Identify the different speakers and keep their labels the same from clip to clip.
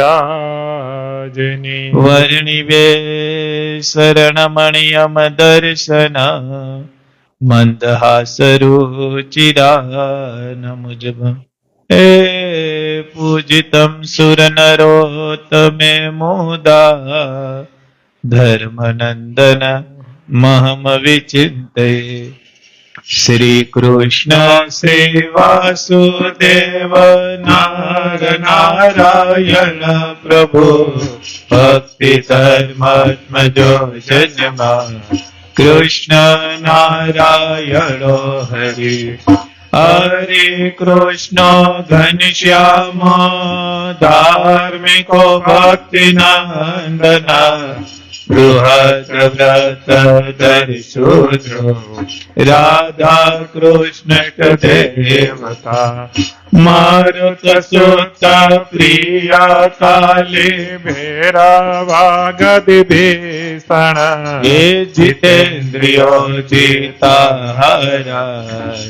Speaker 1: મહારાજની.
Speaker 2: વર્ણિવે શરણમણિયમ દર્શન મંદહાસરુચિરાનમુજબ. હે પૂજિતમ સુરનરોત્તમે મુદા ધર્મનંદન મહમ વિચિંતયે. શ્રી કૃષ્ણ શ્રી વાસુદેવ નાર નારાયણ પ્રભુ ભક્તિ ધર્માત્મજો જન્મા કૃષ્ણ નારાયણો હરિ. હરે કૃષ્ણ ઘનશ્યામ ધાર્મિકો ભક્તિ નંદના બૃહદ વ્રત દર્શોદ્રો રાધા કૃષ્ણ દેવતા મારુત સુતા પ્રિયા કાલે
Speaker 1: ભેરવાગતિ ભીષણ
Speaker 2: હે જીતેન્દ્રિયો જીતાહારા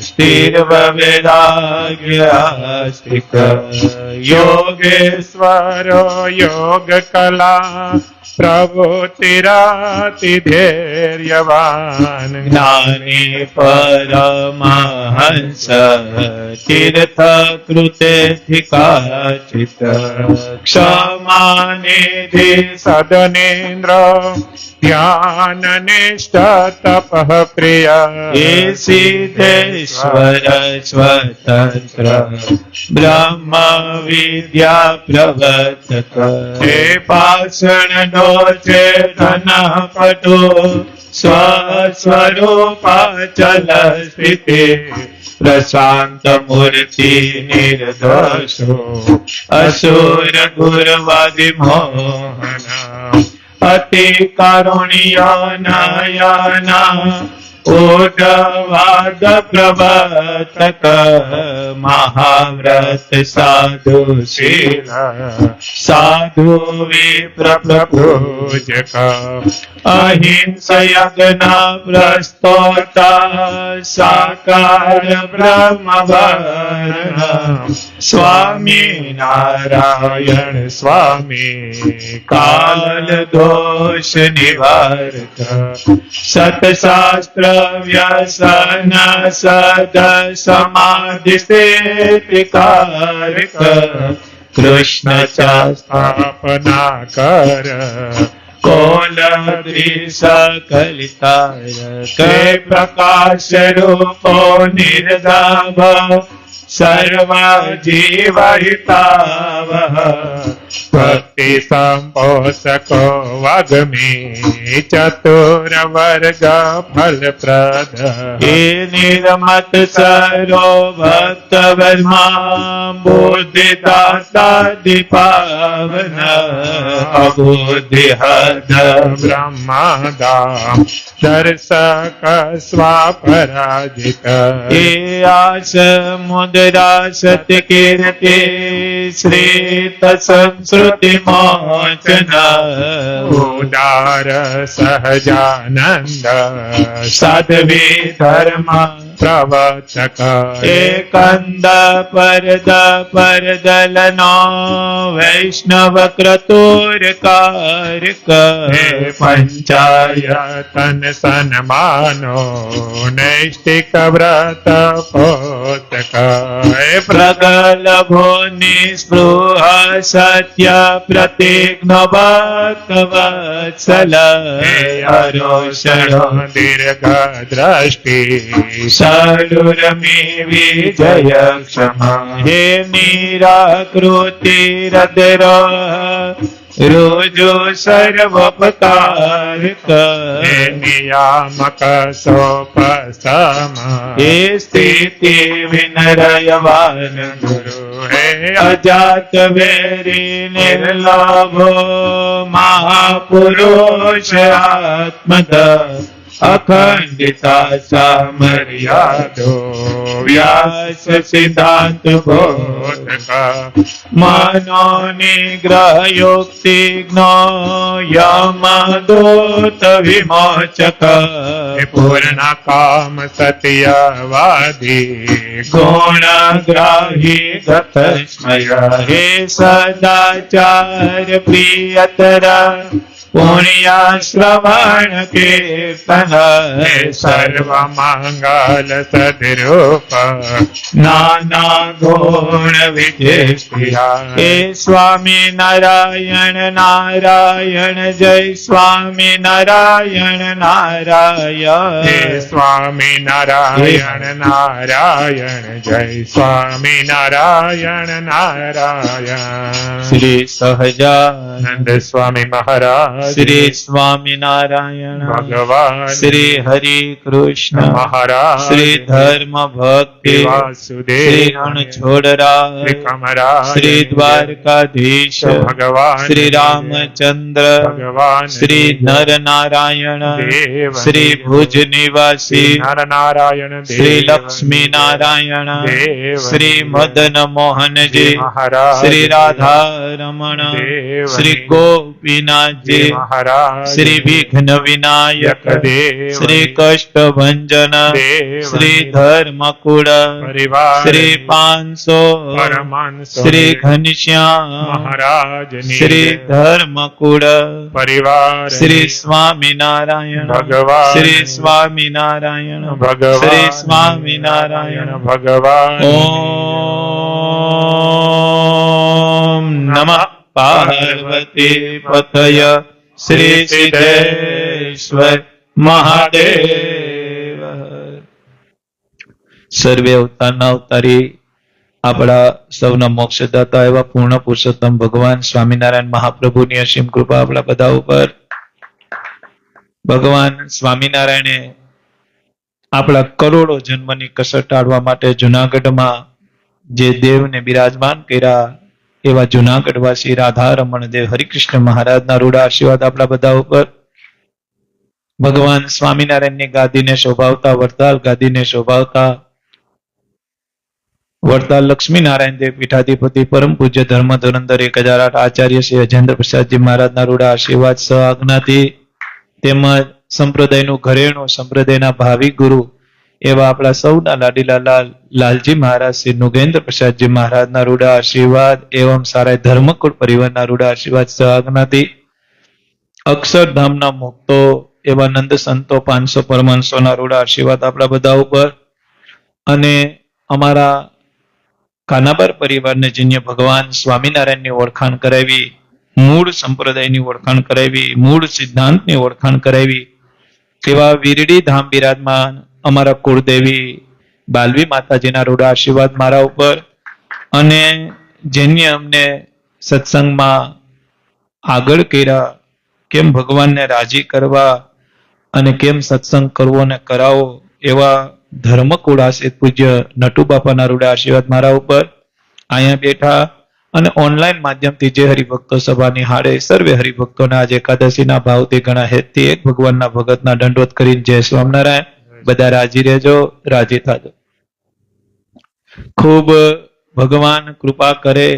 Speaker 2: સ્થિર વૈરાગ્યાસ્તિક
Speaker 1: યોગેશ્વરો યોગ કલા પ્રભુતિરાતિ ધૈર્યવાન
Speaker 2: જ્ઞાની પરમહંસ તીર્થ કૃતેધિકાચિત ક્ષમાનિધિ
Speaker 1: સદનેન્દ્ર ધ્યાન નિષ્ઠ તપઃ પ્રિય
Speaker 2: હે સિદ્ધેશ્વર સ્વતંત્ર બ્રહ્મ વિદ્યા પ્રવર્તક હે પાષણ ચેતન પટુ સ્વસ્વરૂપાચલ સ્થિતિ પ્રશાંત મૂર્તિ નિર્દોષો અસુર ગુરવાદિ મોહન અતિ કારુણ્ય નયન ઉદ્ધવાદ પ્રવર્તક મહાવ્રત સાધુ શીલ સાધુ વિપ્ર પ્રભુજક અહિંસ યજ્ઞ પ્રસ્તોતા સાકાર બ્રહ્મ વર્ણ સ્વામી નારાયણ સ્વામી કાલ દોષ નિવારક સતશાસ્ત્ર વ્યસન સદ સમાધિ સ્થિતિકારક કૃષ્ણ સ્થાપના કર કોલ દ્વિષકલિતારક પ્રકાશ રૂપો નિર્દાભ સર્વ જીવહિતાવહ
Speaker 1: ભક્તિ સંપોષકો વાગ્મી ચતુર વર્ગ ફલપ્રદ
Speaker 2: હે નિર્મત સરો ભક્ત વર્મા બુદ્ધિદાતા દીપાવન અબુદ્ધિ હદ
Speaker 1: બ્રહ્માદા દર્શક સ્વાપરાજિત
Speaker 2: હે આસ મુદ્રા સત્ય કીર્તિ શ્રેત સંસ્કૃતિ મોચન
Speaker 1: ઉદાર સહજાનંદ
Speaker 2: સાધવી ધર્મ
Speaker 1: પ્રવચક
Speaker 2: એકંદ પરદ પરદલનો વૈષ્ણવ ક્રતુર કારક
Speaker 1: હે પંચાયતન સન્માનો નૈષ્ટિક વ્રત પોતક હે
Speaker 2: પ્રગલભો નિસ્પૃહ સત્ય પ્રતિજ્ઞ ભક્તવત્સલ
Speaker 1: અરોષણો દીર્ઘ દ્રષ્ટિ
Speaker 2: સરુરમી વિજય ક્ષમા હે નિરાકૃતિ રદ્રો રોજો સર્વપકારક
Speaker 1: હે નિયામક સોપસમ
Speaker 2: હે સ્થિતિ વિનરયવાન
Speaker 1: ગુરુ હે
Speaker 2: અજાત વેરી નિર્લાભો મહાપુરુષ આત્મદ અખંડિતા સામર્યાદો વ્યાસ સિદ્ધાંત બોધક મનો નિગ્રહ યુક્તિ જ્ઞો યમ દૂત વિમોચક
Speaker 1: પૂર્ણ કામ સત્યવાદી
Speaker 2: ગુણગ્રાહી ગત સ્મય હે સદાચાર પ્રિયતર પુણ્ય શ્રવણ કીર્તન
Speaker 1: સર્વ મંગલ સદરૂપ
Speaker 2: નાના ગુણ વિજય હે સ્વામી નારાયણ નારાયણ જય સ્વામી નારાયણ
Speaker 1: હે
Speaker 2: નારાયણ
Speaker 1: સ્વામી નારાયણ નારાયણ જય સ્વામી નારાયણ નારાયણ
Speaker 2: શ્રી સહજાનંદ
Speaker 1: નંદ સ્વામી મહારાજ
Speaker 2: શ્રી સ્વામિનારાયણ
Speaker 1: ભગવાન
Speaker 2: શ્રી હરિ કૃષ્ણ
Speaker 1: મહારાજ
Speaker 2: શ્રી ધર્મ ભક્તિ
Speaker 1: વાસુદેવ
Speaker 2: શ્રી રણછોડરાય
Speaker 1: શ્રી કમરાજ
Speaker 2: શ્રી દ્વારકાધીશ
Speaker 1: ભગવાન
Speaker 2: શ્રી રામચંદ્ર
Speaker 1: ભગવાન
Speaker 2: શ્રી નર નારાયણ
Speaker 1: દેવ
Speaker 2: શ્રી ભુજ નિવાસી
Speaker 1: નર નારાયણ દેવ
Speaker 2: શ્રી લક્ષ્મી નારાયણ
Speaker 1: દેવ
Speaker 2: શ્રી મદન મોહનજી
Speaker 1: મહારાજ
Speaker 2: શ્રી રાધા રમણ
Speaker 1: દેવ
Speaker 2: શ્રી ગોપીનાથજી
Speaker 1: મહારાજ
Speaker 2: શ્રી વિઘ્ન વિનાયક
Speaker 1: દેવ
Speaker 2: શ્રી કષ્ટ ભંજન
Speaker 1: દેવ
Speaker 2: શ્રી ધર્મકુળ
Speaker 1: પરિવાર
Speaker 2: શ્રી 500
Speaker 1: પરમાંશ
Speaker 2: શ્રી ઘનશ્યામ
Speaker 1: મહારાજ
Speaker 2: શ્રી ધર્મકુળ
Speaker 1: પરિવાર
Speaker 2: શ્રી સ્વામિનારાયણ
Speaker 1: ભગવાન
Speaker 2: શ્રી સ્વામિનારાયણ
Speaker 1: ભગવાન
Speaker 2: શ્રી સ્વામિનારાયણ
Speaker 1: ભગવાન
Speaker 2: ઓમ નમઃ પાર્વતી પતય શ્રી સિદ્ધેશ્વર મહાદેવ. સર્વે અવતારના અવતારી આપણા સૌના મોક્ષદાતા એવા પૂર્ણ પુરુષોત્તમ ભગવાન સ્વામિનારાયણ મહાપ્રભુની અસીમ કૃપા આપણા બધા ઉપર. ભગવાન સ્વામિનારાયણે આપણા કરોડો જન્મની કસર ટાળવા માટે જુનાગઢમાં જે દેવને બિરાજમાન કર્યા એવા જુનાગઢવાસી રાધા રમણ દેવ હરિકૃષ્ણ મહારાજના રૂડા આશીર્વાદ આપણા બધા ઉપર. ભગવાન સ્વામિનારાયણની ગાદીને શોભાવતા વરદાલ ગાદીને શોભાવતા વરદાલ લક્ષ્મીનારાયણ દેવ પીઠાધિપતિ પરમ પૂજ્ય ધર્મ ધુરંધર 1008 આચાર્ય શ્રી અજેન્દ્ર પ્રસાદજી મહારાજના રૂડા આશીર્વાદ સહ આજ્ઞાથી તેમજ સંપ્રદાયનું ઘરેણું સંપ્રદાયના ભાવિ ગુરુ એવા આપણા સૌના લાડીલા લાલજી મહારાજ શ્રી નુગેન્દ્ર પ્રસાદજી મહારાજના રૂડા આશીર્વાદ એવં સારા ધર્મકુળ પરિવારના રૂડા આશીર્વાદ સહ આજ્ઞાથી અક્ષરધામના મુક્તો એવા નંદ સંતો 500 પરમાંશોના રૂડા આશીર્વાદ આપણા બધા ઉપર. અને અમારા કાનાબાર પરિવારને જેને ભગવાન સ્વામિનારાયણની ઓળખાણ કરાવી, મૂળ સંપ્રદાયની ઓળખાણ કરાવી, મૂળ સિદ્ધાંતની ઓળખાણ કરાવી એવા વીરડી ધામ બિરાજમાન અમારા કુળદેવી બાલવી માતાજીના રૂડા આશીર્વાદ મારા ઉપર. અને જેને અમને સત્સંગમાં આગળ કર્યા, કેમ ભગવાનને રાજી કરવા અને કેમ સત્સંગ કરવો અને કરાવો એવા ધર્મકુળાસિત પૂજ્ય નટુ બાપાના રૂડા આશીર્વાદ મારા ઉપર. અહીંયા બેઠા અને ઓનલાઈન માધ્યમથી જે હરિભક્તો સભા નિહાળે સર્વે હરિભક્તોને આજે એકાદશીના ભાવથી ઘણા હેતથી એક ભગવાનના ભગતના દંડવત કરીને જય સ્વામિનારાયણ. બધા રાજી રહેજો, રાજી થાજો. ખૂબ ભગવાન કૃપા કરે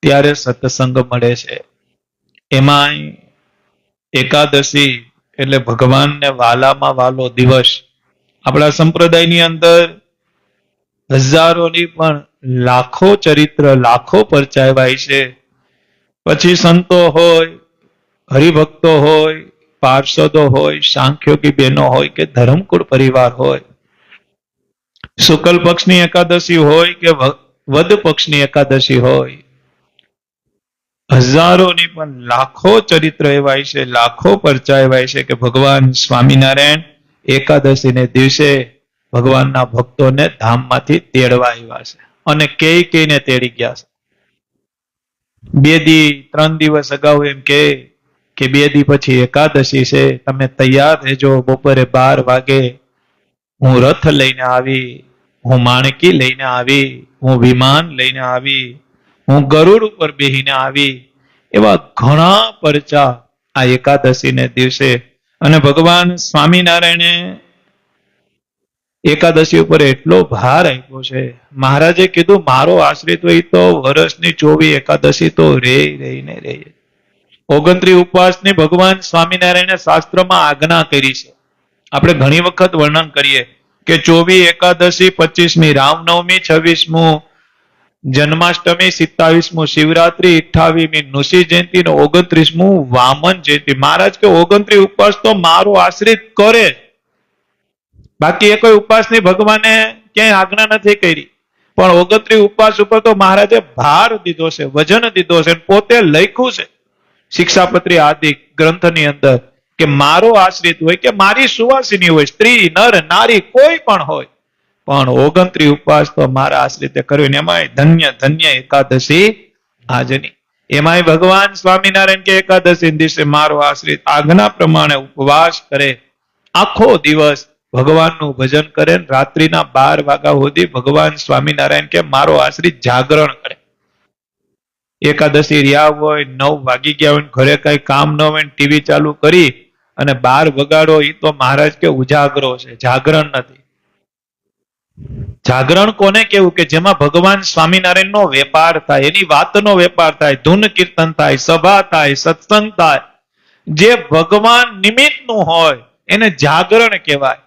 Speaker 2: ત્યારે સત્સંગ મળે છે. એમાંય એકાદશી એટલે ભગવાનને વાલામાં વાલો દિવસ. આપણા સંપ્રદાયની અંદર હજારોની પણ લાખો ચરિત્ર, લાખો પરચાવ્યા છે. પછી સંતો હોય, હરિભક્તો હોય, પાર્ષદો હોય, સાંખ્યોગી બહેનો હોય કે ધર્મકુળ પરિવાર હોય, શુક્લ પક્ષની એકાદશી હોય કે વદ પક્ષની એકાદશી હોય, હજારોની પણ લાખો ચરિત્ર એવા છે, લાખો પરચા એવા છે કે ભગવાન સ્વામિનારાયણ એકાદશીને દિવસે ભગવાનના ભક્તોને ધામમાંથી તેડવા આવ્યા છે અને કઈને તેડી ગયા છે. 2 દી 3 દિવસ અગાઉ એમ કે 2 દી પછી એકાદશી છે, તમે તૈયાર રહેજો. બપોરે 12 વાગે હું રથ લઈને આવી, હું માણકી લઈને આવી, હું વિમાન લઈને આવી, હું ગરુડ ઉપર બેહીને આવી. એવા ઘણા પરચા આ એકાદશીને દિવસે અને ભગવાન સ્વામિનારાયણે એકાદશી ઉપર એટલો ભાર આપ્યો છે. મહારાજે કીધું મારો આશ્રિત હોય તો વર્ષની 24 એકાદશી તો રે રહીને રે. 29 ઉપવાસની ભગવાન સ્વામિનારાયણે શાસ્ત્રમાં આજ્ઞા કરી છે. આપણે ઘણી વખત વર્ણન કરીએ કે 24 એકાદશી, 25મી રામનવમી, 26મું જન્માષ્ટમી, 27મું શિવરાત્રી, 28મી નુષી જયંતિ ને 29મું વામન જયંતિ. મહારાજ કે 29 ઉપવાસ તો મારો આશ્રિત કરે, બાકી એ કોઈ ઉપવાસની ભગવાને ક્યાંય આજ્ઞા નથી કરી. પણ 29 ઉપવાસ ઉપર તો મહારાજે ભાર દીધો છે, વજન દીધો છે, પોતે લખ્યું છે શિક્ષાપત્રી આદિ ગ્રંથની અંદર કે મારો આશ્રિત હોય કે મારી સુવાસિની હોય, સ્ત્રી નર નારી કોઈ પણ હોય, પણ 29 ઉપવાસ તો મારા આશ્રિતે કર્યો. એમાંય ધન્ય ધન્ય એકાદશી આજની. એમાંય ભગવાન સ્વામિનારાયણ કે એકાદશી દિવસે મારો આશ્રિત આજ્ઞા પ્રમાણે ઉપવાસ કરે, આખો દિવસ ભગવાનનું ભજન કરે, રાત્રિના 12 વાગ્યા સુધી ભગવાન સ્વામિનારાયણ કે મારો આશ્રિત જાગરણ કરે. એકાદશી રહ્યા હોય, 9 વાગી ગયા હોય, ઘરે કઈ કામ ન હોય, ટીવી ચાલુ કરી અને 12 વગાડો, એ તો મહારાજ કે ઉજાગરો છે, જાગરણ નથી. જાગરણ કોને કેવું કે જેમાં ભગવાન સ્વામિનારાયણ નો વેપાર થાય, એની વાતનો વેપાર થાય, ધૂન કીર્તન થાય, સભા થાય, સત્સંગ થાય, જે ભગવાન નિમિત્તનું હોય એને જાગરણ કહેવાય.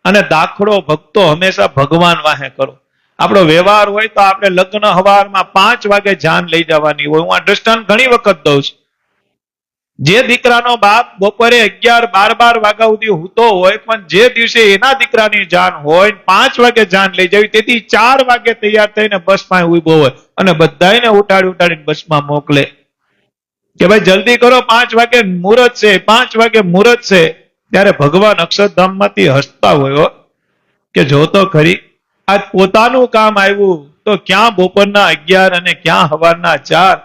Speaker 2: અને દાખલો ભક્તો હંમેશા ભગવાન વાહે કરો. આપણો વ્યવહાર હોય તો આપણે લગ્ન હવારમાં 5 વાગે જાન લઈ જવાની હોય. હું આ દ્રષ્ટાંત ઘણી વખત દઉં છું. જે દીકરાનો બાપ બપોરે 11, 12 વાગ્યા સુધી સૂતો હોય, પણ જે દિવસે એના દીકરાની જાન હોય 5 વાગે જાન લઈ જવી, તેથી 4 વાગે તૈયાર થઈને બસમાં ઉભો હોય અને બધાને ઉઠાડીને બસમાં મોકલે કે ભાઈ જલ્દી કરો, 5 વાગે મુહૂર્ત છે, 5 વાગે મુહૂર્ત છે. ત્યારે ભગવાન અક્ષરધામમાંથી હસતા હોય કે જો તો ખરી, આજ પોતાનું કામ આવ્યું તો ક્યાં બપોરના 11 અને ક્યાં સવારના 4.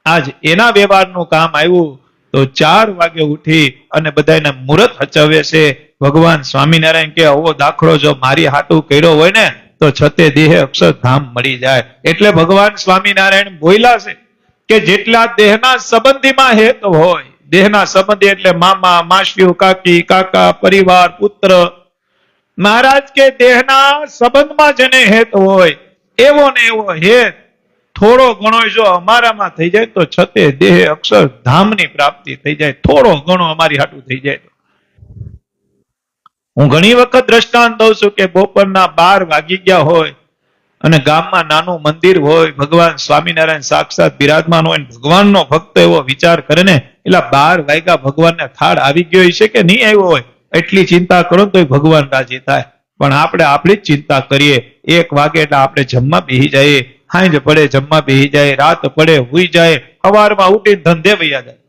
Speaker 2: આજ એના વ્યવહારનું કામ આવ્યું તો 4 વાગે ઉઠી અને બધાને મુહૂર્ત હચવે છે. ભગવાન સ્વામિનારાયણ કે આવો દાખલો જો મારી હાટું કર્યો હોય ને તો છતે દેહે અક્ષરધામ મળી જાય. એટલે ભગવાન સ્વામિનારાયણ બોલ્યા છે કે જેટલા દેહના સંબંધીમાં હેત હોય, દેહના સંબંધી એટલે મામા, માસીઓ, કાકી, કાકા, પરિવાર, પુત્ર, મહારાજ કે દેહના સંબંધમાં જેને હેત હોય એવો ને એવો હેત થોડો ઘણો જો અમારામાં થઈ જાય તો છતે દેહ અક્ષરધામની પ્રાપ્તિ થઈ જાય. થોડો ઘણો અમારી હાટું થઈ જાય. હું ઘણી વખત દ્રષ્ટાંત દઉં છું કે બપોરના 12 વાગી ગયા હોય અને ગામમાં નાનું મંદિર હોય, ભગવાન સ્વામિનારાયણ સાક્ષાત બિરાજમાન હોય, ભગવાનનો ભક્ત એવો વિચાર કરે ને એટલે 12 વાગ્યા ભગવાનને થાળ આવી ગયો છે કે નહીં આવ્યો હોય એટલી ચિંતા કરો તો ભગવાન રાજી થાય. પણ આપણે આપણી જ ચિંતા કરીએ. 1 વાગે એટલે આપણે જમવા બેસી જઈએ, સાંજ પડે જમવા બેસી જાય, રાત પડે હુઈ જાય, સવારમાં ઉઠીને ધંધે વૈયા જાય.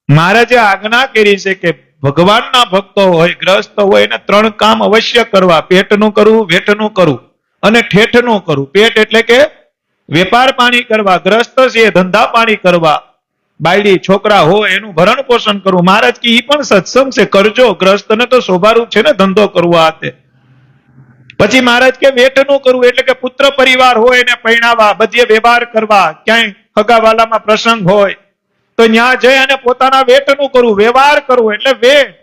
Speaker 2: મહારાજે આજ્ઞા કરી છે કે ભગવાનના ભક્તો હોય, ગ્રસ્ત હોય એને 3 કામ અવશ્ય કરવા: પેટનું કરવું, વેઠનું કરવું અને ઠેઠનું કરવું. પેટ એટલે કે વેપાર પાણી કરવા, ગ્રસ્ત છે ધંધા પાણી કરવા, બાયડી છોકરા હોય એનું ભરણ પોષણ કરવું. મહારાજ કે ઈ પણ સત્સંગ છે, કરજો. ગ્રસ્તને તો સ્વાભાવિક છે ને ધંધો કરવો હાથે. પછી મહારાજ કે વેઠનું કરવું એટલે કે પુત્ર પરિવાર હોય એને પરણાવવા, બધે વ્યવહાર કરવા, ક્યાંય હગાવાલામાં પ્રસંગ હોય તો ત્યાં જઈ અને પોતાના વેઠનું કરવું. વ્યવહાર કરવો એટલે વેઠ,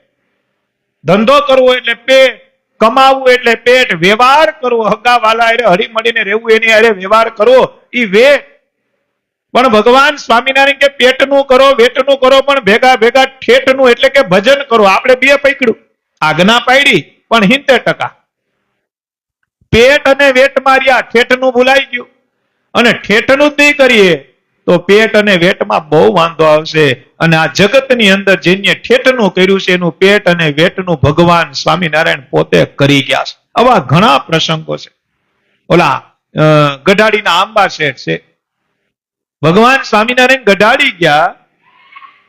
Speaker 2: ધંધો કરવો એટલે પેટ, કમાવું એટલે પેટ, વ્યવહાર કરવો હગાવાલા હારે હળી મળીને રહેવું, એની હારે વ્યવહાર કરવો ઈ વેઠ. પણ ભગવાન સ્વામિનારાયણ કે પેટનું કરો, વેઠનું કરો, પણ ભેગા ભેગા ઠેઠનું એટલે કે ભજન કરો. આપણે 2 પકડ્યું, આજ્ઞા પાડી પણ 70%. પેટ અને વેટ માર્યા, ઠેઠનું ભૂલાઈ ગયું. અને ઠેઠનું જ નહીં કરીએ તો પેટ અને વેટમાં બહુ વાંધો આવશે. અને આ જગતની અંદર જેને ઠેઠનું કર્યું છે એનું પેટ અને વેટનું ભગવાન સ્વામિનારાયણ પોતે કરી ગયા છે. આવા ઘણા પ્રસંગો છે. ઓલા ગઢાડીના આંબા શેઠ છે, ભગવાન સ્વામિનારાયણ ગઢાડી ગયા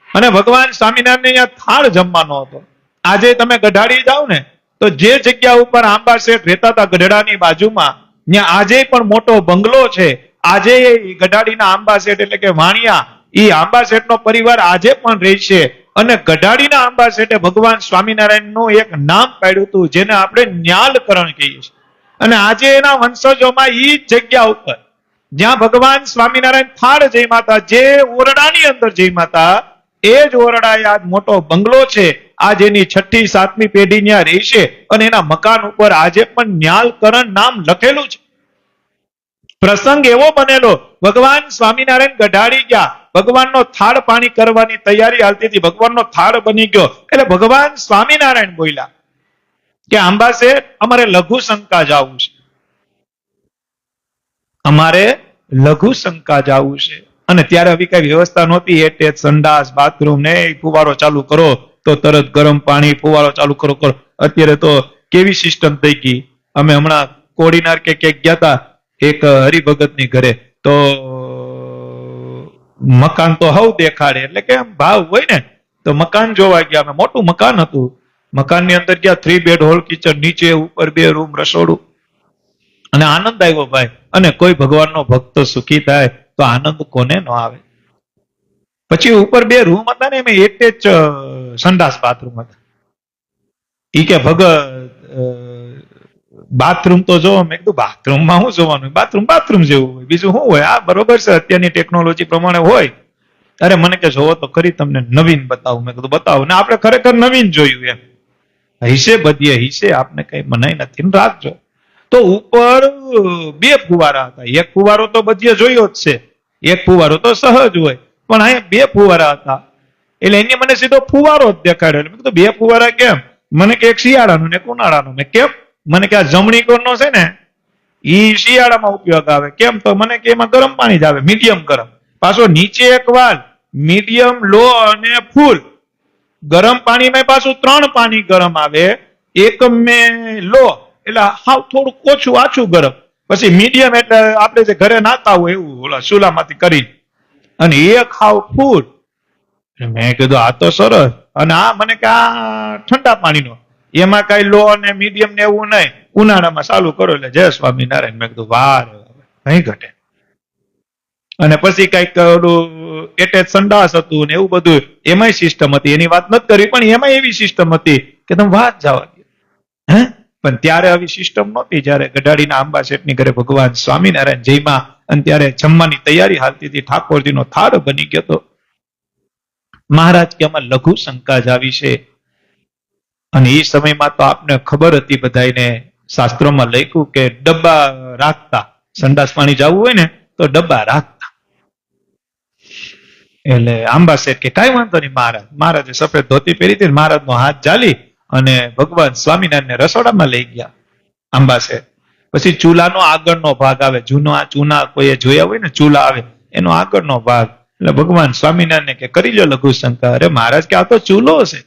Speaker 2: અને ભગવાન સ્વામિનારાયણ અહીંયા થાળ જમવાનો હતો. આજે તમે ગઢાડી જાઓ ને તો જે જગ્યા ઉપર આંબા શેઠ રહેતા હતા ગઢડાની બાજુમાં, ત્યાં આજે પણ મોટો બંગલો છે. આજે ગઢાડીના આંબા શેઠ એટલે કે વાણિયા, એ આંબા શેઠનો પરિવાર આજે પણ રહે છે. અને ગઢાડીના આંબા શેઠે ભગવાન સ્વામિનારાયણનું એક નામ પાડ્યું હતું જેને આપણે ન્યાલકરણ કહીએ છીએ. અને આજે એના વંશજોમાં ઈ જગ્યા ઉપર જ્યાં ભગવાન સ્વામિનારાયણ થાળ જઈ માતા, જે ઓરડાની અંદર જઈ માતા, એ જ ઓરડાએ આજ મોટો બંગલો છે. આજ એની 6ઠી 7મી પેઢી ત્યાં રહેશે અને એના મકાન ઉપર આજે પણ ન્યાલકરણ નામ લખેલું છે. પ્રસંગ એવો બનેલો, ભગવાન સ્વામિનારાયણ ગઢાડી ગયા, ભગવાનનો થાળ પાણી કરવાની તૈયારી હાલતી હતી, ભગવાનનો થાળ બની ગયો એટલે ભગવાન સ્વામિનારાયણ બોલ્યા કે આંબા શેઠ, અમારે લઘુ શંકા જવું છે, અમારે લઘુ શંકા જવું છે. અને ત્યારે આવી કઈ વ્યવસ્થા નહોતી, એટેચ સંડાસ બાથરૂમ ને ફુવારો ચાલુ કરો તો તરત ગરમ પાણી, ફુવારો ચાલુ કરો. અત્યારે તો કેવી સિસ્ટમ થઈ ગઈ. અમે હમણાં કોડીનાર કે ક્યાંક ગયા હતા એક હરિભગત ની ઘરે, તો મકાન તો હવ દેખાડે એટલે કે ભાવ હોય ને, તો મકાન જોવા ગયા. અમે મોટું મકાન હતું, મકાનની અંદર ગયા, 3 બેડ હોલ કિચન, નીચે ઉપર 2 રૂમ રસોડું, અને આનંદ આવ્યો ભાઈ. અને કોઈ ભગવાનનો ભક્ત સુખી થાય તો આનંદ કોને ન આવે. પછી ઉપર 2 રૂમ હતા ને, એમાં એટેચ સંડાસ બાથરૂમ હતા. ઈ કે ભગત બાથરૂમ તો જો, મેં કીધું બાથરૂમમાં શું જોવાનું, બાથરૂમ જેવું હોય, બીજું શું હોય. આ બરોબર છે, અત્યારની ટેકનોલોજી પ્રમાણે હોય. અરે મને કે જોવો તો ખરી, તમને નવીન બતાવું. મેં કીધું બતાવો ને, આપણે ખરેખર નવીન જોયું એમ. હિસે બધીએ હિસે, આપને કઈ મનાઈ નથી, રાખજો. તો ઉપર 2 ફુવારા હતા. એક ફુવારો તો બધીએ જોયો જ છે, એક ફુવારો તો સહજ હોય, પણ અહીંયા 2 ફુવારા હતા. એટલે એને મને સીધો ફુવારો જ દેખાડ્યો. મેં કીધું 2 ફુવારા કેમ? મને કે એક શિયાળાનો ને એક ઉનાળાનો. મેં કેમ? મને કે આ જમણી કોરનો છે ને, ઈ શિયાળામાં ઉપયોગ આવે. કેમ? તો મને કે એમાં ગરમ પાણી જ આવે, મીડિયમ ગરમ. પાછો નીચે એક વાલ, મીડિયમ, લો અને ફૂલ. ગરમ પાણીમાં પાછું 3 પાણી ગરમ આવે. એક મેં લો એટલે હાવ થોડું ઓછું આછું ગરમ, પછી મીડિયમ એટલે આપણે જે ઘરે નાતા હોય એવું ઓલા ચૂલામાંથી કરી, અને એક હાવ ફૂલ. મેં કીધું આ તો સરસ. અને આ મને કે આ ઠંડા પાણીનો, એમાં કઈ લો અને મીડિયમ ને એવું નહીં, ઉનાળામાં ચાલુ કરો એટલે જય સ્વામિનારાયણ. મેં કીધું વાહ રે વાહ, કઈ ઘટે. અને પછી કઈક ઓલું એટેચ સંડાસ હતું ને એવું બધું, એમાંય સિસ્ટમ હતી. એની વાત નથી કરી, પણ એમાં એવી સિસ્ટમ હતી કે તમે વાત જવા દો. હે, પણ ત્યારે આવી સિસ્ટમ નહોતી. જયારે ગઢાડીના આંબા શેઠની ઘરે ભગવાન સ્વામિનારાયણ જયમાં, અને ત્યારે જમવાની તૈયારી હાલતી હતી, ઠાકોરજીનો થાળ બની ગયો હતો. મહારાજ કે આમાં લઘુ શંકા જ આવી છે. અને એ સમયમાં તો આપને ખબર હતી બધાને, શાસ્ત્રોમાં લખ્યું કે ડબ્બા રાખતા, સંડાસ પાણી જવું હોય ને તો ડબ્બા રાખતા. એટલે આંબા શેઠ કે કઈ વાંધો નહીં મહારાજ. મહારાજે સફેદ ધોતી પહેરી હતી, મહારાજનો હાથ ઝાલી અને ભગવાન સ્વામિનારાયણને રસોડામાં લઈ ગયા આંબા શેઠ. પછી ચૂલાનો આગળનો ભાગ આવે, જૂનો આ ચૂના કોઈએ જોયા હોય ને, ચૂલા આવે એનો આગળનો ભાગ. એટલે ભગવાન સ્વામિનારાયણ કે કરી લો લઘુ શંકા. અરે મહારાજ કે આ તો ચૂલો છે,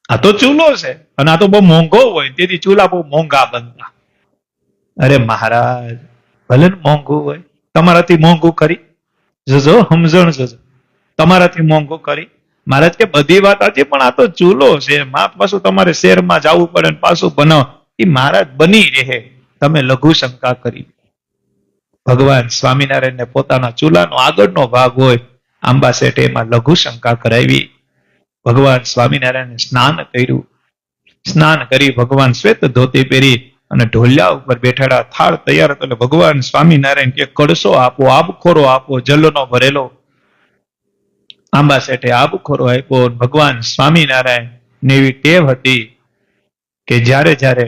Speaker 2: આ તો ચૂલો છે, અને આ તો બહુ મોંઘો હોય, તેથી ચૂલા બહુ મોંઘા બનતા. અરે મહારાજ ભલે મોંઘું હોય, તમારાથી મોંઘું કરી જજો, સમજણ જજો, તમારાથી મોંઘું કરી. મહારાજ કે બધી વાત હતી, પણ આ તો ચૂલો છે, પાછું તમારે શહેરમાં જવું પડે ને પાછું બનાવ. એ મહારાજ બની રહે, તમે લઘુ શંકા કરી. ભગવાન સ્વામિનારાયણને પોતાના ચૂલાનો આગળનો ભાગ હોય, આંબા શેઠે એમાં લઘુ શંકા કરાવી. ભગવાન સ્વામિનારાયણ સ્નાન કર્યું. સ્નાન કરી ભગવાન શ્વેત ધોતી પહેરી અને ઢોલિયા ઉપર બેઠેલા, થાળ તૈયાર હતો. એટલે ભગવાન સ્વામિનારાયણ કે કળશો આપો, આબખોરો આપો, જલનો ભરેલો. આંબા શેઠે આબખોરો આપ્યો. ભગવાન સ્વામિનારાયણ ને એવી ટેવ હતી કે જ્યારે જ્યારે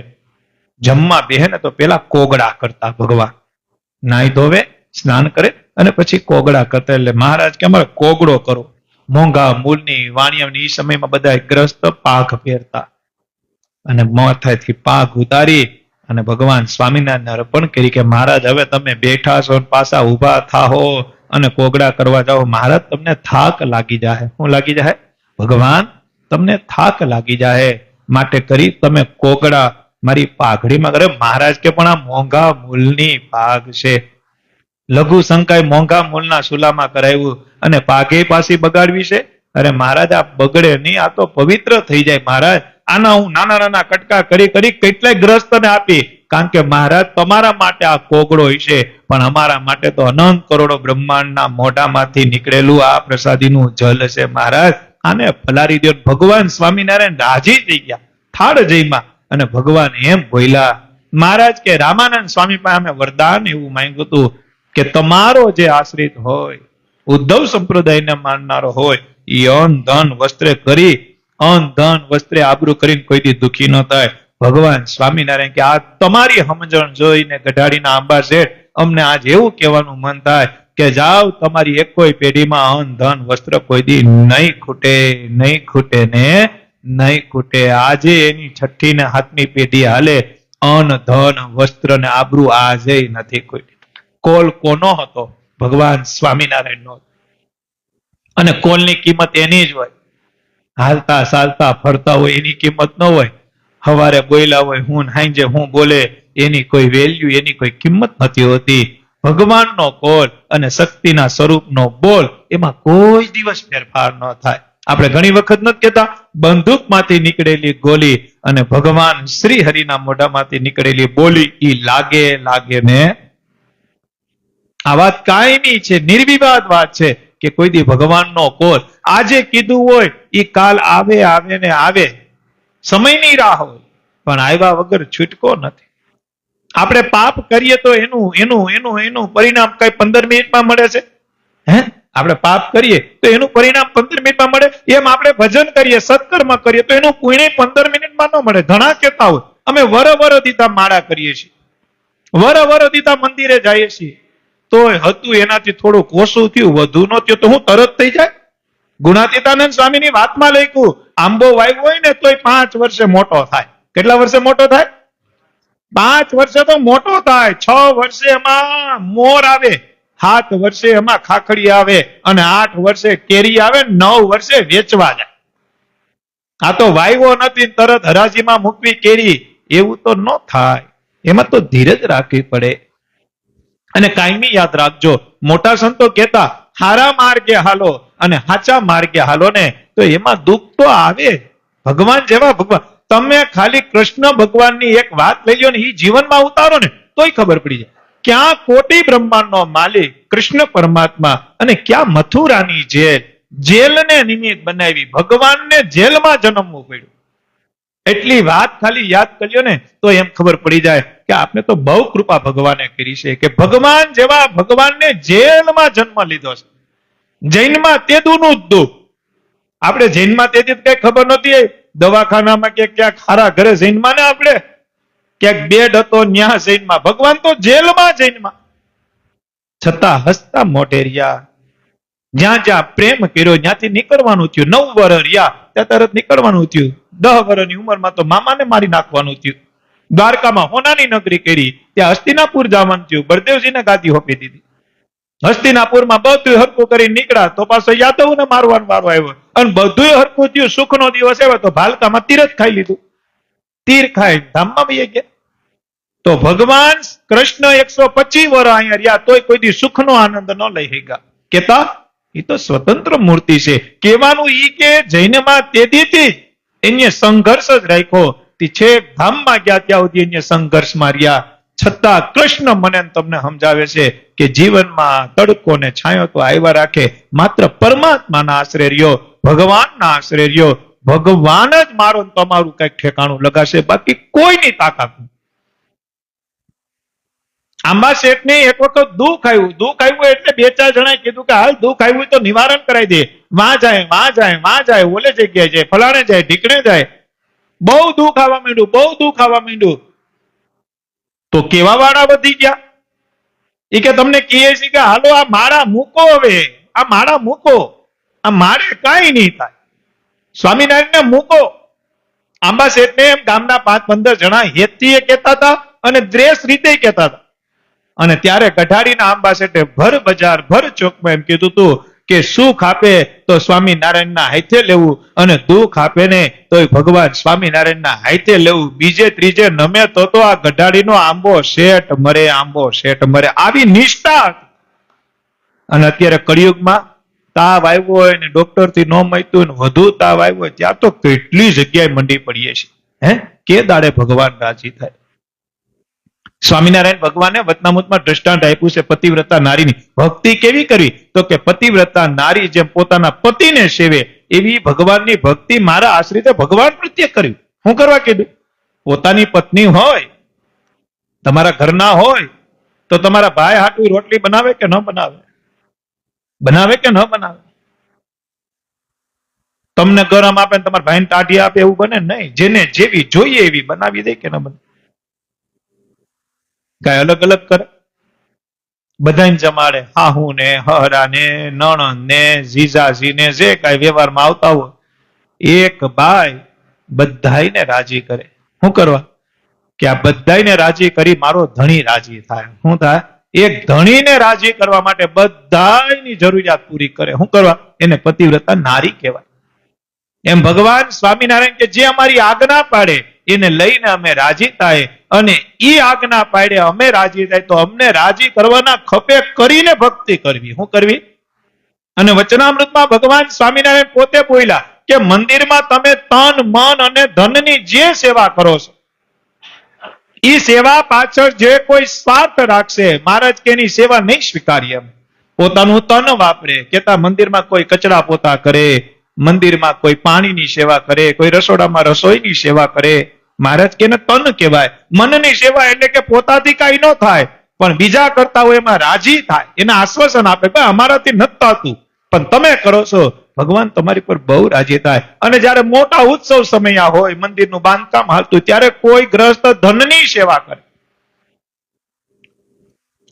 Speaker 2: જમવા બેહે ને તો પેલા કોગળા કરતા. ભગવાન નાઈ ધોવે, સ્નાન કરે અને પછી કોગળા કરતા. એટલે મહારાજ કે અમારે કોગળો કરો. મોંઘા મૂળની વાણિયાની એ સમયમાં બધા ગ્રસ્ત પાઘ પહેરતા, અને માથાથી પાઘ ઉતારી અને ભગવાન સ્વામિનારાયણ અર્પણ કરી કે મહારાજ હવે તમે બેઠા છો, પાછા ઉભા થાહો અને કોગળા કરવા જાઓ, મહારાજ તમને થાક લાગી જાય. શું લાગી જાય? ભગવાન તમને થાક લાગી જાય, માટે કરી તમે કોગળા મારી પાઘડીમાં કરે. મહારાજ કે પણ આ મોંઘા મૂળની પાઘ છે. લઘુ શંકાએ મોંઘા મૂળના સુલામાં કરાવ્યું, અને પાઘે પાછી બગાડવી છે. અરે મહારાજ આ બગડે નહીં, આ તો પવિત્ર થઈ જાય. મહારાજ આના હું નાના નાના કટકા કરી કરી કેટલાય ગ્રસ્તને આપી, કારણ કે મહારાજ તમારા માટે આ કોગળો છે, પણ અમારા માટે તો અનંત કરોડો બ્રહ્માંડના મોઢામાંથી નીકળેલું આ પ્રસાદીનું જલ છે. મહારાજ આને ફલારી દો. ભગવાન સ્વામિનારાયણ રાજી થઈ ગયા થાળ જઈમાં, અને ભગવાન એમ બોલ્યા. મહારાજ કે રામાનંદ સ્વામી પાસે અમે વરદાન એવું માંગ્યું હતું કે તમારો જે આશ્રિત હોય ઉદ્ધવ સંપ્રદાયને માનનારો હોય એ અન્ન ધન વસ્ત્રે કરી અન્ન ધન વસ્ત્રે આબરૂ કરીને કોઈ દી દુખી ન થાય. ભગવાન સ્વામિનારાયણ કે આ તમારી સમજણ જોઈને ગઢાડીના આંબા શેઠ અમને આજ એવું કહેવાનું મન થાય કે જાઓ તમારી એકોય પેઢીમાં અન્ન ધન વસ્ત્ર કોઈ દી નહીં ખૂટે, નહીં ખૂટે ને નહીં ખૂટે. આજે એની છઠ્ઠી ને હાથની પેઢી હાલે, અન્ન ધન વસ્ત્ર ને આબરૂ આજે નથી ખૂટી. કોલ કોનો હતો? ભગવાન સ્વામિનારાયણનો. અને કોલની કિંમત એની જ હોય. હાલતા ચાલતા ફરતા હોય એની કિંમત ન હોય. હવારે બોલ્યા હોય હું, હાંજે હું બોલે એની કોઈ વેલ્યુ, એની કોઈ કિંમત નથી હોતી. ભગવાનનો કોલ અને શક્તિના સ્વરૂપનો બોલ એમાં કોઈ દિવસ ફેરફાર ન થાય. આપણે ઘણી વખત નથી કહેતા બંદૂકમાંથી નીકળેલી ગોલી અને ભગવાન શ્રી હરિના મોઢામાંથી નીકળેલી બોલી ઈ લાગે લાગે ને. આ વાત કાયમી છે, નિર્વિવાદ વાત છે કે કોઈ દી ભગવાનનો કોલ આજે કીધું હોય ઈ કાલ આવે આવે ને આવે. સમયની રાહ હોય પણ આવ્યા વગર છૂટકો નથી. આપણે પાપ કરીએ તો એનું એનું એનું એનું પરિણામ કઈ 15 મિનિટમાં મળે છે? હે, આપણે પાપ કરીએ તો એનું પરિણામ 15 મિનિટમાં મળે? એમ આપણે ભજન કરીએ, સત્કર્મ કરીએ તો એનું પુણ્ય 15 મિનિટમાં ન મળે. ઘણા કહેતા હોય અમે વર દીધા માળા કરીએ છીએ, વર દીધા મંદિરે જઈએ છીએ, તોય હતું એનાથી થોડુંક ઓછું થયું, વધુ ન થયું તો હું તરત થઈ જાય? ગુણાતીતાનંદ સ્વામીની વાતમાં લખ્યું આંબો વાવ્યો હોય ને તોય 5 વર્ષે મોટો થાય. કેટલા વર્ષે મોટો થાય? 5 વર્ષે તો મોટો થાય. 6 વર્ષે એમાં મોર આવે, 7 વર્ષે એમાં ખાખડી આવે અને 8 વર્ષે કેરી આવે, 9 વર્ષે વેચવા જાય. આ તો વાવ્યો નથી તરત હરાજીમાં મૂકવી કેરી, એવું તો ન થાય. એમાં તો ધીરજ રાખવી પડે. અને કાયમી યાદ રાખજો, મોટા સંતો કહેતા હારા માર્ગે હાલો અને હાચા માર્ગે હાલો ને તો એમાં દુઃખ તો આવે. ભગવાન જેવા ભગવાન, તમે ખાલી કૃષ્ણ ભગવાનની એક વાત લઈ લો ને એ જીવનમાં ઉતારો ને તોય ખબર પડી જાય ક્યાં કોટી બ્રહ્માંડનો માલિક કૃષ્ણ પરમાત્મા અને ક્યાં મથુરાની જેલ. જેલને નિમિત્ત બનાવી ભગવાનને જેલમાં જન્મવું પડ્યું. એટલી વાત ખાલી યાદ કર્યો ને તો એમ ખબર પડી જાય કે આપણે તો બહુ કૃપા ભગવાને કરી છે કે ભગવાન જેવા ભગવાનને જેલમાં જન્મ લીધો છે. જૈનમાં તેદુનું જ દુઃખ. આપણે જૈનમાં તેથી કઈ ખબર નહોતી, દવાખાનામાં કે ક્યાંક ખારા ઘરે જૈનમાં ને આપણે ક્યાંક બેડ હતો ન્યા જૈનમાં, ભગવાન તો જેલમાં જૈનમાં. છતાં હસતા મોઢે રહ્યા. જ્યાં જ્યાં પ્રેમ કર્યો ત્યાંથી નીકળવાનું થયું. 9 વર્ષ રહ્યા ત્યાં તરત નીકળવાનું થયું. 10 વર્ષની ઉંમરમાં તો મામાને મારી નાખવાનું થયું. દ્વારકામાં હોનાની નગરી કરી, ત્યાં હસ્તિનાપુર જવાનું થયું. બળદેવજીને ગાદી હોપી દીધી. હસ્તિનાપુરમાં બધું હરકું કરી નીકળ્યા તો પાછો યાદવને મારવાનો વારો આવ્યો અને બધું હરકું થયું. સુખનો દિવસ આવ્યો તો ભાલકામાં તીર જ ખાઈ લીધું. તીર ખાઈ ધામમાં વહી ગયા. તો ભગવાન કૃષ્ણ 125 વર્ષ અહીંયા રહ્યા તોય કોઈ દી સુખનો આનંદ ન લઈ શક્યા. કેતા એ તો સ્વતંત્ર મૂર્તિ છે. કહેવાનું ઈ કે જૈનમાં તેદીથી એને સંઘર્ષ જ રાખ્યો. છેક ધામમાં ગયા ત્યાં સુધી એને સંઘર્ષમાં રહ્યા. છતાં કૃષ્ણ મને તમને સમજાવે છે કે જીવનમાં તડકો ને છાંયો તો આવ્યા રાખે, માત્ર પરમાત્માના આશરે રહ્યો, ભગવાનના આશરે રહ્યો. ભગવાન જ મારો તમારું કઈક ઠેકાણું લગાશે, બાકી કોઈની તાકાત નહીં. આંબા શેઠને એક વખત દુઃખ આવ્યું એટલે 2-4 જણાએ કીધું કે હાલ દુઃખ આવ્યું તો નિવારણ કરાવી દે. વાં જાય ઓલે જગ્યાએ જાય, ફલાણે જાય, ઢીકણે જાય. બહુ દુઃખ આવવા માંડ્યું. તો કેવા વાળા વધી ગયા એ કે તમને કહે છે કે હાલો આ માળા મૂકો, હવે આ માળા મૂકો, આ મારે કાંઈ નહીં થાય, સ્વામિનારાયણને મૂકો. આંબા શેઠને એમ ગામના 5-15 જણા હેતથી કહેતા હતા અને દ્રેષ રીતે કહેતા હતા. અને ત્યારે ગઢાડીના આંબા શેઠે ભર બજાર ભર ચોકમાં એમ કીધું હતું કે સુખ આપે તો સ્વામિનારાયણના હાથે લેવું અને દુઃખ આપે ને તો ભગવાન સ્વામિનારાયણના હાથે લેવું. બીજે ત્રીજે નમે તો આ ગઢાડીનો આંબો શેઠ મરે, આંબો શેઠ મરે, આવી નિષ્ઠા. અને અત્યારે કળિયુગમાં તાવ આવ્યો હોય ને ડોક્ટર થી ન મળતું હોય વધુ તાવ આવ્યો હોય ત્યાં તો કેટલી જગ્યાએ મંડી પડીએ છીએ. કે દાડે ભગવાન રાજી થાય. સ્વામિનારાયણ ભગવાને વચનામૃતમાં દ્રષ્ટાંત આપ્યું છે પતિવ્રતા નારીની. ભક્તિ કેવી કરવી? તો કે પતિવ્રતા નારી જેમ પોતાના પતિને સેવે એવી ભગવાનની ભક્તિ મારા આશ્રિતે ભગવાન પ્રત્યે કરવી. શું કરવા કીધું? પોતાની પત્ની હોય, તમારા ઘરના હોય તો તમારા ભાઈ હાટુ રોટલી બનાવે કે ન બનાવે? બનાવે કે ન બનાવે? તમને ગરમ આપે ને તમારા ભાઈને ટાઢી આપે એવું બને નહીં. જેને જેવી જોઈએ એવી બનાવી દે કે ન બને? કઈ અલગ અલગ કરે? બધાને જમાડે, હાહુ ને હહરા ને નણંદ ને જીજાજી ને જે કઈ વ્યવહારમાં આવતા હોય, એક બાઈ બધાને રાજી કરે. શું કરવા? કે આ બધાને રાજી કરી મારો ધણી રાજી થાય. શું થાય? એક ધણીને રાજી કરવા માટે બધાની જરૂરિયાત પૂરી કરે. શું કરવા? એને પતિવ્રતા નારી કહેવાય. એમ ભગવાન સ્વામિનારાયણ કે જે અમારી આજ્ઞા પાડે એને લઈને અમે રાજી થાય, અને ઈ આજ્ઞા પાડે અમે રાજી થાય તો અમને રાજી કરવાના ખપે કરીને ભક્તિ કરવી. શું કરવી? અને વચનામૃતમાં ભગવાન સ્વામિનારાયણ પોતે બોલ્યા કે મંદિરમાં તમે તન મન અને ધનની જે સેવા કરો છો, ઈ સેવા પાછળ જે કોઈ સ્વાર્થ રાખશે મહારાજ કે એની સેવા નહીં સ્વીકારીએ. એમ પોતાનું તન વાપરે, કેતા મંદિરમાં કોઈ કચરા પોતા કરે, મંદિરમાં કોઈ પાણીની સેવા કરે, કોઈ રસોડામાં રસોઈની સેવા કરે, મહારાજ કે તન કહેવાય. મનની સેવા એટલે કે પોતાથી કઈ ન થાય પણ બીજા કરતા હોય એમાં રાજી થાય, એને આશ્વાસન આપે કે અમારાથી નથી થતું પણ તમે કરો છો, ભગવાન તમારી પર બહુ રાજી થાય. અને જયારે મોટા ઉત્સવ સમય હોય, મંદિરનું બાંધકામ હાલતું, ત્યારે કોઈ ગ્રસ્ત ધનની સેવા કરે.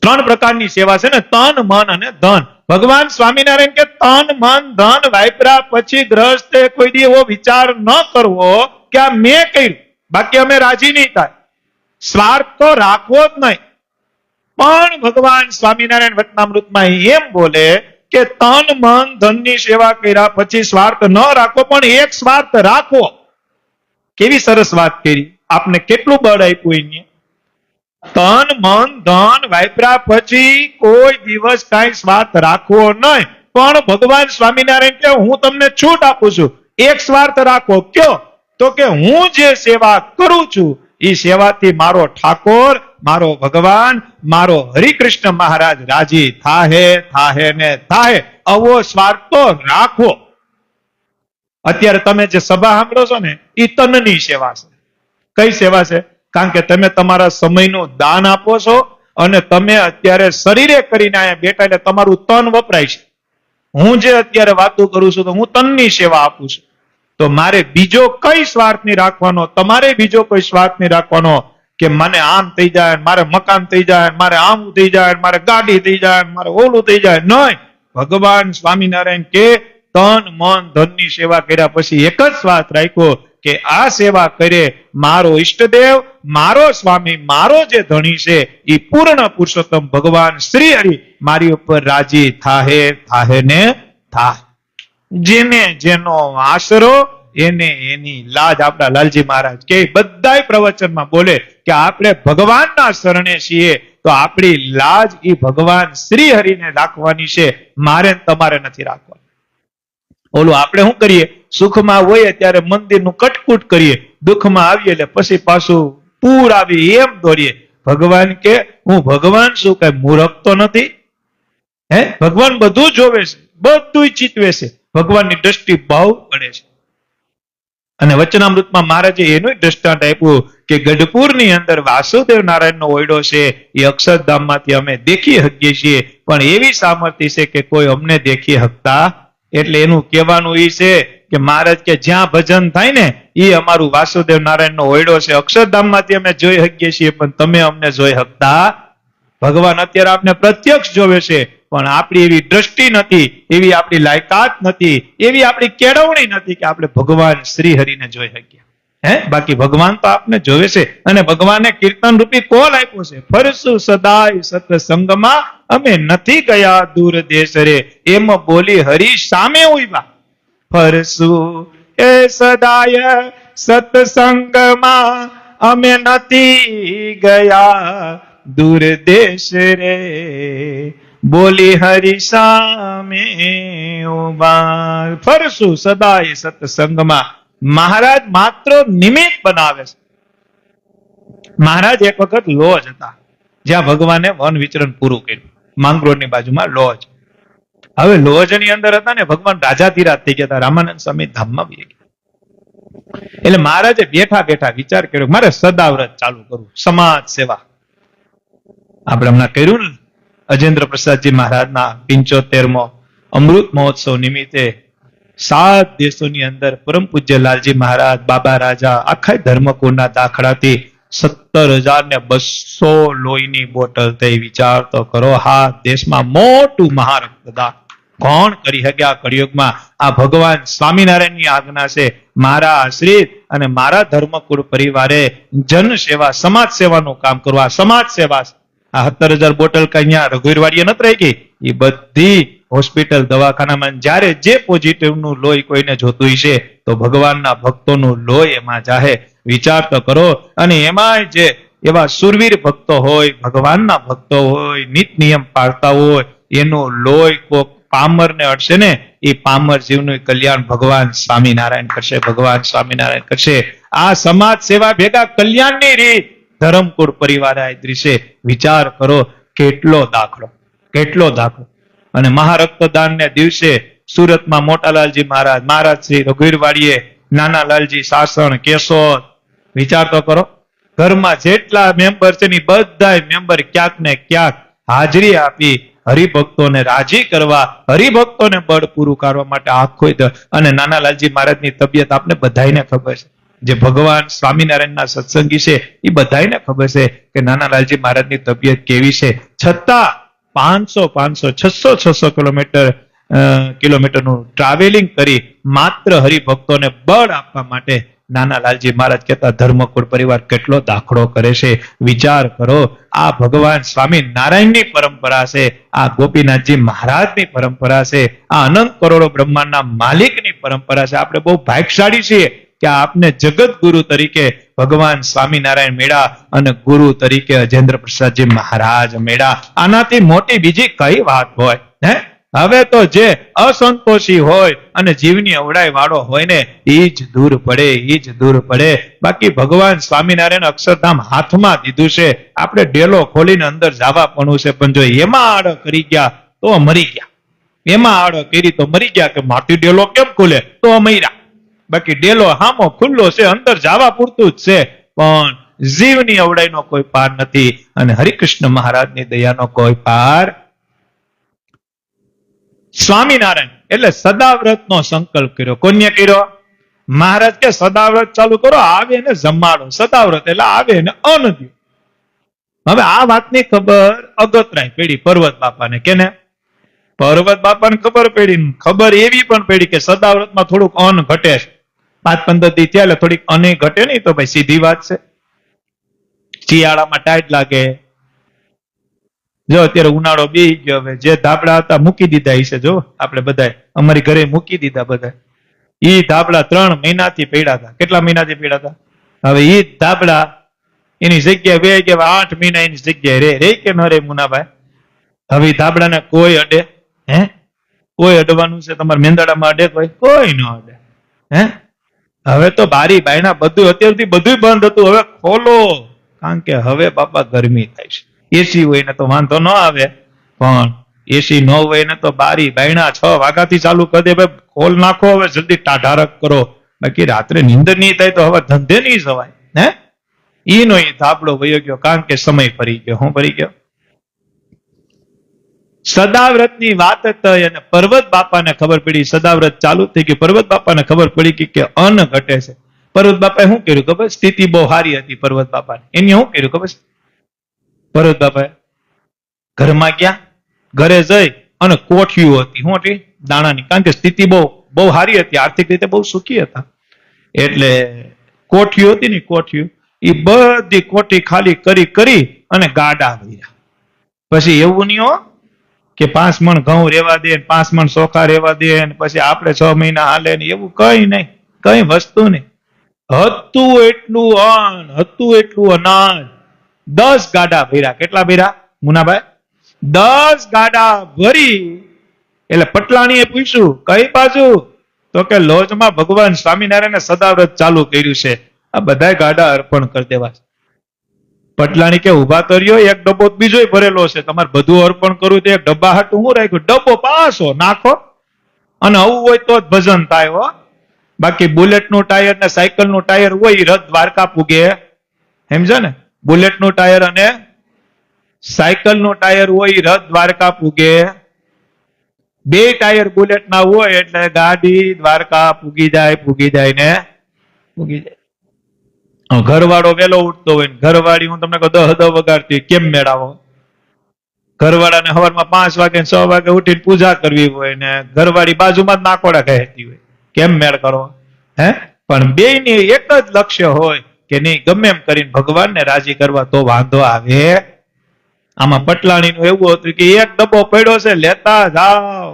Speaker 2: 3 પ્રકારની સેવા છે ને, તન મન અને ધન. ભગવાન સ્વામિનારાયણ કે તન મન ધન વાપર્યા પછી ગ્રસ્તે કોઈ દી એવો વિચાર ન કરવો કે આ મેં કર્યું, બાકી અમે રાજી નહીં થાય. સ્વાર્થ તો રાખવો જ નહીં. પણ ભગવાન સ્વામિનારાયણ વચનામૃતમાં એમ બોલે કે તન મન ધનની સેવા કર્યા પછી સ્વાર્થ ન રાખો, પણ એક સ્વાર્થ રાખો. કેવી સરસ વાત કરી! આપને કેટલું બળ આપ્યું એને. તન મન ધન વાપર્યા પછી કોઈ દિવસ કઈ સ્વાર્થ રાખવો નહીં. પણ ભગવાન સ્વામિનારાયણ કે હું તમને છૂટ આપું છું, એક સ્વાર્થ રાખો. કયો? તો કે હું જે સેવા કરું છું એ સેવાથી મારો ઠાકોર, મારો ભગવાન, મારો હરિકૃષ્ણ મહારાજ રાજી થાહે થાહે ને થાહે. આવો સ્વાર્થ તો રાખો. અત્યારે તમે જે સભા સાંભળો છો ને એ તનની સેવા છે. કઈ સેવા છે? કારણ કે તમે તમારા સમયનું દાન આપો છો અને તમે અત્યારે શરીરે કરીને અહીંયા બેઠા એટલે તમારું તન વપરાય છે. હું જે અત્યારે વાતો કરું છું તો હું તનની સેવા આપું છું. તો મારે બીજો કઈ સ્વાર્થ નહીં રાખવાનો, તમારે બીજો કોઈ સ્વાર્થ નહીં રાખવાનો કે મને આમ થઈ જાય, મારે મકાન થઈ જાય, મારે આમ થઈ જાય, મારે ગાડી થઈ જાય, મારે ઓલું થઈ જાય. નહીં. ભગવાન સ્વામિનારાયણ કે તન મન ધનની સેવા કર્યા પછી એક જ સ્વાર્થ રાખ્યો કે આ સેવા કરે મારો ઈષ્ટદેવ, મારો સ્વામી, મારો જે ધણી છે એ પૂર્ણ પુરુષોત્તમ ભગવાન શ્રી હરિ મારી ઉપર રાજી થાહે થાહે ને થાહે. જેને જેનો આશરો એને એની લાજ. આપણા લાલજી મહારાજ કે બધાય પ્રવચનમાં બોલે કે આપણે ભગવાનના શરણે છીએ તો આપણી લાજ એ ભગવાન શ્રી હરિને રાખવાની છે, મારે તમારે નથી રાખવાની. ઓલું આપણે શું કરીએ? સુખમાં હોઈએ ત્યારે મંદિરનું કટકુટ કરીએ, દુઃખમાં આવીએ એટલે પછી પાછું પૂર આવી એમ દોડીએ. ભગવાન કે હું ભગવાન શું કઈ મૂર્ખ તો નથી? હે, ભગવાન બધું જોવે છે, બધું ચીતવે છે. ભગવાનની દ્રષ્ટિ બહુ પડે છે. અને વચનામૃતમાં મહારાજે એનું દ્રષ્ટાંત આપ્યું કે ગઢપુરની અંદર વાસુદેવ નારાયણનો ઓયડો છે, એ અક્ષરધામમાંથી અમે દેખી શકીએ છીએ, પણ એવી સામર્થ્ય છે કે કોઈ અમને દેખી શકતા. એટલે એનું કહેવાનું એ છે કે મહારાજ કે જ્યાં ભજન થાય ને એ અમારું વાસુદેવ નારાયણનો ઓયડો છે. અક્ષરધામમાંથી અમે જોઈ શકીએ છીએ પણ તમે અમને જોઈ શકતા. ભગવાન અત્યારે આપને પ્રત્યક્ષ જોવે છે પણ આપણી એવી દ્રષ્ટિ નથી, એવી આપણી લાયકાત નથી, એવી આપણી કેળવણી નથી કે આપણે ભગવાન શ્રી હરિને જોઈ શકીએ. હે, બાકી ભગવાન તો આપને જોવે છે. અને ભગવાને કીર્તન રૂપી કોલ આપ્યો છે, ફરસુ સદાય સત્સંગમાં અમે નથી ગયા દૂર દેશ રે, એમ બોલી હરી સામે ઉભા. ફરસુ એ સદાય સત્સંગમાં અમે નથી ગયા દૂર દેશ રે, બોલી હરી સામે ઉભા. ફરસુ સદાય સત્સંગમાં. મહારાજ માત્ર નિમિત્ત બનાવે છે. મહારાજ એક વખત લોજ હતા જ્યાં ભગવાને વન વિચરણ પૂરું કર્યું, માંગરોળની બાજુમાં લોજ. હવે લોજની અંદર હતા ને ભગવાન રાજાધીરાજ થઈ ગયા હતા. રામાનંદ સ્વામી ધામમાં વહી ગયા. એટલે મહારાજે બેઠા બેઠા વિચાર કર્યો મારે સદાવ્રત ચાલુ કરવું, સમાજ સેવા. આપણે હમણાં કર્યું ને અજેન્દ્ર પ્રસાદજી મહારાજના 75મો અમૃત મહોત્સવ નિમિત્તે 7 દેશોની અંદર પરમ પૂજ્ય લાલજી મહારાજ, બાબા રાજા, આખા ધર્મકુળના દાખલાથી 17,200 લોહીની બોટલ થઈ. વિચાર તો કરો, હા દેશમાં મોટું મહારક્તદાન કોણ કરી શકે આ કળિયુગમાં? આ ભગવાન સ્વામિનારાયણની આજ્ઞા છે. મારા આશ્રિત અને મારા ધર્મકુળ પરિવારે જન સેવા, સમાજ સેવાનું કામ કરવા. સમાજ સેવા, આ 17,000 બોટલ કઈ અહીંયા રઘુવીરવાડીએ નથી રહી ગઈ. એ બધી હોસ્પિટલ, દવાખાનામાં જ્યારે જે પોઝિટિવ નું લોહી કોઈને જોતું છે તો ભગવાનના ભક્તોનું લોહી એમાં જાહે. વિચાર તો કરો. અને એમાં જે એવા સુરવીર ભક્તો હોય, ભગવાનના ભક્તો હોય, નિત નિયમ પાળતા હોય, એનું લોહી કોક પામરને અડશે ને, એ પામર જીવનું કલ્યાણ ભગવાન સ્વામિનારાયણ કરશે. ભગવાન સ્વામિનારાયણ કરશે. આ સમાજ સેવા ભેગા કલ્યાણની રીત ધરમકુળ પરિવારે આદરી છે. વિચાર કરો, કેટલો દાખલો, કેટલો દાખલો. અને મહારક્તદાન ને દિવસે સુરતમાં મોટાલાલજી મહારાજ, મહારાજ શ્રી રઘુવીરવાડીએ, નાના લાલજી સાસણ, કેશોદ. વિચાર તો કરો, ઘરમાં જેટલા મેમ્બર છે ને બધા મેમ્બર ક્યાંક ને ક્યાંક હાજરી આપી હરિભક્તોને રાજી કરવા, હરિભક્તોને બળ પૂરું કરવા માટે આખો. અને નાના લાલજી મહારાજની તબિયત આપને બધાને ખબર છે. જે ભગવાન સ્વામિનારાયણના સત્સંગી છે એ બધાને ખબર છે કે નાના લાલજી મહારાજની તબિયત કેવી છે. છતાં 500, 600 કિલોમીટરનું ટ્રાવેલિંગ કરી માત્ર હરિભક્તોને બળ આપવા માટે નાના લાલજી મહારાજ કહેતા ધર્મકુળ પરિવાર કેટલો દાખલો કરે છે. વિચાર કરો, આ ભગવાન સ્વામિનારાયણની પરંપરા છે, આ ગોપીનાથજી મહારાજની પરંપરા છે, આ અનંત કરોડો બ્રહ્માંડના માલિકની પરંપરા છે. આપણે બહુ ભાગ્યશાળી છીએ કે આપને જગત ગુરુ તરીકે ભગવાન સ્વામિનારાયણ મેળા અને ગુરુ તરીકે અજેન્દ્ર પ્રસાદજી મહારાજ મેળા. આનાથી મોટી બીજી કઈ વાત હોય? હે, હવે તો જે અસંતોષી હોય અને જીવની અવડાઈ વાળો હોય ને એ જ દૂર પડે, એ જ દૂર પડે. બાકી ભગવાન સ્વામિનારાયણ અક્ષરધામ હાથમાં દીધું છે. આપણે ડેલો ખોલીને અંદર જવા પણ છે, પણ જો એમાં આડો કરી ગયા તો મરી ગયા. એમાં આડો કરી તો મરી ગયા. કે માટી ડેલો કેમ ખુલે? તો મર્યા. બાકી ડેલો હામો ખુલ્લો છે, અંદર જવા પૂરતું જ છે, પણ જીવની અવડાઈનો કોઈ પાર નથી. અને હરિકૃષ્ણ મહારાજની દયાનો કોઈ પાર. સ્વામિનારાયણ એટલે સદાવ્રતનો સંકલ્પ કર્યો. કોને કર્યો? મહારાજ કે સદાવ્રત ચાલુ કરો, આવે ને જમાડો. સદાવ્રત એટલે આવે ને અન્ન દો. હવે આ વાતની ખબર અગતરાય પડી પર્વત બાપાને. કેને? પર્વત બાપાને ખબર પડી. ખબર એવી પણ પડી કે સદાવ્રતમાં થોડુંક અન્ન ઘટે છે. 5-15 દી થયા એટલે થોડીક અન્ન ઘટે નહીં તો ભાઈ સીધી વાત છે. શિયાળામાં ટાઈટ લાગે. જો અત્યારે ઉનાળો બેહી ગયો, હવે જે ધાબળા હતા મૂકી દીધા હશે. જો આપણે બધા અમારી ઘરે મૂકી દીધા બધા. ઈ ધાબળા 3 મહિનાથી પડ્યા હતા. કેટલા મહિનાથી પડ્યા હતા? હવે ઈ ધાબળા એની જગ્યાએ બે ગયા 8 મહિના એની જગ્યાએ રે કે ન રે મુનાભાઈ? હવે ધાબળાને કોઈ અડે? હે, કોઈ અડવાનું છે? તમારા મેંદડામાં અડે કોઈ ન અડે. હે, હવે તો બારી બાયણા બધું અત્યારથી બધું બંધ હતું. હવે ખોલો, કારણ કે હવે બાપા ગરમી થાય છે. એસી હોય ને તો વાંધો ન આવે, પણ એસી ન હોય ને તો બારી બાયણા 6 વાગ્યાથી ચાલુ કરી દે. ભાઈ ખોલ નાખો, હવે જલ્દી ટાઢારક કરો. બાકી રાત્રે નીંદર નહીં થાય તો હવે ધંધે નહીં જવાય. હે, ઈનો એ ધાબળો વયો ગયો, કારણ કે સમય ફરી ગયો. હું ફરી ગયો? સદાવ્રતની વાત થઈ અને પર્વત બાપાને ખબર પડી. સદાવ્રત ચાલુ થઈ ગયું. પર્વત બાપાને ખબર પડી કે અન્ન ઘટે છે. પર્વત બાપાએ શું કર્યું ખબર? સ્થિતિ બહુ સારી હતી પર્વત બાપાની. એને શું કર્યું ખબર? પર્વત બાપાએ ઘરમાં ગયા, ઘરે જઈ અને કોઠીઓ હતી. શું હતી? દાણાની. કારણ કે સ્થિતિ બહુ સારી હતી, આર્થિક રીતે બહુ સુખી હતા. એટલે કોઠીઓ હતી ને, કોઠીઓ એ બધી કોઠી ખાલી કરી અને ગાડા ભર્યા. પછી એવું નહીં હો કે 5 મણ ઘઉં રેવા દે, 5 મણ ચોખા રેવા દે, પછી આપણે 6 મહિના હાલે ને, એવું કઈ નહીં, કઈ વસ્તુ નહીં. હતું એટલું અન્ન, હતું એટલું અનાજ. 10 ગાડા ભર્યા. કેટલા ભર્યા મુનાભાઈ? 10 ગાડા ભરી. એટલે પટલાણીએ પૂછ્યું કઈ બાજુ? તો કે લોજમાં ભગવાન સ્વામિનારાયણે સદાવ્રત ચાલુ કર્યું છે, આ બધા ગાડા અર્પણ કરી દેવા. પટલાણી કે ઉભા કર્યો, એક ડબ્બો બીજો ભરેલો છે, તમારે બધું અર્પણ કરવું તો એક ડબ્બા હાટું હું રાખ્યું? ડબ્બો પાછો નાખો, અને આવું હોય તો જ ભજન થાય હો. બાકી બુલેટનું ટાયર ને સાયકલનું ટાયર હોય રથ દ્વારકા પૂગે. સમજો ને? બુલેટનું ટાયર અને સાયકલનું ટાયર હોય રથ દ્વારકા પૂગે. બે ટાયર બુલેટ ના હોય એટલે ગાડી દ્વારકા પૂગી જાય ને પૂગી જાય. ઘરવાળો વેલો ઉઠતો હોય, ઘરવાળી હું તમને કહું 10 વગાડતી હોય, કેમ મેળાવો? ઘરવાળાને સવારમાં 5 વાગે 6 વાગે ઉઠીને પૂજા કરવી હોય ને ઘરવાળી બાજુમાં જ નાકોડા કહેતી હોય, કેમ મેળ કરો? હે? પણ બેયની એક જ લક્ષ્ય હોય કે નહીં, ગમે એમ કરીને ભગવાનને રાજી કરવા તો વાંધો આવે. આમાં પટલાણીનું એવું હતું કે એક ડબ્બો પડ્યો છે લેતા જાઓ.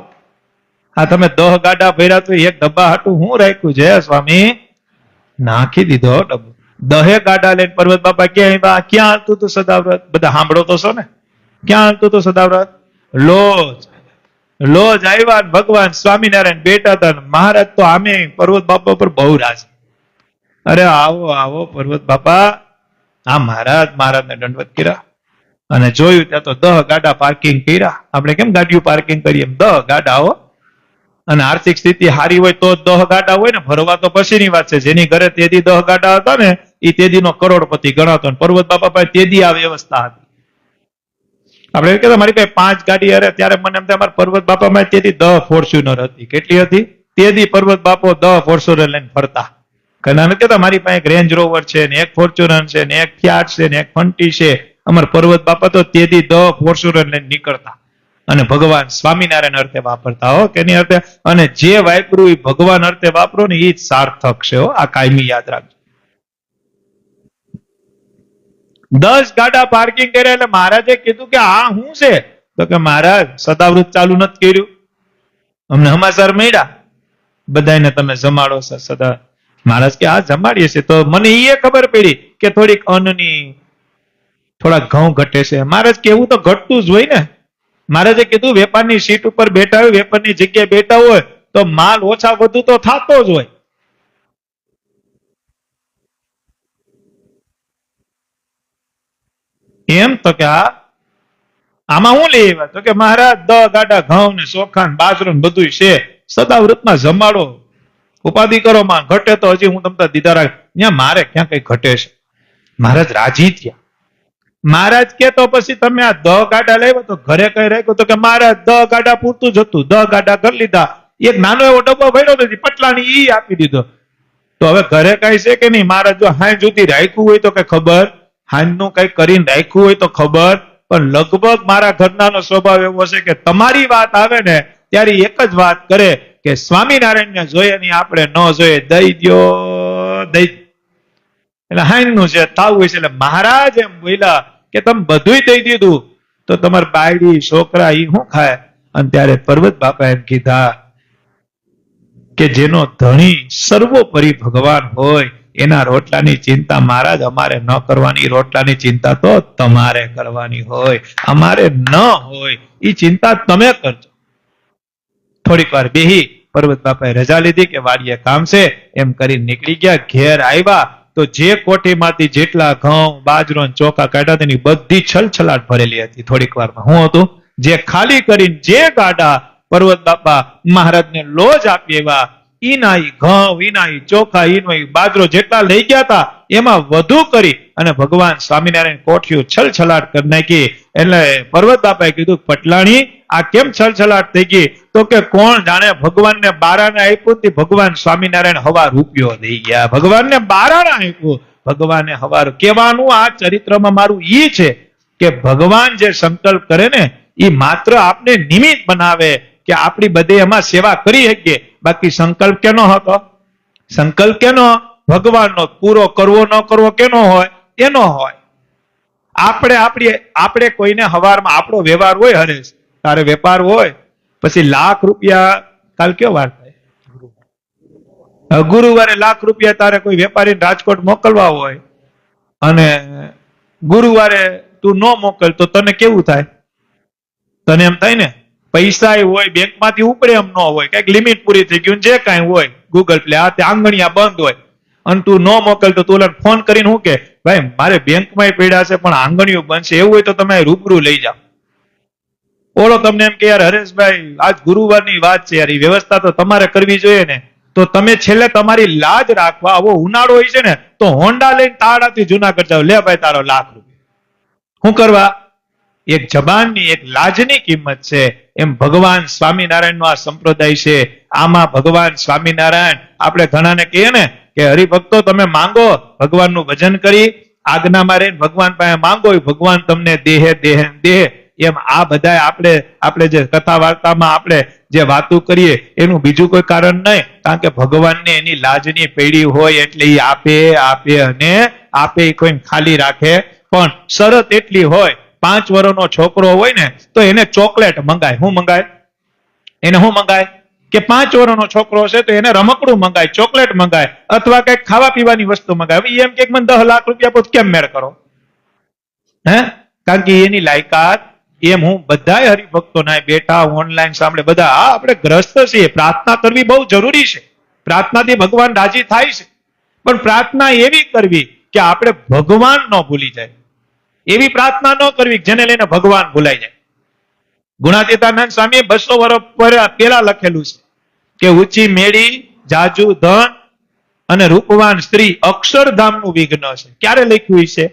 Speaker 2: હા, તમે 10 ગાડા ભર્યા તો એક ડબ્બા હાટું હું રાખ્યું છે સ્વામી? નાખી દીધો ડબ્બો. 10 ગાડા લઈને પર્વત બાપા ક્યાં હાલતું હતું સદાવ્રત? બધા સાંભળો તો છો ને? ક્યાં હાલતું હતું સદાવ્રત? લોજ આવ્યા. ભગવાન સ્વામિનારાયણ બેઠા હતા. મહારાજ તો આમે પર્વત બાપા પર બહુ રાજ. અરે આવો પર્વત બાપા. આ મહારાજને દંડવત કર્યા અને જોયું ત્યાં તો 10 ગાડા પાર્કિંગ કર્યા. આપણે કેમ ગાડીઓ પાર્કિંગ કરીએ એમ 10 ગાડા હો. અને આર્થિક સ્થિતિ સારી હોય તો 10 ગાડા હોય ને, ભરવા તો પછીની વાત છે. જેની ઘરે તેદી 10 ગાડા હતા ને એ તેદીનો કરોડપતિ ગણાતો. પર્વત બાપા પાસે તેદી આ વ્યવસ્થા હતી. આપણે એમ કહેતા મારી પાસે 5 ગાડી અરે ત્યારે મને એમ થાય અમારા પર્વત બાપામાં તેથી 10 ફોર્ચ્યુનર હતી. કેટલી હતી? તેદી પર્વત બાપો 10 ફોર્ચ્યુનર લઈને ફરતા. ઘણા નથી કહેતા મારી પાસે એક રેન્જ રોવર છે ને એક ફોર્ચ્યુનર છે ને એક ફિયાટ છે ને એક ફંટી છે. અમારા પર્વત બાપા તો તેદી 10 ફોર્ચ્યુનર લઈને નીકળતા અને ભગવાન સ્વામિનારાયણ અર્થે વાપરતા હો કે નહીં અર્થે. અને જે વાપર્યું એ ભગવાન અર્થે વાપરો ને એ જ સાર્થક છે હો. આ કાયમી યાદ રાખજો. 10 ગાડા પાર્કિંગ કર્યા એટલે મહારાજે કીધું કે આ શું છે? તો કે મહારાજ સદાવૃત ચાલુ નથી કર્યું, અમને સમાચાર મળ્યા બધાને તમે જમાડો છો સદા. મહારાજ કે આ જમાડીએ છે. તો મને એ ખબર પડી કે થોડીક અન્નની થોડા ઘઉં ઘટે છે. મહારાજ કેવું તો ઘટતું જ હોય ને. મહારાજે કીધું વેપારની સીટ ઉપર બેઠા હોય, વેપારની જગ્યાએ બેઠા હોય તો માલ ઓછા વધુ તો થતો જ હોય. એમ તો કે આમાં હું લઈ આવ્યા? તો કે મહારાજ 10 ગાડા ઘઉં ને ચોખા ને બાજરો ને બધું છે, સદાવ્રતમાં જમાડો. ઉપાધિ કરો માં, ઘટે તો હજી હું તમને દીધા રાખ. ત્યાં મારે ક્યાં કઈ ઘટે છે? મહારાજ રાજી થયા. મહારાજ કે તો પછી તમે આ 10 ગાડા લાવ્યો તો ઘરે કઈ રાખ્યો? તો કે મહારાજ 10 ગાડા પૂરતું જ હતું, 10 ગાડા કરી લીધા. એક નાનો એવો ડબ્બો ભર્યો નથી, પટલાની ઈ આપી દીધો. તો હવે ઘરે કઈ છે કે નહીં? મહારાજ જો હાંજ સુધી રાખ્યું હોય તો કઈ ખબર, હાંજનું કઈ કરીને રાખ્યું હોય તો ખબર. પણ લગભગ મારા ઘરનાનો સ્વભાવ એવો છે કે તમારી વાત આવે ને ત્યારે એક જ વાત કરે કે સ્વામિનારાયણને જોઈએ નહીં, આપણે ન જોઈએ, દઈ દ્યો દઈ. એટલે હાઈનું છે થાવું હોય છે. એટલે મહારાજ એમ બોલ્યા કે તમે બધું દઈ દીધું તો તમારા બાયડી છોકરા ઈ શું ખાય? અને ત્યારે પર્વત બાપા એમ કીધા કે જેનો ધણી સર્વોપરી ભગવાન હોય એના રોટલાની ચિંતા મહારાજ અમારે ન કરવાની. રોટલાની ચિંતા તો તમારે કરવાની હોય, અમારે ન હોય. એ ચિંતા તમે કરજો. થોડીક વાર બેહી પર્વત બાપાએ રજા લીધી કે વાડીએ કામ છે એમ કરી નીકળી ગયા. ઘેર આવ્યા તો જે કોઠીમાંથી જેટલા ઘઉં બાજરો ચોખા કાઢ્યા તેની બધી છલછલાટ ભરેલી હતી. થોડીક વારમાં શું હતું? જે ખાલી કરીને જે ગાડા પર્વત બાપા મહારાજને લોજ આપી એવા ઈના ઘઉં, ઈના ચોખા, ઈનો બાજરો જેટલા લઈ ગયા હતા એમાં વધુ કરી અને ભગવાન સ્વામિનારાયણ કોઠીઓ છલછલાટ કરી નાખી. એટલે પર્વત બાપાએ કીધું પટલાણી આ કેમ છલછલાટ થઈ ગઈ? તો કે કોણ જાણે ભગવાનને બારાને આપ્યું, ભગવાન સ્વામિનારાયણ હવા રૂપિયો દઈ ગયા. ભગવાનને બારાને આપ્યું, ભગવાને હવા. કહેવાનું આ ચરિત્રમાં મારું ઈ છે કે ભગવાન જે સંકલ્પ કરે ને એ માત્ર આપણે નિમિત્ત બનાવે કે આપણી બધે એમાં સેવા કરી શકીએ. બાકી સંકલ્પ કેનો હતો? સંકલ્પ કેનો? ભગવાનનો. પૂરો કરવો ન કરવો કેનો હોય? એનો હોય. આપણે કોઈને હવારમાં આપણો વ્યવહાર હોય, હરેશ તારે વેપાર હોય પછી લાખ રૂપિયા, કાલ કયો વાર થાય? ગુરુવારે લાખ રૂપિયા તારે કોઈ વેપારીને રાજકોટ મોકલવા હોય અને ગુરુવારે તું ન મોકલ તો તને કેવું થાય? તને એમ થાય ને પૈસા હોય બેંકમાંથી ઉપડે એમ ન હોય, કઈક લિમિટ પૂરી થઈ ગયું જે કઈ હોય, ગૂગલ પ્લે આ આંગણિયા બંધ હોય અને તું ન મોકલ તો તું ફોન કરીને શું કે ભાઈ મારે બેંકમાં પડ્યા છે પણ આંગણીઓ બંધ છે, એવું હોય તો તમે રૂબરૂ લઈ જાઓ. ઓળો તમને એમ કે યાર હરેશભાઈ આજ ગુરુવારની વાત છે યાર, એ વ્યવસ્થા તો તમારે કરવી જોઈએ ને. તો તમે છેલ્લે તમારી લાજ રાખવા, આવો ઉનાળો હોય છે ને તો હોન્ડા લઈને તાળાથી જુનાગઢ જાવ, લે ભાઈ તારો લાખ રૂપિયા. શું કરવા? એક જબાનની, એક લાજની કિંમત છે. એમ ભગવાન સ્વામિનારાયણનો આ સંપ્રદાય છે. આમાં ભગવાન સ્વામિનારાયણ આપણે ઘણાને કહીએ ને કે હરિભક્તો તમે માંગો, ભગવાનનું ભજન કરી આજ્ઞામાં રહીને ભગવાન પાસે માંગો, ભગવાન તમને દેહે દેહે દેહ. એમ આ બધા આપણે જે કથા વાર્તામાં આપણે જે વાતો કરીએ એનું બીજું કોઈ કારણ નહીં, કારણ કે ભગવાનને એની લાજની પેઢી હોય એટલે એ આપે અને આપે કોઈ ખાલી રાખે. પણ શરત એટલી હોય, 5 વર્ષનો છોકરો હોય ને તો એને ચોકલેટ મંગાય. શું મંગાય? એને શું મંગાય? કે 5 વર્ષનો છોકરો છે તો એને રમકડું મંગાય, ચોકલેટ મંગાય, અથવા કઈક ખાવા પીવાની વસ્તુ મંગાય. હવે એમ કે મને 10 લાખ રૂપિયા પોત કેમ મેળ કરો? હે? કારણ કે એની લાયકાત. એમ હું બધા હરિભક્તોના બેઠા ઓનલાઈન સાંભળે બધા આપણે ગ્રસ્ત છીએ. પ્રાર્થના કરવી બહુ જરૂરી છે. પ્રાર્થનાથી ભગવાન રાજી થાય છે, પણ પ્રાર્થના એવી કરવી કે આપણે ભગવાન ન ભૂલી જાય. એવી પ્રાર્થના ન કરવી જેને લઈને ભગવાન ભૂલાઈ જાય. ગુણાતીતાનંદ સ્વામી 200 વર્ષ પહેલા લખેલું છે કે ઊંચી મેળી, જાજુ ધન અને રૂપવાન સ્ત્રી અક્ષરધામનું વિઘ્ન છે. ક્યારે લખ્યું છે?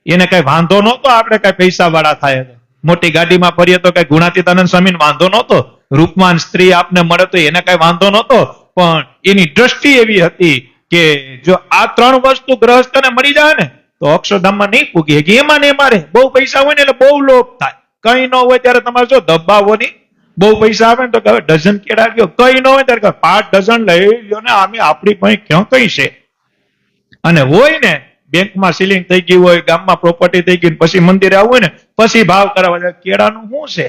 Speaker 2: એને કઈ વાંધો નહોતો આપણે કઈ પૈસા વાળા થાય, મોટી ગાડીમાં ફરીએ તો કઈ ગુણાતીતાનંદ સ્વામીને વાંધો નહોતો, રૂપવાન સ્ત્રી આપને મળે તો એને કઈ વાંધો નહોતો. પણ એની દ્રષ્ટિ એવી હતી કે જો આ 3 વસ્તુ ગ્રહસ્થને મળી જાય ને તો અક્ષરધામમાં નહીં પૂગી કે એમાં ને એમાં રહે. બહુ પૈસા હોય ને એટલે બહુ લોભ થાય. કઈ ન હોય ત્યારે તમારે જો દબાવો નહીં. બહુ પૈસા આવે ને તો કહે ડઝન કેળા લ્યો, કઈ ન હોય ત્યારે 5 ડઝન લઈ લ્યો ને, આમે આપણી પાસે ક્યાં કઈ છે. અને હોય ને બેંકમાં સીલિંગ થઈ ગઈ હોય, ગામમાં પ્રોપર્ટી થઈ ગઈ, પછી મંદિરે આવવું હોય ને પછી ભાવ કરાવવા જાય. કેળાનું શું છે?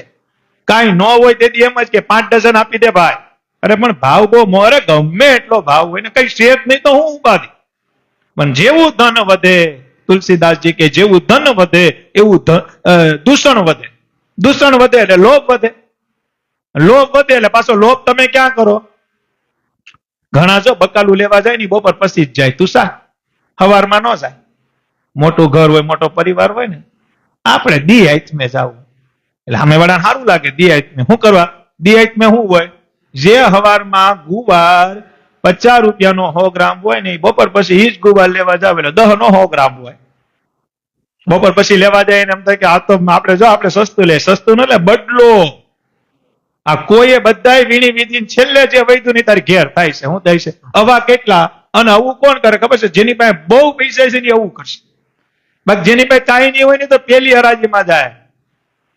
Speaker 2: કાંઈ ન હોય તેથી એમ જ કે 5 ડઝન આપી દે ભાઈ. અરે પણ ભાવ બહુ મોરે, ગમે એટલો ભાવ હોય ને કઈ શેત નહીં તો હું ઉપાધિ. પણ જેવું ધન વધે, તુલસીદાસજી કે જેવું ધન વધે એવું દૂષણ વધે. દૂષણ વધે એટલે લોભ વધે. લોભ વધે એટલે પાછો લોભ તમે ક્યાં કરો? ઘણા જો બકાલું લેવા જાય ને બપોર પછી જ જાય. તું શા સવારમાં ન જાય? મોટું ઘર હોય, મોટો પરિવાર હોય ને, આપણે દી આઈતમે જવું એટલે સામે વાળાને સારું લાગે. દી આઈતમે શું કરવા? દી આઈતમે શું હોય? જે સવારમાં ગુવાર 50 રૂપિયાનો 100 ગ્રામ હોય ને બપોર પછી ઈ જ ગુવાર લેવા જાવ એટલે 10 નો 100 ગ્રામ હોય. બપોર પછી લેવા જાય ને એમ થાય કે આ તો આપણે જો આપણે સસ્તું લે, સસ્તું ન લે બદલો. આ કોઈએ બધાય વીણી વીણી છેલ્લે જે વૈધું ની તારી ઘેર થાય છે. શું થાય છે? આવા કેટલા. અને આવું કોણ કરે ખબર છે? જેની પાસે બહુ પૈસા છે ને આવું કરશે. બાકી જેની પાસે કાંઈ નહીં હોય ને તો પેલી હરાજીમાં જાય.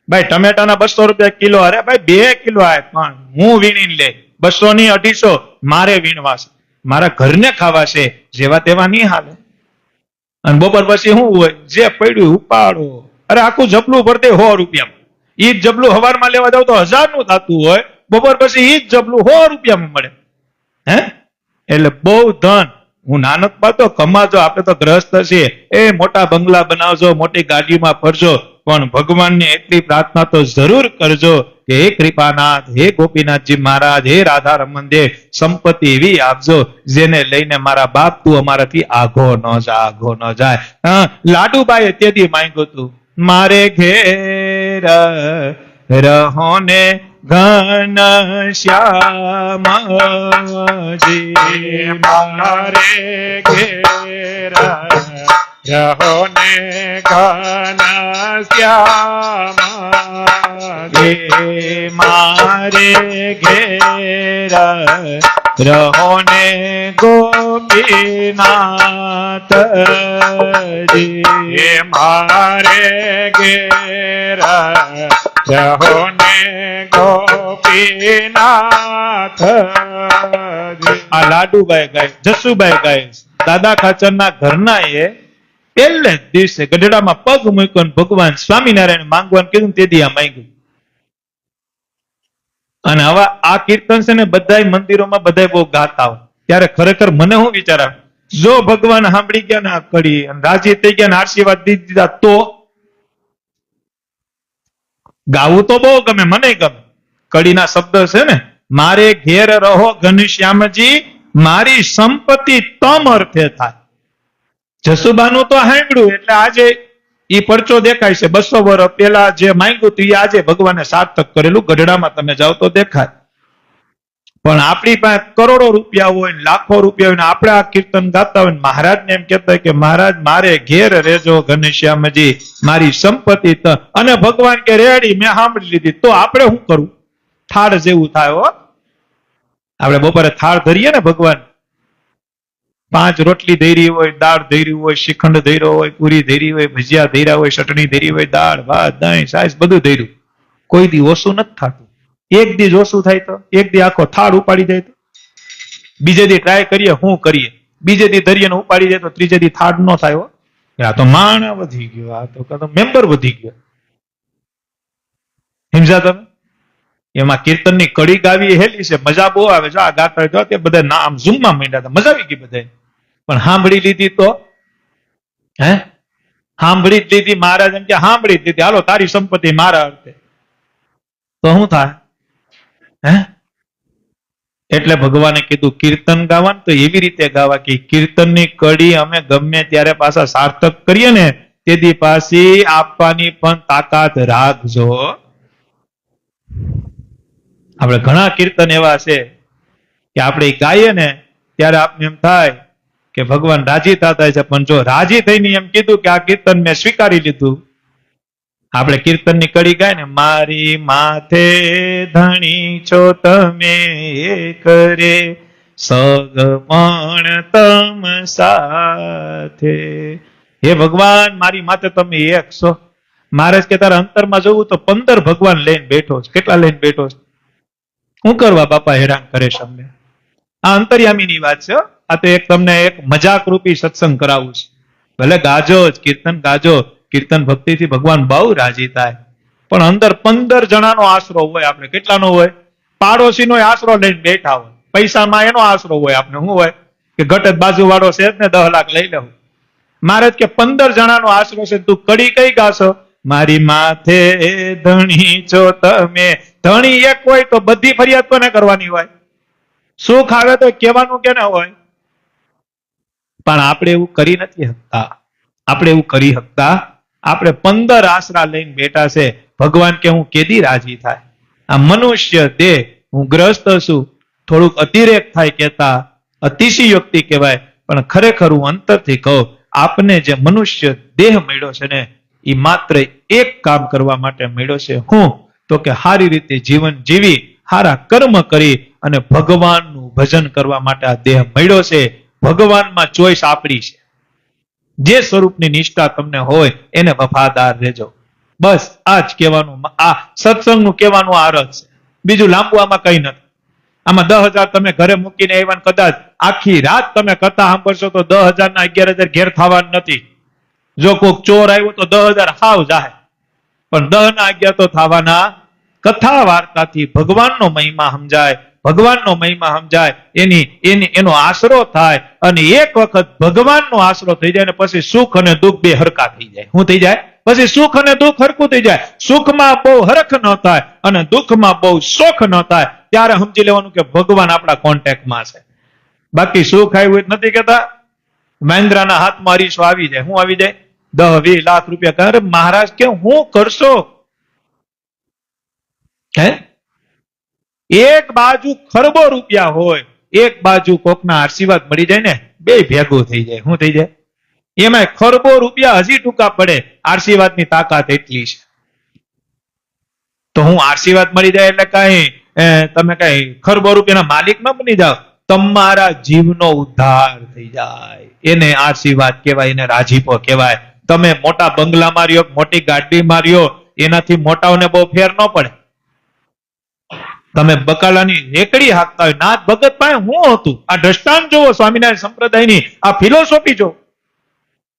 Speaker 2: ભાઈ ટમેટાના 200 રૂપિયા કિલો. અરે ભાઈ 2 કિલો આય, પણ હું વીણીને લે. 200 ની 250 મારે વીણવા છે, મારા ઘરને ખાવા છે. જેવા તેવા નહીં હાલે. અને બપોર પછી શું હોય? જે પડ્યું ઉપાડો. અરે આખું જબલું ભરતે 100 રૂપિયામાં. ઈ જ જબલું સવારમાં લેવા જાવ તો 1000 નું થતું હોય, બપોર પછી ઈ જ જબલું 100 રૂપિયામાં મળે. હે? એટલે બહુ ધન. હું નાનક પાતો કમાજો, આપણે તો ગ્રસ્ત છીએ. એ મોટા બંગલા બનાવજો, મોટી ગાડીમાં ફરજો, પણ ભગવાનને એટલી પ્રાર્થના તો જરૂર કરજો કે હે કૃપાનાથ, હે ગોપીનાથજી મહારાજ, હે રાધા રમણ દેવ, સંપત્તિ એવી આપજો જેને લઈને મારા બાપ તું અમારાથી આઘો ન જાય. લાડુબાઈએ તેથી માંગ્યું હતું, મારે ઘેર રહો ને ઘન શ્યામજી,
Speaker 1: મારે ઘેર રહો ને ઘન શ્યામ.
Speaker 2: મારે ઘેર રહો ને ગોપીનાથજી,
Speaker 1: મારે ઘેર રહો ને ગોપીનાથ.
Speaker 2: આ લાડુભાઈ ગાય, જસુભાઈ ગાય, દાદા ખાચરના ઘરના એ પહેલે જ દિવસે ગઢડામાં પગ મૂક્યો ને ભગવાન સ્વામિનારાયણ માંગવાનું કીધું તેથી આ માંગ્યું. અને હવે આ કીર્તન છે ને બધા મંદિરોમાં બધા બહુ ગાતા હોય ત્યારે ખરેખર મને શું વિચાર આવે, જો ભગવાન સાંભળી ગયા ને આ કડી અને રાજી થઈ ગયા ને આશીર્વાદ દીધી દીધા તો ગાવું તો બહુ ગમે, મને ગમે. કડીના શબ્દ છે ને, મારે ઘેર રહો ઘનશ્યામજી, મારી સંપત્તિ તમ અર્થે થાય. જસુબાનું તો સાંભળ્યું એટલે આજે ઈ પરચો દેખાય છે. 200 વર્ષ પહેલા જે માંગ્યું હતું એ આજે ભગવાને સાર્થક કરેલું. ગઢડામાં તમે જાઓ તો દેખાય. પણ આપણી પાસે કરોડો રૂપિયા હોય ને લાખો રૂપિયા હોય ને આપણે આ કીર્તન ગાતા હોય ને મહારાજને એમ કહેતા હોય કે મહારાજ મારે ઘેર રહેજો ઘનશ્યામજી, મારી સંપત્તિ અને ભગવાન કે રેડી મેં સાંભળી લીધી, તો આપણે શું કરવું? થાળ જેવું થાય હો. આપણે બપોરે થાળ ધરીએ ને ભગવાન, 5 રોટલી ધરી હોય, દાળ ધરી હોય, શ્રીખંડ ધર્યો હોય, પૂરી ધરી હોય, ભજીયા ધર્યા હોય, ચટણી ધરી હોય, દાળ ભાત દહીં છાશ બધું ધર્યું, કોઈ દી ઓછું નથી થતું. એક દી ઓછું થાય તો એક દી આખો થાળ ઉપાડી જાય તો બીજે દી ટ્રાય કરીએ શું કરીએ, બીજે દી ધરીએ ને ઉપાડી જાય તો ત્રીજે દી થાળ ન થાય હો. આ તો માણા વધી ગયો, આ તો મેમ્બર વધી ગયો. સમજા તમે? એમાં કીર્તનની કડી ગાવી હેલી છે, મજા બહુ આવે. જો આ ગાતા જો તે બધા નામ ઝૂમમાં માંડ્યા હતા, મજા આવી ગઈ બધા. પણ સાંભળી લીધી તો સાંભળી જ લીધી. મહારાજ એમ કે સાંભળી જ લીધી, હાલો તારી સંપત્તિ મારા અર્થે, તો શું થાય? એટલે ભગવાને કીધું કીર્તન ગાવાનું તો એવી રીતે ગાવા કે કીર્તનની કડી અમે ગમે ત્યારે પાછા સાર્થક કરીએ ને તેથી પાછી આપવાની પણ તાકાત રાખજો. આપણે ઘણા કીર્તન એવા છે કે આપણે ગાઈએ ને ત્યારે આપને એમ થાય કે ભગવાન રાજી થતા છે, પણ જો રાજી થઈને એમ કીધું કે આ કીર્તન મેં સ્વીકારી લીધું, આપણે કીર્તનની કડી ગાય ને, મારી માથે ધણી છો તમે કરે સગમણ તમ સાથે, હે ભગવાન મારી માથે તમે એક છો. મહારાજ કે તારા અંતરમાં જવું તો 15 ભગવાન લઈને બેઠો છે. કેટલા લઈને બેઠો છે? શું કરવા બાપા હેરાન કરે છે અમને? આ અંતર્યામીની વાત છે. આ તો એક તમને એક મજાક રૂપી સત્સંગ કરાવું છે. ભલે ગાજો જ, કીર્તન ગાજો, કીર્તન ભક્તિથી ભગવાન બહુ રાજી થાય, પણ અંદર 15 જણાનો આશરો હોય. આપણે કેટલાનો હોય? પાડોશીનો આશરો લઈને બેઠા હોય, પૈસામાં એનો આશરો હોય. આપણે શું હોય કે ઘટત બાજુ વાળો છે ને 10 લાખ લઈ લેવું. મહારાજ કે 15 જણાનો આશરો છે, તું કડી કઈ ગાશો? મારી માથે ધણી છો તમે. ધણી એક હોય તો બધી ફરિયાદ કોને કરવાની હોય? સુખ આવે તો કહેવાનું કે ના હોય? પણ આપણે એવું કરી નથી શકતા. આપણે એવું કરી શકતા? આપણે 15 આશરા લઈને બેઠા છે. ભગવાન કે હું કેદી રાજી થાય? આ મનુષ્ય દેહ, હું ગ્રસ્ત છું, થોડુંક અતિરેક થાય કેતા અતિશયોક્તિ કહેવાય, પણ ખરેખર હું અંતરથી કહું, આપને જે મનુષ્ય દેહ મળ્યો છે ને એ માત્ર એક કામ કરવા માટે મળ્યો છે. હું તો કે સારી રીતે જીવન જીવી, સારા કર્મ કરી અને ભગવાનનું ભજન કરવા માટે આ દેહ મળ્યો છે. ભગવાનમાં ચોઈસ આપણી છે. જે સ્વરૂપની નિષ્ઠા તમને હોય એને વફાદાર રહેજો. બસ આ જ કહેવાનું, આ સત્સંગનું કહેવાનું આ અર્થ છે. બીજું લાંબુ આમાં કઈ નથી. આમાં 10,000 તમે ઘરે મૂકીને આવ્યા, કદાચ આખી રાત તમે કથા સાંભળશો તો 10,000 ના 11,000 ઘેર થવાનું નથી. જો કોઈક ચોર આવ્યો તો 10,000 હાવ જાય, પણ 10 ના 11 તો થવાના. કથા વાર્તાથી ભગવાનનો મહિમા સમજાય, ભગવાનનો મહિમા સમજાય, એનો આશરો થાય, અને એક વખત ભગવાનનો આશરો થઈ જાય ને પછી સુખ અને દુઃખ બે હરકા થઈ જાય. શું થઈ જાય? પછી સુખ અને દુઃખ હરકું થઈ જાય. સુખમાં બહુ હરખ ન થાય અને દુઃખમાં બહુ શોખ ન થાય, ત્યારે સમજી લેવાનું કે ભગવાન આપણા કોન્ટેક્ટમાં છે. બાકી સુખ આવ્યું નથી કેતા મહેન્દ્રના હાથમાં અરીસો આવી જાય. શું આવી જાય? 10-20 લાખ રૂપિયા. અરે મહારાજ કે હું કરશો? એક બાજુ ખરબો રૂપિયા હોય, એક બાજુ કોકના આશીર્વાદ મળી જાય ને, બે ભેગું થઈ જાય. શું થઈ જાય? એમાં ખરબો રૂપિયા હજી ટૂંકા પડે, આશીર્વાદની તાકાત એટલી છે. તો હું આશીર્વાદ મળી જાય એટલે કઈ તમે કઈ ખરબો રૂપિયાના માલિક ન બની જાઓ, તમારા જીવનો ઉદ્ધાર થઈ જાય. એને આશીર્વાદ કહેવાય, એને રાજીપો કહેવાય. તમે મોટા બંગલા માર્યો, મોટી ગાડી માર્યો, એનાથી મોટાઓને બહુ ફેર ન પડે. તમે બકાલાની રેકડી હાંકતા હોય, નાથ ભગત પાસે શું હતું? આ દ્રષ્ટાંત જોવો, સ્વામિનારાયણ સંપ્રદાયની આ ફિલોસોફી જો.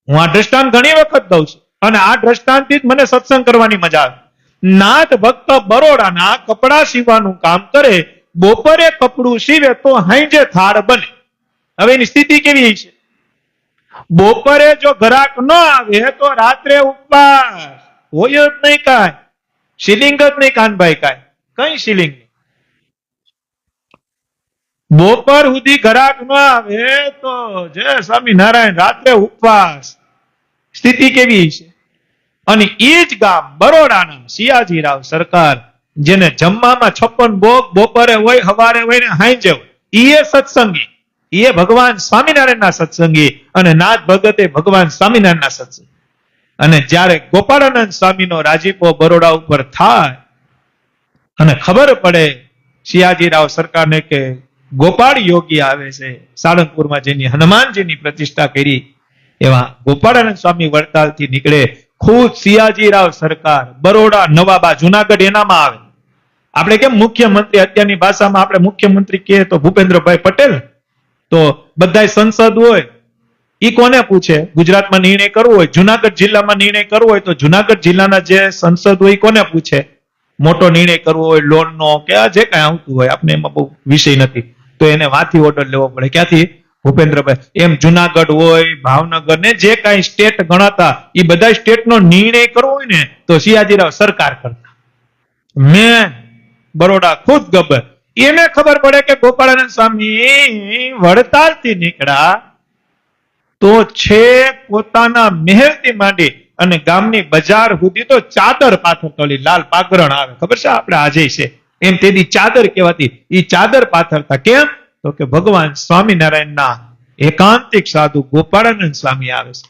Speaker 2: હું આ દ્રષ્ટાંત ઘણી વખત દઉં છું, અને આ દ્રષ્ટાંતથી જ મને સત્સંગ કરવાની મજા આવે. નાથ ભક્ત બરોડાના કપડા સીવવાનું કામ કરે, બપોરે કપડું સીવે તો હાંજે થાળ બને. હવે એની સ્થિતિ કેવી છે? બપોરે જો ગ્રાહક ન આવે તો રાત્રે ઉપવાસ હોય જ નહીં. કાંઈ શિલિંગ જ નહીં કાનભાઈ, કઈ શિલિંગ. બપોર સુધી ગ્રાહક ન આવે તો જય સ્વામિનારાયણ, રાત્રે ઉપવાસ. સ્થિતિ કેવી છે? અને એ જ ગામ બરોડાના સિયાજીરાવ સરકાર જેને જમવામાં 56 ભોગ બપોરે હોય, હવારે હોય ને હાંજે હોય, ઈ સત્સંગી, એ ભગવાન સ્વામિનારાયણના સત્સંગી, અને નાથ ભગત એ ભગવાન સ્વામિનારાયણના સત્સંગી. અને જ્યારે ગોપાળાનંદ સ્વામીનો રાજીપો બરોડા ઉપર થાય અને ખબર પડે સિયાજીરાવ સરકારને કે ગોપાળ યોગી આવે છે, સાળંગપુરમાં જેની હનુમાનજીની પ્રતિષ્ઠા કરી, એવા ગોપાળાનંદ સ્વામી વડતાલથી નીકળે. ખુદ સિયાજીરાવ સરકાર બરોડા, નવાબા, જુનાગઢ એનામાં આવે. આપણે કેમ મુખ્યમંત્રી, અત્યારની ભાષામાં આપણે મુખ્યમંત્રી કહીએ તો ભૂપેન્દ્રભાઈ પટેલ, તો બધાય સંસદ હોય ઈ કોને પૂછે? ગુજરાતમાં નિર્ણય કરવો હોય, જુનાગઢ જિલ્લામાં નિર્ણય કરવો હોય તો જુનાગઢ જિલ્લાના જે સંસદ હોય કોને પૂછે? મોટો નિર્ણય કરવો હોય લોનનો કે જે કઈ આવતું હોય, આપણે એમાં બહુ વિષય નથી, તો એને વાથી ઓર્ડર લેવો પડે. ક્યાંથી? ભૂપેન્દ્રભાઈ. એમ જુનાગઢ હોય, ભાવનગર ને જે કઈ સ્ટેટ ગણાતા એ બધા સ્ટેટનો નિર્ણય કરવો હોય ને તો સિયાજીરાવ સરકાર કરતા. મેં બરોડા ખુદ ગબર, એને ખબર પડે કે ગોપાળાનંદ સ્વામી વડતાલથી નીકળ્યા તો છેક પોતાના મહેલથી માંડી અને ગામની બજાર સુધી તો ચાદર પાથરતા, લાલ પાગરણ આવે ખબર છે આપણે આજે છે એમ, તેની ચાદર કહેવાતી, એ ચાદર પાથરતા. કેમ? તો કે ભગવાન સ્વામિનારાયણના એકાંતિક સાધુ ગોપાળાનંદ સ્વામી આવે છે.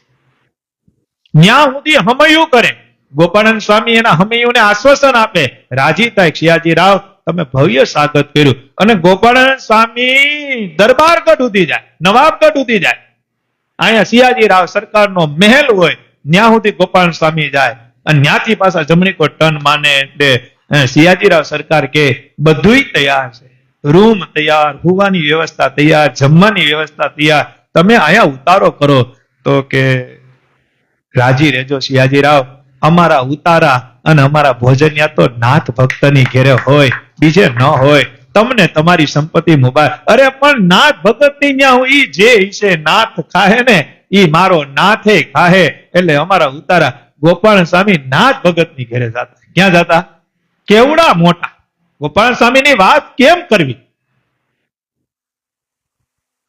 Speaker 2: ન્યા સુધી હમયું કરે ગોપાળાનંદ સ્વામી, એના હમયુને આશ્વાસન આપે, રાજી થાય સિયાજીરાવ તમે ભવ્ય સ્વાગત કર્યું. અને ગોપાળાનંદ સ્વામી દરબારગઢ સુધી જાય, નવાબગઢ સુધી જાય. અહીંયા સિયાજીરાવ સરકારનો મહેલ હોય ત્યાં સુધી ગોપાળાનંદ સ્વામી જાય, અને ત્યાંથી પાછા જમણી કોટ ટન માને એટલે સિયાજીરાવ સરકાર કે બધુંય તૈયાર છે, રૂમ તૈયાર, હુવાની વ્યવસ્થા તૈયાર, જમવાની વ્યવસ્થા તૈયાર, તમે અહીંયા ઉતારો કરો. તો કે રાજી રહેજો સિયાજીરાવ, અમારા ઉતારા અને અમારા ભોજનિયા તો નાથ ભક્તની ઘેરે હોય, બીજે ન હોય. તમને તમારી સંપત્તિ મુબારક. અરે પણ નાથ ભગત ની ન્યા હું ઈ જે છે નાથ ખાહે ને ઈ મારો નાથે ખાહે, એટલે અમારા ઉતારા. ગોપાલ સ્વામી નાથ ભગત ની ઘેરે જતા. ક્યાં જતા? કેવડા મોટા ગોપાલ સ્વામી ની વાત કેમ કરવી?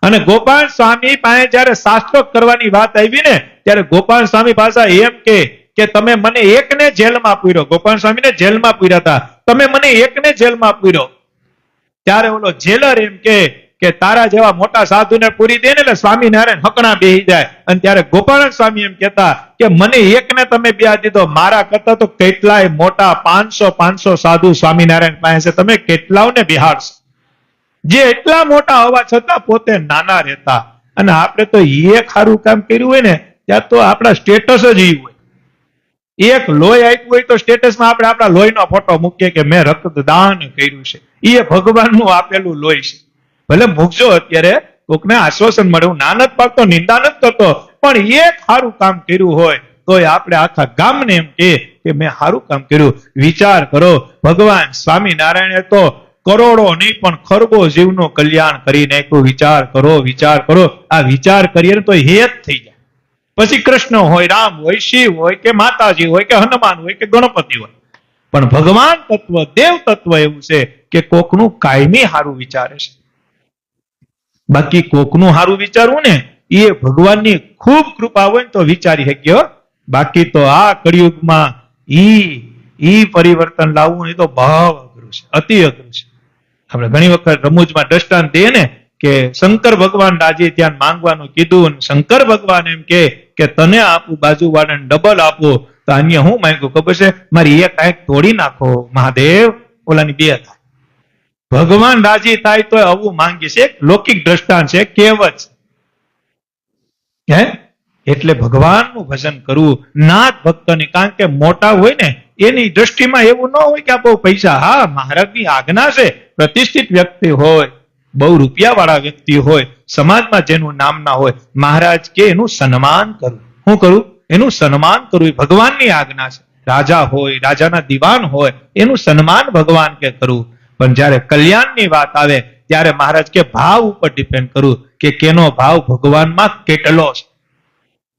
Speaker 2: અને ગોપાલ સ્વામી પાસે જયારે શાસ્ત્રોક્ત કરવાની વાત આવી ને ત્યારે ગોપાલ સ્વામી પાછા એમ કે તમે મને એકને જેલમાં પૂર્યો. ગોપાલ સ્વામીને જેલમાં પૂર્યા હતા, તમે મને એકને જેલમાં પૂર્યો. ત્યારે ઓલો જેલર એમ કે તારા જેવા મોટા સાધુને પૂરી દે ને એટલે સ્વામિનારાયણ હકણા બેહી જાય. અને ત્યારે ગોપાલ સ્વામી એમ કહેતા કે મને એકને તમે બેહા દીધો, મારા કરતા તો કેટલાય મોટા 500 સાધુ સ્વામિનારાયણ પાસે છે, તમે કેટલાઓને બિહાડશો? જે એટલા મોટા હોવા છતાં પોતે નાના રહેતા. અને આપણે તો એક સારું કામ કર્યું હોય ને ત્યાં તો આપણા સ્ટેટસ જ ઈ હોય. એક લોહી આપ્યું હોય તો સ્ટેટસમાં આપણે આપણા લોહીનો ફોટો મૂકીએ કે મેં રક્તદાન કર્યું છે. એ ભગવાનનું આપેલું લોહી છે. ભલે મૂકજો અત્યારે, કોકને આશ્વાસન મળે, હું ના નથી પાડતો, નિંદા નથી કરતો, પણ એક સારું કામ કર્યું હોય તોય આપણે આખા ગામને એમ કે મેં સારું કામ કર્યું. વિચાર કરો, ભગવાન સ્વામિનારાયણે તો કરોડો નહીં પણ ખરબો જીવનું કલ્યાણ કરી નાખ્યું. વિચાર કરો, વિચાર કરો. આ વિચાર કરીએ તો હેત થઈ જાય. પછી કૃષ્ણ હોય, રામ હોય, શિવ હોય કે માતાજી હોય કે હનુમાન હોય કે ગણપતિ હોય, પણ ભગવાન તત્વ, દેવ તત્વ એવું છે કે કોકનું કાયમી સારું વિચારે છે. બાકી કોકનું સારું વિચારવું ને એ ભગવાનની ખૂબ કૃપા હોય તો વિચારી શક્યો. બાકી તો આ કળિયુગમાં ઈ પરિવર્તન લાવવું એ તો બહુ અઘરું છે, અતિ અઘરું છે. આપણે ઘણી વખત રમૂજમાં દ્રષ્ટાંત દઈએ ને કે શંકર ભગવાન રાજી ત્યાં માંગવાનું કીધું, શંકર ભગવાન એમ કે તને આપું બાજુવાળાને ડબલ આપો. તો અન્ય હું માંગ્યું ખબર છે? મારી એક આંખ તોડી નાખો મહાદેવ, ઓલાની બે થાય. ભગવાન રાજી થાય તો આવું માંગી છે. લૌકિક દ્રષ્ટાંત છે, કહેવત છે. એટલે ભગવાનનું ભજન કરવું નાથ ભક્તની, કારણ કે મોટા હોય ને એની દ્રષ્ટિમાં એવું ન હોય કે આ બહુ પૈસા, હા મહારાજની આજ્ઞા છે, પ્રતિષ્ઠિત વ્યક્તિ હોય, બહુ રૂપિયા વાળા વ્યક્તિ હોય, સમાજમાં જેનું નામ ના હોય, મહારાજ કે એનું સન્માન કરવું. શું કરું? એનું સન્માન કરવું એ ભગવાનની આજ્ઞા છે. રાજા હોય, રાજાના દિવાન હોય, એનું સન્માન ભગવાન કે કરવું. પણ જયારે કલ્યાણની વાત આવે ત્યારે મહારાજ કે ભાવ ઉપર ડિપેન્ડ કરવું કે કેનો ભાવ ભગવાનમાં કેટલો છે.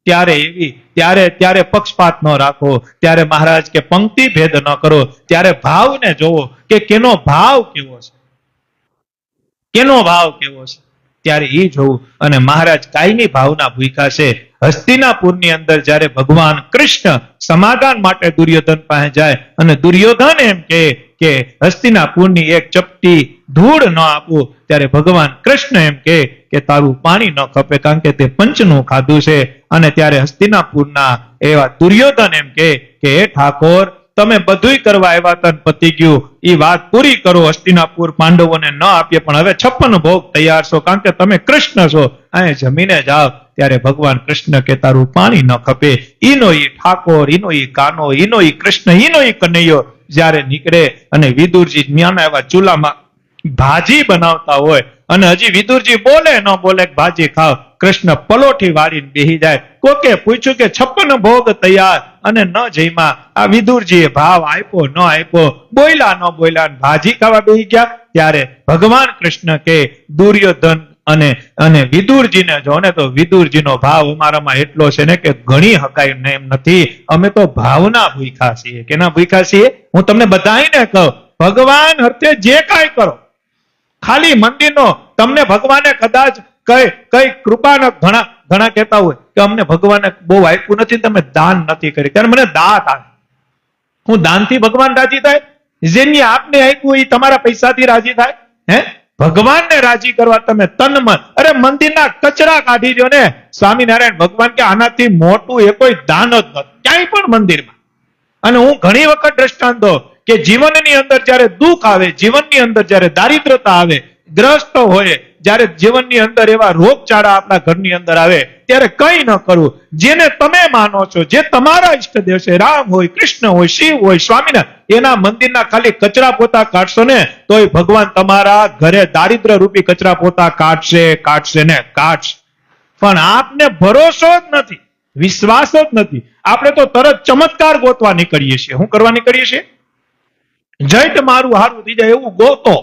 Speaker 2: ત્યારે પક્ષપાત ન રાખો, ત્યારે મહારાજ કે પંક્તિ ભેદ ન કરો, ત્યારે ભાવને જોવો કે કેનો ભાવ કેવો છે, કેનો ભાવ કેવો છે, ત્યારે એ જોવું. અને મહારાજ કાયમી ભાવના ભૂખ્યા છે. હસ્તિનાપુરની અંદર જ્યારે ભગવાન કૃષ્ણ સમાધાન માટે દુર્યોધન પાસે જાય અને દુર્યોધન એમ કે કે હસ્તિનાપુરની એક ચપટી ધૂળ ન આપું, ત્યારે ભગવાન કૃષ્ણ એમ કે તારું પાણી ન ખપે, કારણ કે તે પંચનું ખાધું છે. અને ત્યારે હસ્તિનાપુરના એવા દુર્યોધન એમ કે હે ઠાકોર, તમે બધુંય કરવા આવ્યા તન પતી ગયું, એ વાત પૂરી કરો. હસ્તિનાપુર પાંડવોને ન આપીએ, પણ હવે 56 ભોગ તૈયાર છો, કારણ કે તમે કૃષ્ણ છો, અહીં જમીને જાઓ. ત્યારે ભગવાન કૃષ્ણ કે તારું પાણી ન ખપે. ઈનો ઈ ઠાકોર, ઈનો ઈ કાનો, ઈનો ઈ કૃષ્ણ, ઈનો ઈ કનૈયો જ્યારે નીકળે અને વિદુરજી ન્યાના એવા ચૂલામાં ભાજી બનાવતા હોય અને હજી વિદુરજી બોલે ન બોલે ભાજી ખાવ, કૃષ્ણ પલોઠી વાળીને બેહી જાય. કોકે પૂછ્યું કે 56 ભોગ તૈયાર અને ન જઈમાં આ વિદુરજીએ ભાવ આપ્યો ન આપ્યો, બોલ્યા ન બોલ્યા, ભાજી ખાવા બેહી ગયા. ત્યારે ભગવાન કૃષ્ણ કે દુર્યોધન અને વિદુરજીને જો ને તો વિદુરજીનો ભાવ અમારામાં એટલો છે ને કે ગણી હકાય એમ નથી. અમે તો ભાવના ભૂખ્યા છીએ. કેના ભૂખ્યા છીએ? હું તમને બધાને કહું, ભગવાન હર્તે જે કાંઈ કરો, ખાલી મંદિરનો તમને ભગવાને કદાચ કઈ કૃપાનો ઘણા કહેતા હોય કે અમને ભગવાને બહુ આપ્યું નથી, તમે દાન નથી કરી, ત્યારે મને દાંત આવે. હું દાનથી ભગવાન રાજી થાય? જેની આપને આપ્યું એ તમારા પૈસાથી રાજી થાય? હે? ભગવાનને રાજી કરવા તમે તન મન, અરે મંદિરના કચરા કાઢી દો ને. સ્વામિનારાયણ ભગવાન કે આનાથી મોટું એ કોઈ દાન જ નથી ક્યાંય પણ મંદિરમાં. અને હું ઘણી વખત દ્રષ્ટાંત દઉં કે જીવનની અંદર જ્યારે દુઃખ આવે, જીવનની અંદર જ્યારે દારિદ્રતા આવે, ગ્રસ્ત હોય, જ્યારે જીવનની અંદર એવા રોગચાળા આપણા ઘરની અંદર આવે, ત્યારે કંઈ ન કરવું. જેને તમે માનો છો, જે તમારા ઈષ્ટદેવ છે, રામ હોય, કૃષ્ણ હોય, શિવ હોય, સ્વામિનારાયણ, એના મંદિરના ખાલી કચરા પોતા કાઢશો ને તોય ભગવાન તમારા ઘરે દારિદ્ર રૂપી કચરા પોતા કાઢશે ને કાઢશે. પણ આપને ભરોસો જ નથી, વિશ્વાસ જ નથી. આપણે તો તરત ચમત્કાર ગોતવા નીકળીએ છીએ. શું કરવા નીકળીએ છીએ? જઈટ મારું હારું થઈ જાય એવું ગોતો,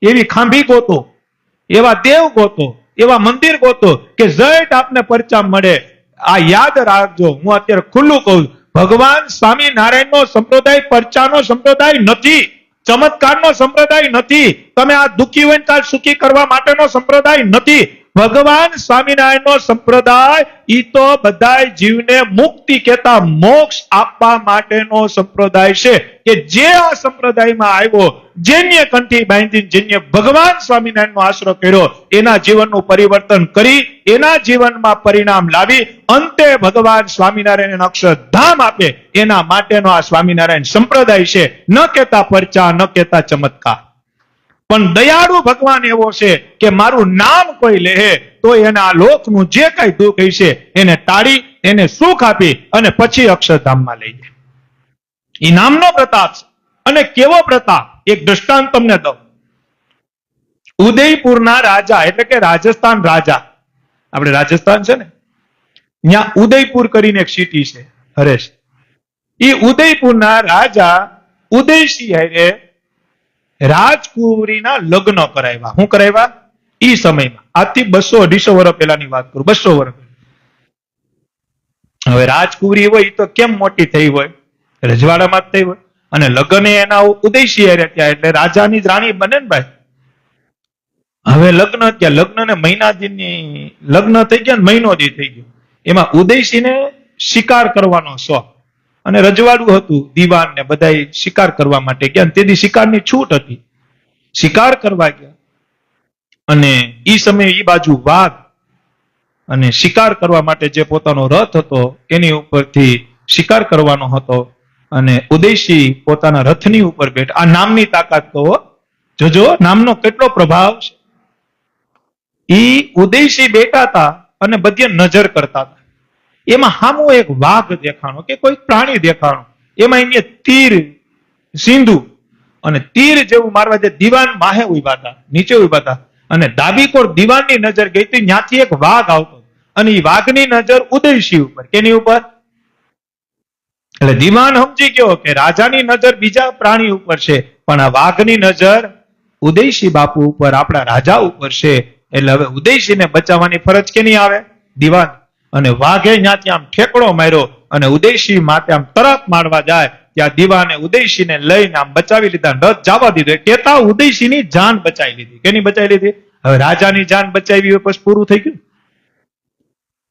Speaker 2: એવી ખાંભી ગોતો, એવા દેવ ગોતો, એવા મંદિર ગોતો કે જઈટ આપને પરચા મળે. આ યાદ રાખજો, હું અત્યારે ખુલ્લું કહું, ભગવાન સ્વામિનારાયણનો સંપ્રદાય પરચાનો સંપ્રદાય નથી, ચમત્કારનો સંપ્રદાય નથી. તમે આ દુઃખી હોય કાલ સુખી કરવા માટેનો સંપ્રદાય નથી. ભગવાન સ્વામિનારાયણનો સંપ્રદાય ઈ તો બધાય જીવને મુક્તિ કહેતા મોક્ષ આપવા માટેનો સંપ્રદાય છે. કે જે આ સંપ્રદાયમાં આવ્યો, જેને કંઠી બાંધી, જેને ભગવાન સ્વામિનારાયણનો આશરો કર્યો, એના જીવનનું પરિવર્તન કરી, એના જીવનમાં પરિણામ લાવી અંતે ભગવાન સ્વામિનારાયણ અક્ષરધામ આપે, એના માટેનો આ સ્વામિનારાયણ સંપ્રદાય છે. ન કહેતા પરચા, ન કહેતા ચમત્કાર. પણ દયાળુ ભગવાન એવો છે કે મારું નામ કોઈ લે તો એના લોકનું જે કઈ દુઃખ છે એને ટાળી, એને સુખ આપી અને પછી અક્ષરધામમાં લઈ જાય. એ નામનો પ્રતાપ છે. અને કેવો પ્રતાપ? એક દ્રષ્ટાંત તમને દઉં. ઉદયપુરના રાજા, એટલે કે રાજસ્થાન રાજા, આપણે રાજસ્થાન છે ને, ત્યાં ઉદયપુર કરીને એક સિટી છે, હરેશ. એ ઉદયપુરના રાજા ઉદયસિંહ હારે રાજકુંવરીના લગ્ન કરાવ્યા. શું કરાવ્યા? ઈ સમયમાં, આજથી 200-250 વર્ષ પહેલાની વાત કરું, 200 વર્ષ. હવે રાજકુંવરી હોય એ તો કેમ મોટી થઈ હોય? રજવાડામાં જ થઈ હોય. અને લગ્ન એના ઉદયસિંહ હારે થયા એટલે રાજાની જ રાણી બને ને ભાઈ. હવે લગ્ન થયા, લગ્ન ને મહિના દીની લગ્ન થઈ ગયા, મહિનો દી થઈ ગયો. એમાં ઉદયસિંહને શિકાર કરવાનો શોખ, અને રજવાડું હતું, દીવાન ને બધા શિકાર કરવા માટે ગયા. તેથી શિકારની છૂટ હતી, શિકાર કરવા ગયા. અને ઈ સમયે ઈ બાજુ વાઘ, અને શિકાર કરવા માટે જે પોતાનો રથ હતો એની ઉપરથી શિકાર કરવાનો હતો. અને ઉદયસિંહ પોતાના રથની ઉપર બેઠા. આ નામની તાકાત કહો, જોજો નામનો કેટલો પ્રભાવ છે. ઈ ઉદયસિંહ બેઠા હતા અને બધે નજર કરતા હતા. એમાં સામો એક વાઘ દેખાણો કે કોઈ પ્રાણી દેખાણો. એમાં એને તીર સિંધુ અને તીર જેવું મારવા જે દીવાન માહે ઉભા હતા, નીચે ઉભા હતા. અને ડાબીકોર દીવાનની નજર ગઈ હતી, ત્યાંથી એક વાઘ આવતો અને એ વાઘની નજર ઉદયસિંહ ઉપર. કેની ઉપર? એટલે દીવાન સમજી ગયો કે રાજાની નજર બીજા પ્રાણી ઉપર છે, પણ આ વાઘની નજર ઉદયસિંહ બાપુ ઉપર, આપણા રાજા ઉપર છે. એટલે હવે ઉદયસિંહને બચાવવાની ફરજ કેની આવે? દીવાન. અને વાઘે ત્યાંથી આમ ઠેકડો માર્યો અને ઉદયસિંહ માટે આમ તરફ મારવા જાય ત્યાં દીવાને ઉદયસિંહને લઈને આમ બચાવી લીધા, રથ જવા દીધો. કેતા ઉદયસિંહની જાન બચાવી લીધી. કેની બચાવી લીધી? હવે રાજાની જાન બચાવી હોય પછી પૂરું થઈ ગયું.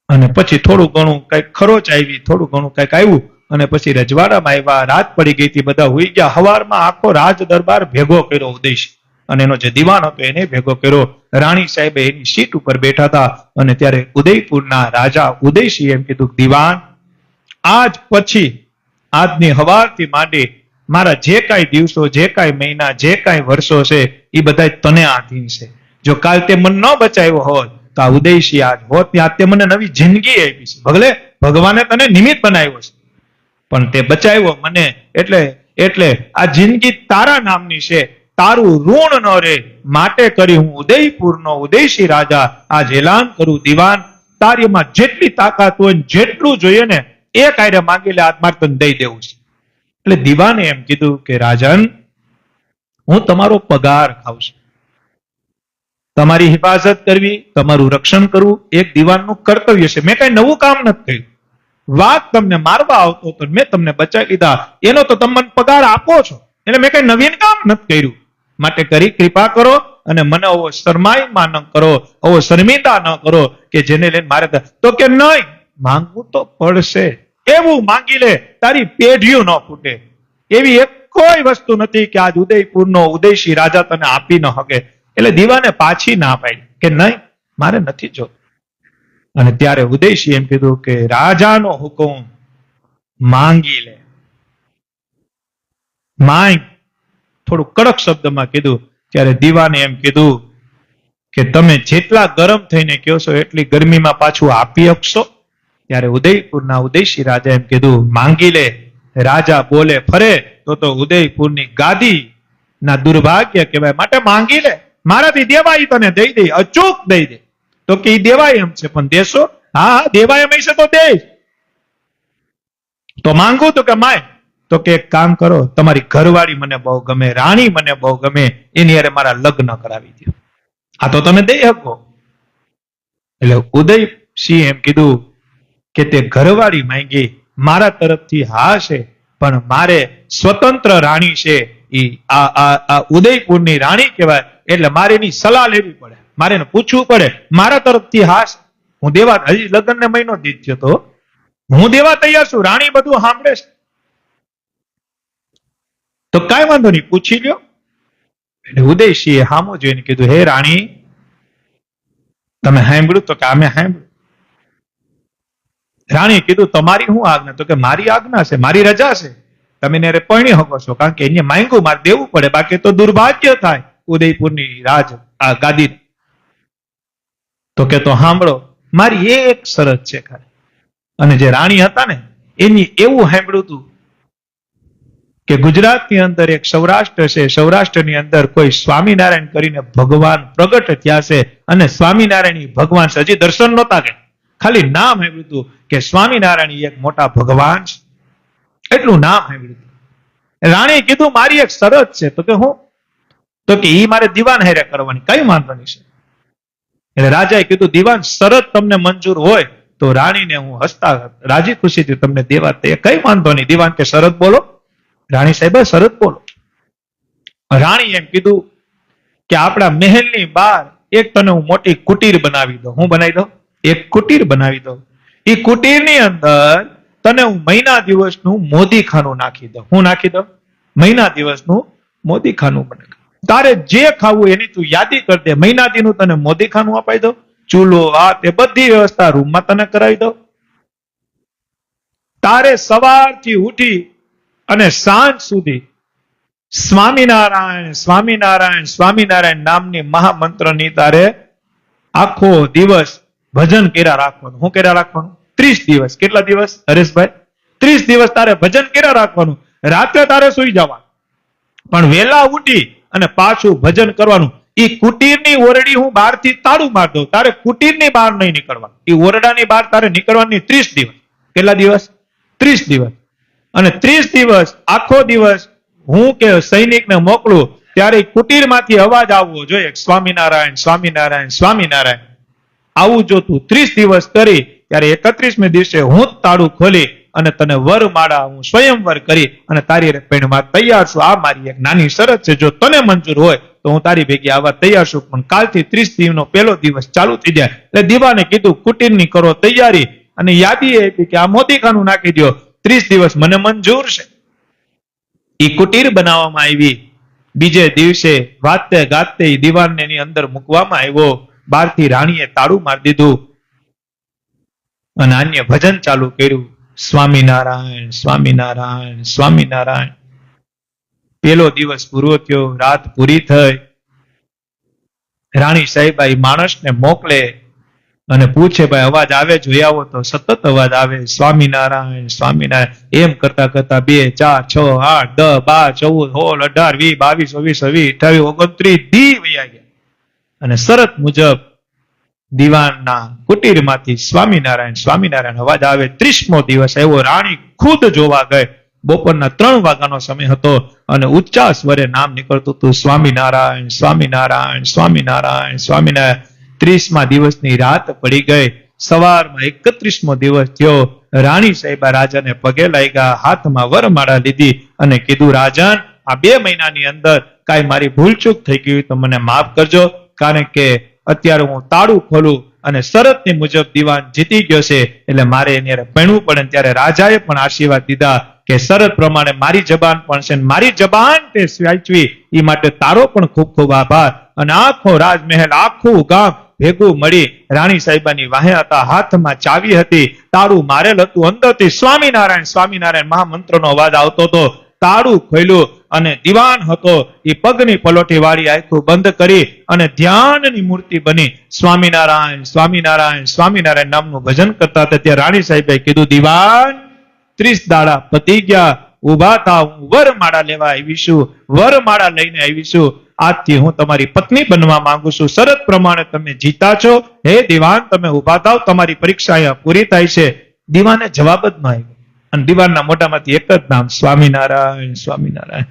Speaker 2: અને પછી થોડું ઘણું કઈક ખરોચ આવી, થોડું ઘણું કઈક આવ્યું અને પછી રજવાડામાં આવ્યા. રાત પડી ગઈ હતી, બધા હુઈ ગયા. હવારમાં આખો રાજ દરબાર ભેગો કર્યો ઉદયસિંહ, અને એનો જે દિવાન હતો એને ભેગો કર્યો. રાણી સાહેબે એની સીટ ઉપર બેઠા હતા, અને ત્યારે ઉદયપુરના રાજા ઉદયસિંહ એમ કીધું, દિવાન, આજ પછી આજની હવારથી માંડી મારા જે કાંઈ દિવસો, જે કાંઈ મહિના, જે કાંઈ વર્ષો છે એ બધા તને આધીન છે. જો કાલ તે મને ન બચાવ્યો હોત તો આ ઉદયસિંહ આજ હોત ને. આજ તે મને નવી જિંદગી આપી છે. ભલે ભગવાને તને નિમિત્ત બનાવ્યો છે, પણ તે બચાવ્યો મને, એટલે આ જિંદગી તારા નામની છે. તારું ઋણ ન રે, માટે કરી હું ઉદયપુરનો ઉદયસિંહ રાજા આજ એલાન કરું, દિવાન, તારીમાં જેટલી તાકાત હોય, જેટલું જોઈએ ને એ કાર્ય માંગી લે, આજ મારે તને દઈ દેવું છે. એટલે દિવાને એમ કીધું કે રાજન, હું તમારો પગાર ખાઉં છું. તમારી હિફાજત કરવી, તમારું રક્ષણ કરવું એક દિવાનનું કર્તવ્ય છે. મેં કઈ નવું કામ નથી કર્યું. વાત તમને મારવા આવતો તો મેં તમને બચાવી લીધા, એનો તો તમે મને પગાર આપો છો, એટલે મેં કઈ નવીન કામ નથી કર્યું. માટે કરી કૃપા કરો અને મને આવો શરમાઈમાં ન કરો, આવો શર્મિંદા ન કરો કે જેને લઈને મારે તો કે નહીં, માંગવું તો પડશે. એવું માંગી લે તારી પેઢીઓ ન ફૂટે. એવી એક કોઈ વસ્તુ નથી કે આજ ઉદયપુરનો ઉદયસિંહ રાજા તને આપી ન શકે. એટલે દીવાને પાછી ના પાડી કે નહીં, મારે નથી જોતું. અને ત્યારે ઉદયસિંહ એમ કીધું કે રાજાનો હુકમ, માંગી લે, માંગ. થોડું કડક શબ્દમાં કીધું. ત્યારે દીવાને એમ કીધું કે તમે જેટલા ગરમ થઈને કહો છો એટલી ગરમીમાં પાછું આપી આપશો? ત્યારે ઉદયપુરના ઉદયસિંહ રાજા એમ કીધું, માંગી લે. રાજા બોલે ફરે તો ઉદયપુરની ગાદી ના દુર્ભાગ્ય કહેવાય. માટે માંગી લે, મારાથી દેવાય તને દઈ દે, અચૂક દઈ દે. તો કે ઈ દેવાય એમ છે, પણ દેશો? હા, દેવાય એમ છે તો દે. તો માંગુ તો કે માય. તો કે એક કામ કરો, તમારી ઘરવાળી મને બહુ ગમે, રાણી મને બહુ ગમે, એની હારે મારા લગ્ન કરાવી દો. આ તો તમે દઈ શકો. એટલે ઉદયસિંહ એમ કીધું કે તે ઘરવાળી માંગી, મારા તરફથી હા છે, પણ મારે સ્વતંત્ર રાણી છે, ઈ આ ઉદયપુરની રાણી કહેવાય. એટલે મારે એની સલાહ લેવી પડે, મારે એને પૂછવું પડે. મારા તરફથી હા છે, હું દેવા, હજી લગ્ન ને મહિનો દીધો તો હું દેવા તૈયાર છું. રાણી બધું સાંભળે છે તો કાંઈ વાંધો નહીં, પૂછી લ્યો. એટલે ઉદયસિંહે હામો જોઈને કીધું, હે રાણી, તમે સાંભળ્યું? તો કે અમે સાંભળ્યું. રાણી કીધું, તમારી શું આજ્ઞા? તો કે મારી આજ્ઞા છે, મારી રજા છે, તમે એને પરણી શકો છો. કારણ કે એને માંગ્યું મારે દેવું પડે, બાકી તો દુર્ભાગ્ય થાય ઉદયપુરની રાજ આ ગાદી. તો કે તો સાંભળો, મારી એક શરત છે ખાલી. અને જે રાણી હતા ને એની એવું સાંભળ્યું હતું કે ગુજરાતની અંદર એક સૌરાષ્ટ્ર છે, સૌરાષ્ટ્રની અંદર કોઈ સ્વામિનારાયણ કરીને ભગવાન પ્રગટ થયા છે. અને સ્વામિનારાયણ ભગવાન છે, હજી દર્શન નહોતા કે ખાલી નામ સાંભળ્યું હતું કે સ્વામિનારાયણ એક મોટા ભગવાન છે, એટલું નામ સાંભળ્યું હતું. રાણીએ કીધું, મારી એક શરત છે. તો કે હું? તો કે ઈ મારે દિવાન હારે કરવાની, કઈ વાંધો નહીં છે. એટલે રાજાએ કીધું, દિવાન, શરત તમને મંજૂર હોય તો રાણીને હું હસતા રાજી ખુશીથી તમને દેવા તે કઈ વાંધો નહીં. દિવાન કે શરત બોલો. રાણી સાહેબ શરત બોલો. રાણી એમ કીધું કે આપણા મહેલની બહાર એક તને હું મોટી કુટીર બનાવી દઉં. હું બનાવી દઉં? એક કુટીર બનાવી દઉં. એ કુટીરની અંદર તને હું મહિના દિવસનું મોદીખાનું નાખી દઉં. હું નાખી દઉં? મહિના દિવસનું મોદીખાનું બને. તારે જે ખાવું એની તું યાદી કરી દે, મહિના દીનું તને મોદીખાનું અપાઈ દઉં, ચૂલો આ તે બધી વ્યવસ્થા રૂમમાં તને કરાવી દઉં. તારે સવારથી ઉઠી અને સાંજ સુધી સ્વામિનારાયણ સ્વામિનારાયણ સ્વામિનારાયણ નામની મહામંત્રની તારે આખો દિવસ ભજન કર્યા રાખવાનું. શું કર્યા રાખવાનું? 30 દિવસ. કેટલા દિવસ હરેશભાઈ? 30 દિવસ તારે ભજન કર્યા રાખવાનું. રાત્રે તારે સુઈ જવાનું, પણ વેલા ઉઠી અને પાછું ભજન કરવાનું. એ કુટીરની ઓરડી હું બહારથી તાળું માર દઉં, તારે કુટીરની બહાર નહીં નીકળવાનું. એ ઓરડાની બહાર તારે નીકળવાની 30 દિવસ. કેટલા દિવસ? 30 દિવસ. અને 30 દિવસ આખો દિવસ હું કે સૈનિકને મોકલું ત્યારે કુટીરમાંથી અવાજ આવવો જોઈએ, સ્વામિનારાયણ સ્વામિનારાયણ સ્વામિનારાયણ. આવું જો તું 30 દિવસ કરી ત્યારે 31મે દિવસે હું જ તાળું ખોલી અને તને વરમાળા હું સ્વયંવર કરી અને તારી રપેણમાં તૈયાર છું. આ મારી એક નાની શરત છે, જો તને મંજૂર હોય તો હું તારી ભેગી આવવા તૈયાર છું, પણ કાલથી 30 દિવસનો પહેલો દિવસ ચાલુ થઈ જાય. એટલે દીવાને કીધું, કુટીરની કરો તૈયારી. અને યાદી આપી કે આ મોદીખાનું નાખી દો. 30 દિવસ મને મંજૂર છે. એ કુટીર બનાવવામાં આવી. બીજે દિવસે વાતે ગાતે દીવાનને એની અંદર મૂકવામાં આવ્યો. બહારથી રાણીએ તાળું મારી દીધું અને અન્ય ભજન ચાલુ કર્યું. સ્વામિનારાયણ સ્વામિનારાયણ સ્વામિનારાયણ. પેલો દિવસ પૂરો થયો, રાત પૂરી થઈ. રાણી સાહેબા એ માણસને મોકલે અને પૂછે, ભાઈ અવાજ આવે? જોઈ આવો તો સતત અવાજ આવે, સ્વામિનારાયણ સ્વામિનારાયણ. એમ કરતા કરતા 2, 4, 6, 8, 10, 12, 14, 18, 20, 22, 23, 28, 29 દી વયા ગયા. અને શરત મુજબ દીવાનના કુટીરમાંથી સ્વામિનારાયણ સ્વામિનારાયણ અવાજ આવે. 30મો દિવસ આવ્યો. રાણી ખુદ જોવા ગઈ. બપોરના 3 વાગ્યાનો સમય હતો અને ઊંચા સ્વરે નામ નીકળતું હતું, સ્વામિનારાયણ સ્વામિનારાયણ સ્વામિનારાયણ સ્વામિનારાયણ. 30મા દિવસની રાત પડી ગઈ. સવારમાં 31મો દિવસ થયો. રાણી સાહેબા રાજાને પગે લાગ્યા, હાથમાં વરમાળા લીધી અને કીધું, રાજન, આ 2 મહિનાની અંદર કાંઈ મારી ભૂલચૂક થઈ ગઈ તો મને માફ કરજો, કારણ કે અત્યારે હું તાળું ખોલું અને શરતની મુજબ દીવાન જીતી ગયો છે, એટલે મારે એની હારે પરણવું પડે. ત્યારે રાજાએ પણ આશીર્વાદ દીધા કે શરત પ્રમાણે મારી જબાન પણ છે, મારી જબાન તે સાચવી, એ માટે તારો પણ ખૂબ ખૂબ આભાર. અને આખો રાજમહેલ, આખું ગામ ભેગું મળી રાણી સાહેબાની વાહે હતા. હાથમાં ચાવી હતી, તાળું મારેલ હતું. અંદરથી સ્વામિનારાયણ સ્વામિનારાયણ મહામંત્રનો અવાજ આવતો હતો. તાળું ખોલ્યું અને દીવાન હતો એ પગની પલોઠી વાળી આંખો બંધ કરી અને ધ્યાનની મૂર્તિ બની સ્વામિનારાયણ સ્વામિનારાયણ સ્વામિનારાયણ નામનું ભજન કરતા હતા. ત્યાં રાણી સાહેબે કીધું, દીવાન 30 દાડા પતી ગયા, ઉભા થાવ, હું વરમાળા લેવા આવી છું, વરમાળા લઈને આવી છું. આજથી હું તમારી પત્ની બનવા માંગુ છું. શરત પ્રમાણે તમે જીતા છો. હે દીવાન, તમે ઉભા થાવ, તમારી પરીક્ષા અહીંયા પૂરી થાય છે. દીવાને જવાબ જ ન આવ્યો અને દીવાનના મોઢામાંથી એક જ નામ, સ્વામિનારાયણ સ્વામિનારાયણ.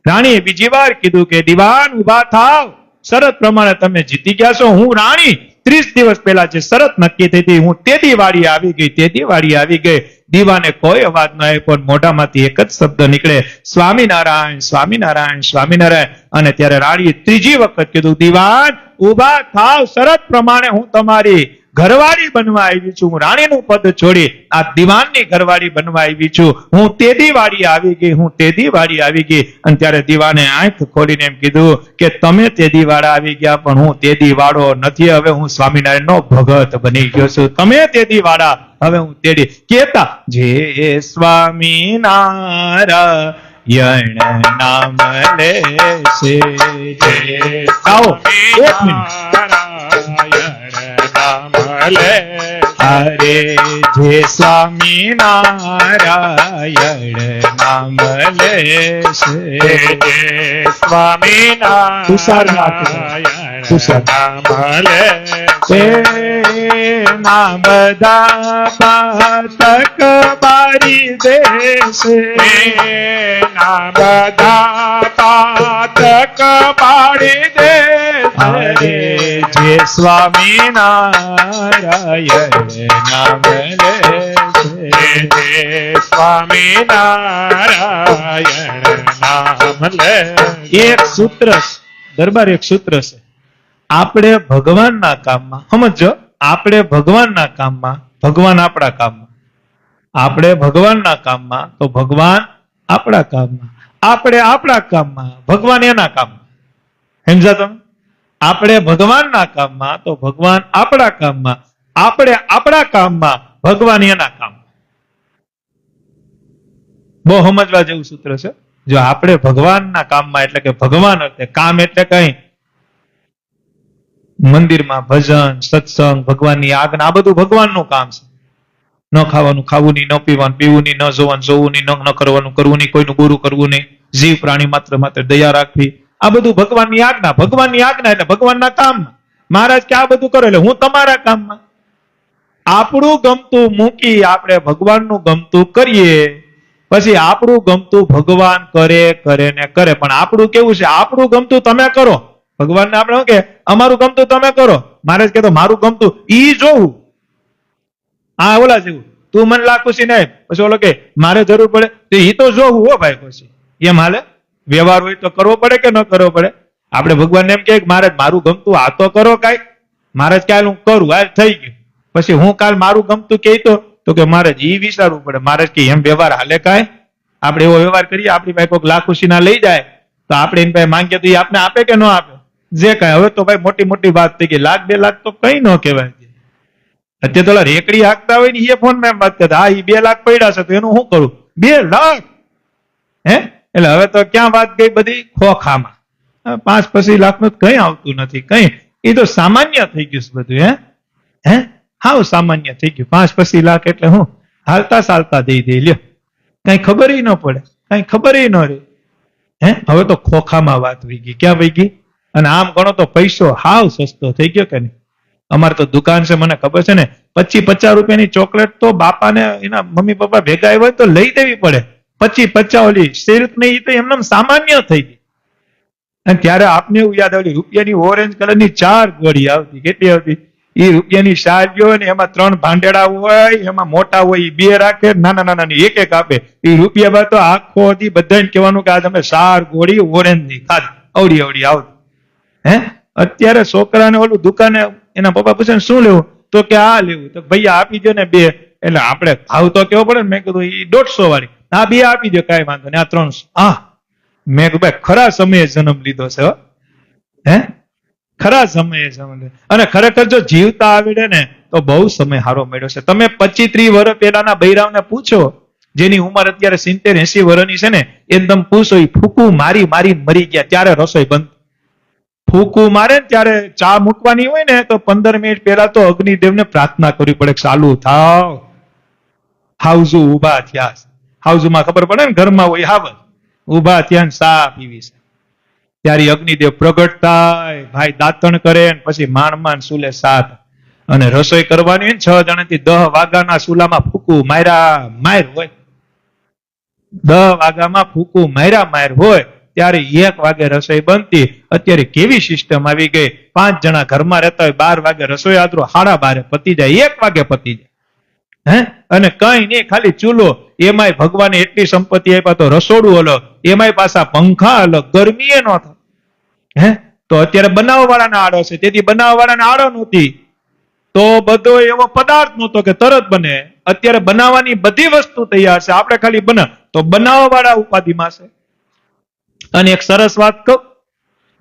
Speaker 2: રાણીએ બીજી વાર કીધું કે દીવાન ઉભા થાવ, શરત પ્રમાણે તમે જીતી ગયા છો. હું રાણી 30 દિવસ પહેલા જે શરત નક્કી થઈ હતી, હું તેદી વાળી આવી ગઈ, તેદી વાળી આવી ગઈ. દીવાને કોઈ અવાજ ન આવ્યો, પણ મોઢામાંથી એક જ શબ્દ નીકળે, સ્વામિનારાયણ સ્વામિનારાયણ સ્વામિનારાયણ. અને ત્યારે રાણીએ ત્રીજી વખત કીધું, દીવાન ઉભા થાવ, શરત પ્રમાણે હું તમારી ઘરવાળી બનવા આવી છું. હું રાણીનું પદ છોડી આ દીવાનની ઘરવાળી બનવા આવી છું. હું તેદી વાળી આવી ગઈ, હું તેદી વાળી આવી ગઈ. અને ત્યારે દીવાને આંખ ખોલીને એમ કીધું કે તમે તેદી વાળા આવી ગયા, પણ હું તેદી વાળો નથી. હવે હું સ્વામિનારાયણનો ભગત બની ગયો છું. તમે તેદી વાળા, હવે હું તેડી. કેતા જે સ્વામિનારાયણ નામ લે છે, આવો 1 મિનિટ. અરે જે સ્વામિનારાયણ નામ લે છે,
Speaker 1: સ્વામિનારાયણ નામ લે
Speaker 2: છે, ના બધા પાતક બારી દેશે,
Speaker 1: ના બધા પાતક પાડી દે.
Speaker 2: અરે જે સ્વામિનારાયણ નામ લે છે,
Speaker 1: સ્વામિનારાયણ નામ લે.
Speaker 2: એક સૂત્ર છે દરબાર, એક સૂત્ર છે. આપણે ભગવાનના કામમાં, સમજો, આપણે ભગવાનના કામમાં, ભગવાન આપણા કામમાં. આપણે ભગવાનના કામમાં તો ભગવાન આપણા કામમાં. આપણે આપણા કામમાં, ભગવાન એના કામમાં. સમજા તમે? આપણે ભગવાનના કામમાં તો ભગવાન આપણા કામમાં. આપણે આપણા કામમાં, ભગવાન એના કામમાં. બહુ સમજવા જેવું સૂત્ર છે. જો આપણે ભગવાનના કામમાં, એટલે કે ભગવાન એટલે કામ એટલે કઈ મંદિરમાં ભજન, સત્સંગ, ભગવાનની આજ્ઞા, આ બધું ભગવાનનું કામ છે. ન ખાવાનું ખાવું નહીં, ન પીવાનું પીવું નહીં, ન જોવાનું જોવું નહીં, ન કરવાનું કરવું નહીં, કોઈનું ગુરુ કરવું નહીં, જીવ પ્રાણી માત્ર માત્ર દયા રાખવી, આ બધું ભગવાનની આજ્ઞા. ભગવાનની આજ્ઞા એટલે ભગવાનના કામમાં. મહારાજ કે આ બધું કરો એટલે હું તમારા કામમાં. આપણું ગમતું મૂકી આપણે ભગવાનનું ગમતું કરીએ, પછી આપણું ગમતું ભગવાન કરે કરે ને કરે. પણ આપણું કેવું છે? આપણું ગમતું તમે કરો, ભગવાનને આપણે શું કે અમારું ગમતું તમે કરો. મહારાજ કે મારું ગમતું ઈ જોવું. હા ઓલા જેવું, તું મને લાખ ખુશી નહીં, પછી ઓલો કે મારે જરૂર પડે તો ઈ તો જોવું હો ભાઈ. પછી એમ હાલે? વ્યવહાર હોય તો કરવો પડે કે ન કરવો પડે? આપણે ભગવાનને એમ કે મહારાજ મારું ગમતું આ તો કરો કાંઈ. મહારાજ કાલ હું કરું, હાલ થઈ ગયું. પછી હું કાલ મારું ગમતું કે તો તો કે મહારાજ ઈ વિચારવું પડે. મહારાજ કે એમ વ્યવહાર હાલે કાંઈ? આપણે એવો વ્યવહાર કરીએ, આપણી પાસે કોઈક લાખ ઉછીના લઈ જાય તો આપણે એની પાસે માંગીએ તો એ આપણે આપે કે ન આપે? જે કાંઈ. હવે તો ભાઈ મોટી મોટી વાત થઈ ગઈ, લાખ 2 લાખ તો કઈ ન કહેવાય. અત્યારે તો રેકડી હાંકતા હોય ને એ ફોન માં વાત કરતા, હા એ 2 લાખ પડ્યા છે તો એનું શું કરું? 2 લાખ હે? એટલે હવે તો ક્યાં વાત ગઈ બધી ખોખામાં. 5-5 લાખ નું કઈ આવતું નથી કઈ. એ તો સામાન્ય થઈ ગયું છે બધું. હે હાવ સામાન્ય થઈ ગયું. 5-5 લાખ એટલે હું હાલતા ચાલતા દઈ દે લ્યો, કઈ ખબર ન પડે, કઈ ખબર ન રહે. હવે તો ખોખામાં વાત વહી ગઈ. ક્યાં વહી ગઈ? અને આમ ગણો તો પૈસો હાવ સસ્તો થઈ ગયો કે નહીં? અમારે તો દુકાન છે, મને ખબર છે ને, 25-50 રૂપિયાની ચોકલેટ તો બાપાને એના મમ્મી પપ્પા ભેગા આવ્યા હોય તો લઈ દેવી પડે. 25-50 ઓલી સિલ્ક ને એ તો એમને સામાન્ય થઈ ગઈ. અને ત્યારે આપને એવું યાદ આવ્યું, રૂપિયાની ઓરેન્જ કલરની 4 ગોળી આવતી. કેટલી આવતી? એ રૂપિયાની સાડીઓ ને એમાં 3 ભાંડેડા હોય, એમાં મોટા હોય એ 2 રાખે, નાના નાના એક આપે. એ રૂપિયા બાદ તો આખો હતી બધાને કહેવાનું કે આ તમે 4 ગોળી ઓરેન્જ ની ખાધી, અવડી અવડી આવતી. અત્યારે છોકરાને ઓલું દુકાને એના પપ્પા પૂછે ને શું લેવું, તો કે આ લેવું. તો ભાઈ આપી દો ને 2. એટલે આપણે ભાવ તો કેવો પડે ને. મેં કીધું એ 150 વાળી, આ 2 આપી દો, કઈ વાંધો નહીં, આ 300. મેં કીધું ભાઈ ખરા સમયે જન્મ લીધો છે. ખરા સમયે જન્મ. અને ખરેખર જો જીવતા આવડે ને તો બહુ સમય સારો મળ્યો છે. તમે 25-30 વર્ષ પહેલાના બૈરાવને પૂછો, જેની ઉંમર અત્યારે 70-80 વર્ષની છે ને, એકદમ પૂછો, એ ફૂકું મારી મારી મરી ગયા ત્યારે રસોઈ બંધ. ફૂકું મારે ને ત્યારે ચા મૂકવાની હોય ને તો 15 મિનિટ પહેલા તો અગ્નિદેવને પ્રાર્થના કરવી પડે, ચાલુ થાવ. હાઉઝુ ઉભા થયા. હાઉઝમાં ખબર પડે ને, ઘરમાં હોય હાવજ, ઉભા થયા ચા પીવી છે. ત્યારે અગ્નિદેવ પ્રગટ થાય, ભાઈ દાંતણ કરે, પછી માંડ સુલે 7. અને રસોઈ કરવાની હોય ને 6 જણાથી 10 વાગ્યાના સુલામાં ફૂકું માર્યા માર હોય. 10 વાગ્યામાં ફૂકું માર્યા માર હોય ત્યારે 1 વાગે રસોઈ બનતી. અત્યારે કેવી સિસ્ટમ આવી ગઈ, 5 જણા ઘરમાં રહેતા હોય, 12 વાગે રસોઈ આદરો 12:30 પતી જાય, 1 વાગે પતી જાય. અને કઈ નહીં, ખાલી ચૂલો. એમાંય ભગવાને એટલી સંપત્તિ આપ્યા તો રસોડું અલગ, એમાંય પાછા પંખા અલગ, ગરમી એ ન થાય. તો અત્યારે બનાવવાળાને આડો છે, તેથી બનાવવાળાને આડો નહોતી તો બધો એવો પદાર્થ નહોતો કે તરત બને. અત્યારે બનાવવાની બધી વસ્તુ તૈયાર છે, આપણે ખાલી બનાવ તો બનાવવાળા ઉપાધિમાં છે. અને એક સરસ વાત કહું,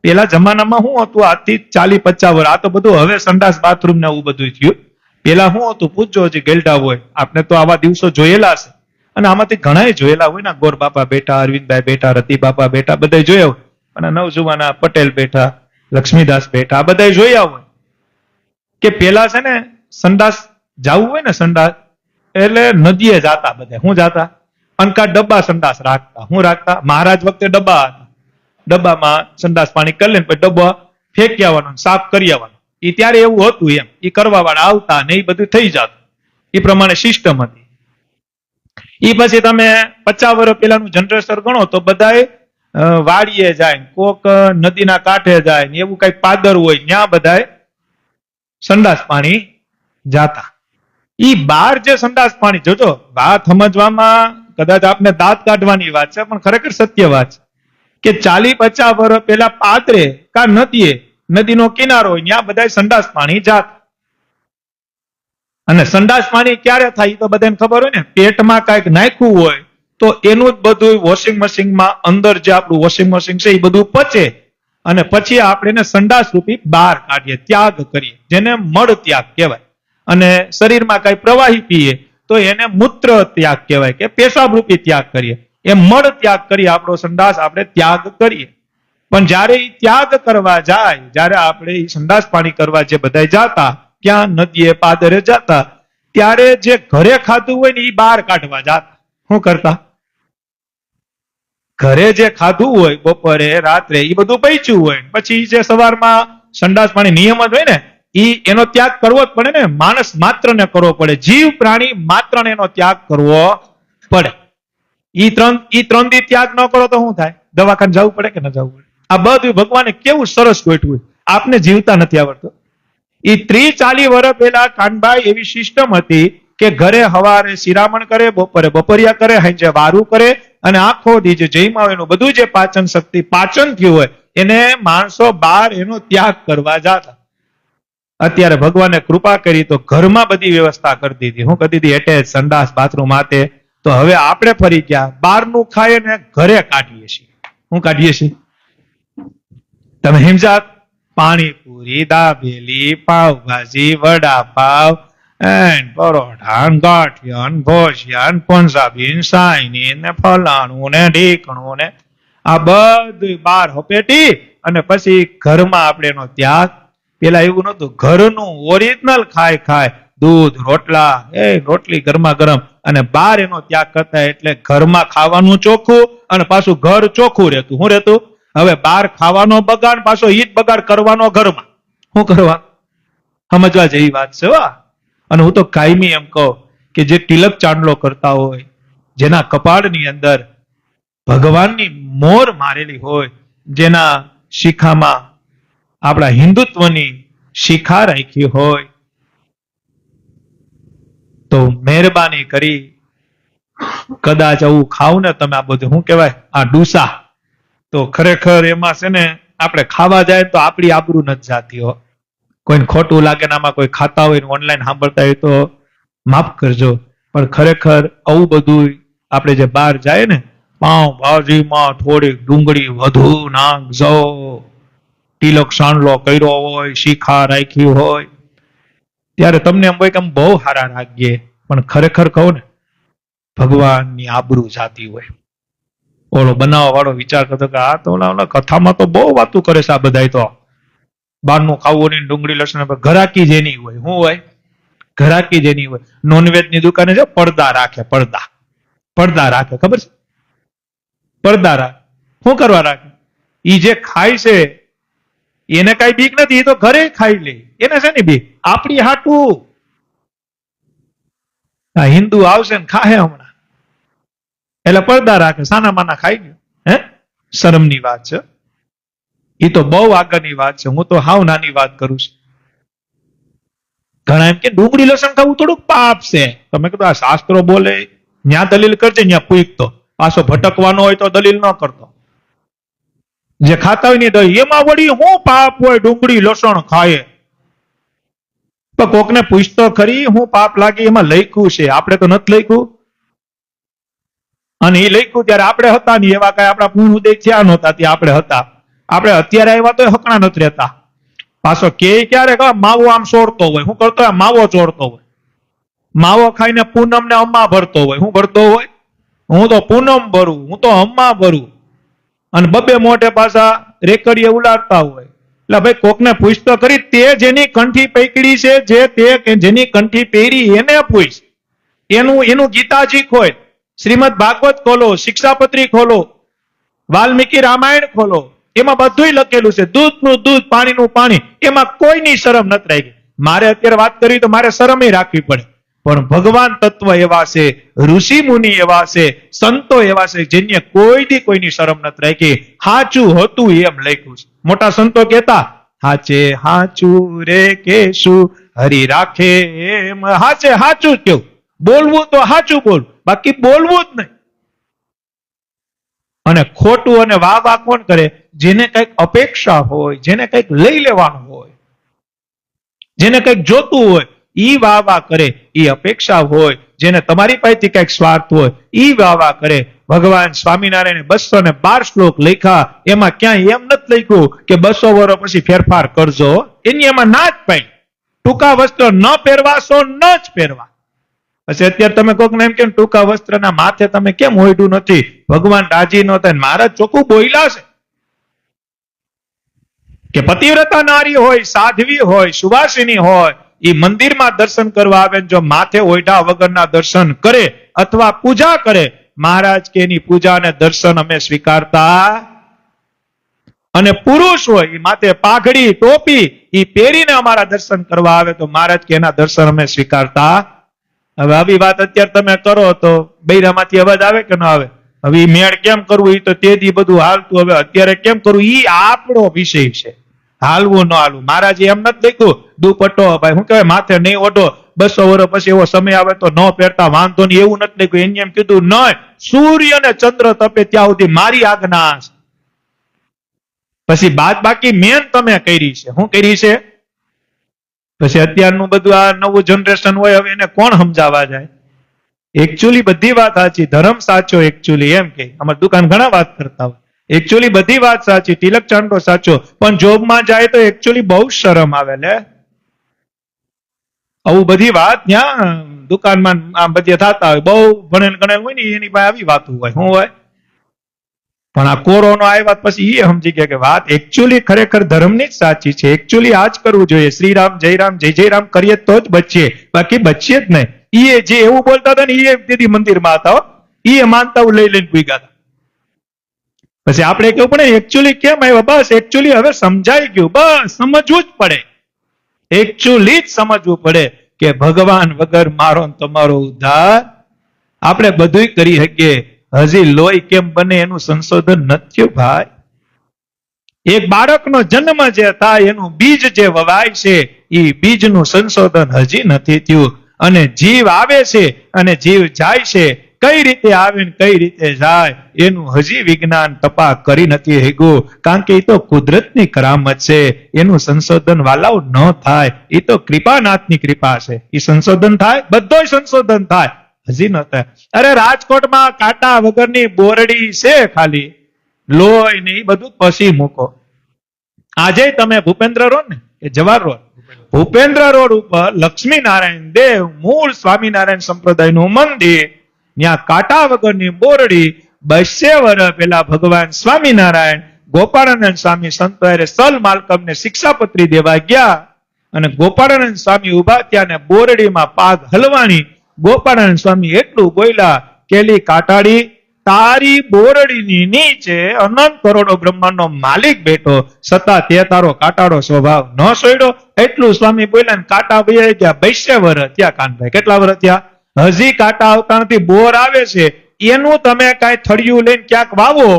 Speaker 2: પેલા જમાનામાં શું હતું, આજથી 40-50 વર્ષ, આ તો બધું હવે સંડાસ બાથરૂમ ને એવું બધું થયું. પેલા શું હતું પૂછજો, હજી ગેલડા હોય, આપણે તો આવા દિવસો જોયેલા છે. અને આમાંથી ઘણા જોયેલા હોય ને, ગોર બાપા બેઠા, અરવિંદભાઈ બેઠા, રતિ બાપા બેઠા, બધા જોયા હોય. અને નવજુવાના પટેલ બેઠા, લક્ષ્મીદાસ બેઠા, આ બધા જોયા હોય કે પેલા છે ને સંડાસ જવું હોય ને, સંડાસ એટલે નદીએ જાતા. બધા શું જાતા? અનકા ડબ્બા સંડાસ રાખતા. શું રાખતા? મહારાજ વખતે ડબ્બા હતા, ડબ્બામાં સંડાસ પાણી કરી લે, પછી ડબ્બા ફેંકી આવવાનો, સાફ કરી આવવાનો. એ ત્યારે એવું હતું, એમ એ કરવા વાળા આવતા ને એ બધું થઈ જતું. એ પ્રમાણે સિસ્ટમ હતી. એ પછી તમે 50 વર્ષ પેલાનું જનરેશન ગણો તો બધા વાડીએ જાય, કોક નદીના કાંઠે જાય ને, એવું કઈ પાદર હોય ત્યાં બધા સંડાસ પાણી જાતા. ઈ બાર જે સંડાસ પાણી, જોજો વાત સમજવામાં કદાચ આપને દાંત કાઢવાની વાત છે, પણ ખરેખર સત્ય વાત છે કે 40-50 વર્ષ પહેલા પાદરે કા નદીએ, નદીનો કિનારો હોય ત્યાં બધા સંડાસ પાણી જાત. અને સંડાસ પાણી ક્યારે થાય તો બધાને ખબર હોય ને, પેટમાં કઈક નાખ્યું હોય તો એનું જ બધું વોશિંગ મશીનમાં અંદર જે આપણું વોશિંગ મશીન છે એ બધું પચે, અને પછી આપણે એને સંડાસ રૂપી બહાર કાઢીએ, ત્યાગ કરીએ, જેને મળ ત્યાગ કહેવાય. અને શરીરમાં કઈ પ્રવાહી પીએ તો એને મૂત્ર ત્યાગ કહેવાય, કે પેશાબ રૂપી ત્યાગ કરીએ. એ મળ ત્યાગ કરીએ, આપણો સંડાસ આપણે ત્યાગ કરીએ. પણ જયારે એ ત્યાગ કરવા જાય, જયારે આપણે એ સંડાસ પાણી કરવા જે બધા જાતા, ત્યાં નદીએ પાદરે જાતા, ત્યારે જે ઘરે ખાધું હોય ને એ બહાર કાઢવા જાતા. શું કરતા? ઘરે જે ખાધું હોય બપોરે રાત્રે એ બધું બચ્યું હોય, પછી જે સવારમાં સંડાસ પાણી નિયમ જ હોય ને, એનો ત્યાગ કરવો જ પડે ને. માણસ માત્ર ને કરવો પડે, જીવ પ્રાણી માત્ર ને એનો ત્યાગ કરવો પડે. ઈ ત્રણ દી ત્યાગ ન કરો તો શું થાય? દવાખાને જવું પડે કે ન જવું પડે? આ બધું ભગવાને કેવું સરસ ગોઠવ્યું, આપને જીવતા નથી આવડતું. એ 30-40 વર્ષ પહેલા કાનભાઈ એવી સિસ્ટમ હતી કે ઘરે હવારે શિરામણ કરે, બપોરે બપોરિયા કરે, સાંજે વારું કરે, અને આખો દી જે જઈમાં હોય એનું બધું જે પાચન શક્તિ પાચન થયું હોય એને માણસો બહાર એનો ત્યાગ કરવા જતા. અત્યારે ભગવાને કૃપા કરી તો ઘરમાં બધી વ્યવસ્થા કરી દીધી. હું કરી દીધી એટેચ સંડાસ બાથરૂમ આતે. તો હવે આપણે ફરી ગયા બહારનું ખાઈએ ને ઘરે કાઢીએ છીએ. હું કાઢીએ છીએ? તમે હિમજાત પાણીપુરી, દાબેલી, પાવભાજી, વડાપાવ, પરોઠા, ગાંઠિયા, ભોજિયા, પંજાબી, સાઈની ને ફલાણું ને ઢીકણું ને આ બધું બહાર હપેટી અને પછી ઘરમાં આપણે એનો ત્યાગ. પેલા એવું નતું, ઘરનું ઓરિજિનલ ખાય દૂધ રોટલા, રોટલી ગરમા ગરમ, અને બહાર એનો ત્યાગ કરતા. એટલે ઘરમાં ખાવાનું ચોખ્ખું અને પાછું ઘર ચોખ્ખું રહેતું. શું રહેતું? હવે બહાર ખાવાનો બગાડ, પાછો ઈ જ બગાડ કરવાનો ઘરમાં. શું કરવા? સમજવા જેવી વાત છે. અને હું તો કાયમી એમ કહું કે જે તિલક ચાંદલો કરતા હોય, જેના કપાળની અંદર ભગવાનની મોર મારેલી હોય, જેના શિખામાં આપણા હિન્દુત્વની શિખા રાખી હોય, તો મહેરબાની કરી કદાચ આવું ખાવ ને તમે, આ બધું શું કહેવાય, આ ડૂસા, તો ખરેખર એમાં છે ને આપણે ખાવા જાય તો આપણી આબરૂ નથી જાતી હો. કોઈને ખોટું લાગે ને આમાં કોઈ ખાતા હોય ને ઓનલાઈન સાંભળતા હોય તો માફ કરજો, પણ ખરેખર આવું બધું આપણે જે બહાર જાય ને, પાઉં ભાજીમાં થોડીક ડુંગળી વધુ નાખજો, તિલક સાંડલો કર્યો હોય, શીખા રાખી હોય, ત્યારે તમને એમ હોય કે આમ બહુ સારા લાગીએ, પણ ખરેખર કહું ને ભગવાનની આબરૂ જાતી હોય. ઓલો બનાવવા વાળો વિચાર કરતો કે આ તો ઓલા કથામાં તો બહુ વાતું કરે છે આ બધા, તો બહારનું ખાવું નહીં, ડુંગળી લસણ, ઘરાકી જેની હોય. શું હોય? ઘરાકી જેની હોય. નોનવેજ ની દુકાને છે પડદા રાખે, પડદા રાખે, ખબર છે? પડદા રાખે. શું કરવા રાખે? ઈ જે ખાય છે એને કઈ બીક નથી, એ તો ઘરે ખાઈ લે, એને છે ને બીક. આપણી હાટું આ હિન્દુ આવશે ને ખાહે હમણાં, એટલે પડદા રાખે, સાના માના ખાઈ ગયો. હે, શરમની વાત છે. એ તો બહુ આગળની વાત છે. હું તો હાવ નાની વાત કરું છું. ઘણા એમ કે ડુંગળી લસણ ખાવું થોડુંક પાપ છે. તમે કીધું આ શાસ્ત્રો બોલે, ન્યા દલીલ કરજે, ન્યા પૂછતો. પાછો ભટકવાનો હોય તો દલીલ ન કરતો. જે ખાતા હોય ને એમાં વળી શું પાપ હોય? ડુંગળી લસણ ખાય તો કોકને પૂછતો ખરી હું પાપ લાગે? એમાં લખ્યું છે, આપણે તો નથી લખ્યું. અને એ લખ્યું ત્યારે આપણે હતા નહીં, એવા કઈ આપણા પૂર્ણ ઉદય થયા નહોતા, ત્યાં આપણે હતા. આપણે અત્યારે આવ્યા તો હકણા નથી રહેતા. પાછો કે ક્યારેક માવો આમ છોડતો હોય. શું કરતો હોય? માવો ચોરતો હોય. માવો ખાઈને પૂનમ ને અમ્મા ભરતો હોય. શું ભરતો હોય? હું તો પૂનમ ભરું, હું તો અમ્મા ભરું, અને બબે મોઢે પાછા રેકડીએ ઉલાડતા હોય. એટલે ભાઈ કોકને પૂછતો કરી, તે જેની કંઠી પકડી છે, જે તે જેની કંઠી પહેરી એને પૂછ. એનું ગીતાજી ખોલ, શ્રીમદ ભાગવત ખોલો, શિક્ષાપત્રી ખોલો, વાલ્મીકી રામાયણ ખોલો, એમાં બધું લખેલું છે. દૂધનું દૂધ, પાણીનું પાણી, એમાં કોઈની શરમ નથી રાખી. મારે અત્યારે વાત કરવી તો મારે શરમ રાખવી પડે, પણ ભગવાન તત્વ એવા છે, ઋષિ મુનિ એવા છે, સંતો એવા છે, જેને કોઈની શરમ નથી રાખી. હાચું હતું એમ લખ્યું છે. મોટા સંતો કહેતા, હાચે હાચું રે કેશું હરી રાખે એમ. હાચે હાચું જ કેવું, બોલવું તો હાચું બોલ, બાકી બોલવું જ નહીં. અને ખોટું અને વાહ વાહ કોણ કરે? જેને કઈક અપેક્ષા હોય, જેને કઈક લઈ લેવાનું હોય, જેને કઈક જોતું હોય, ઈ વાહ વાહ કરે. ઈ અપેક્ષા હોય, જેને તમારી પાસેથી કઈક સ્વાર્થ હોય, ઈ વાહ વાહ કરે. ભગવાન સ્વામિનારાયણે 212 શ્લોક લખ્યા, એમાં ક્યાંય એમ નથી લખ્યું કે 200 વર્ષ પછી ફેરફાર કરજો. એની એમાં ના જ પાઈ, ટૂંકા વસ્ત્ર ન પહેરવાશો, ન જ પહેરવા. પછી અત્યારે તમે કોક ને એમ કેમ ટૂંકા વસ્ત્રના માથે તમે કેમ ઓઢ્યું નથી? ભગવાન રાજી ન થાય. મહારાજ ચોખ્ખું બોલ્યા છે કે પતિવ્રતા નારી હોય, સાધ્વી હોય, સુવાસિની હોય, એ મંદિરમાં દર્શન કરવા આવે, જો માથે ઓઢા વગરના દર્શન કરે અથવા પૂજા કરે, મહારાજ કે એની પૂજા અને દર્શન અમે સ્વીકારતા. અને પુરુષ હોય, એ માથે પાઘડી ટોપી એ પહેરીને અમારા દર્શન કરવા આવે, તો મહારાજ કે એના દર્શન અમે સ્વીકારતા. હવે આવી વાત અત્યારે તમે કરો તો બૈરામાંથી અવાજ આવે કે ન આવે? હવે મેળ કેમ કરવું એ તો તેથી બધું હાલતું, હવે અત્યારે કેમ કરવું એ આપણો વિષય છે. હાલવું ન હાલવું, મહારાજે એમ નથી લખ્યું દુપટ્ટો ભાઈ શું કહેવાય માથે નહીં ઓઢો, 200 વર્ષ પછી એવો સમય આવે તો ન પહેરતા વાંધો નહીં, એવું નથી લખ્યું. એને એમ કીધું નહીં, સૂર્ય અને ચંદ્ર તપે ત્યાં સુધી મારી આજ્ઞા છે. પછી બાદ બાકી મેન તમે કરી છે. શું કરી છે? પછી અત્યારનું બધું આ નવું જનરેશન હોય, હવે એને કોણ સમજાવવા જાય? એકચ્યુઅલી બધી વાત સાચી, ધર્મ સાચો એકચ્યુઅલી, એમ કે અમારી દુકાન ઘણા વાત કરતા હોય, એકચ્યુઅલી બધી વાત સાચી, તિલક ચાંદો સાચો, પણ જોબમાં જાય તો એકચ્યુઅલી બહુ શરમ આવે લે. આવું બધી વાત ત્યાં દુકાનમાં આમ બધી થતા હોય, બહુ ભણેલ ગણેલ હોય ને એની પાસે આવી વાતું હોય, શું હોય? પણ આ કોરોનો આવ્યા પછી એ સમજી ગયા કે વાત એકચ્યુઅલી ખરેખર ધર્મની જ સાચી છે. એકચ્યુઅલી આ જ કરવું જોઈએ. શ્રીરામ જય રામ કરીએ તો જ બચીએ, બાકી બચીએ જ નહીં. એ જે એવું બોલતા હતા ને એ તેથી મંદિરમાં હતા, એ માનતા લઈ લઈને ભૂગ્યા હતા. પછી આપણે કેવું પડે એકચ્યુઅલી કેમ આવ્યા? બસ એકચ્યુઅલી હવે સમજાઈ ગયું, બસ સમજવું જ પડે. એકચ્યુઅલી જ સમજવું પડે કે ભગવાન વગર મારો ને તમારો ઉદ્ધાર આપણે બધું કરી શકીએ, હજી લોહી કેમ બને એનું સંશોધન નથી થયું ભાઈ. એક બાળકનો જન્મ જે થાય એનું બીજ જે વવાય છે એ બીજનું સંશોધન હજી નથી થયું. અને જીવ આવે છે અને જીવ જાય છે, કઈ રીતે આવે ને કઈ રીતે જાય એનું હજી વિજ્ઞાન તપાસ કરી નથી શક્યું. કારણ કે એ તો કુદરતની કરામત છે, એનું સંશોધન વાલાઓ ન થાય. એ તો કૃપાનાથની કૃપા છે. એ સંશોધન થાય, બધો સંશોધન થાય, હજી ન થાય. અરે રાજકોટમાં કાંટા વગરની બોરડી છે, ખાલી લોહી ને એ બધું પછી મૂકો. આજે તમે ભૂપેન્દ્ર રોડ ને એ જવાહર રોડ, ભૂપેન્દ્ર રોડ ઉપર લક્ષ્મી નારાયણ દેવ મૂળ સ્વામિનારાયણ સંપ્રદાયનું મંદિર, ત્યાં કાંટા વગરની બોરડી 200 વર્ષ પહેલા ભગવાન સ્વામિનારાયણ ગોપાળાનંદ સ્વામી સંતો સલ માલકમને શિક્ષાપત્રી દેવા ગયા અને ગોપાળાનંદ સ્વામી ઉભા ત્યાં ને બોરડીમાં પાગ હલવાણી. ગોપાળાનંદ સ્વામી એટલું બોલ્યા, કેલી કાટાડી, તારી બોરડીની નીચે અનંત કરોડો બ્રહ્માંડનો માલિક બેઠો, છતાં તે તારો કાટાડો સ્વભાવ ન છોડ્યો. એટલું સ્વામી બોલ્યા ને કાંટા વહી ગયા. 200 વર્ષ થયા કાનભાઈ, કેટલા વર્ષ થયા? હજી કાંટા આવતા નથી. બોર આવે છે એનું તમે કાંઈ થળિયું લઈને ક્યાંક વાવો,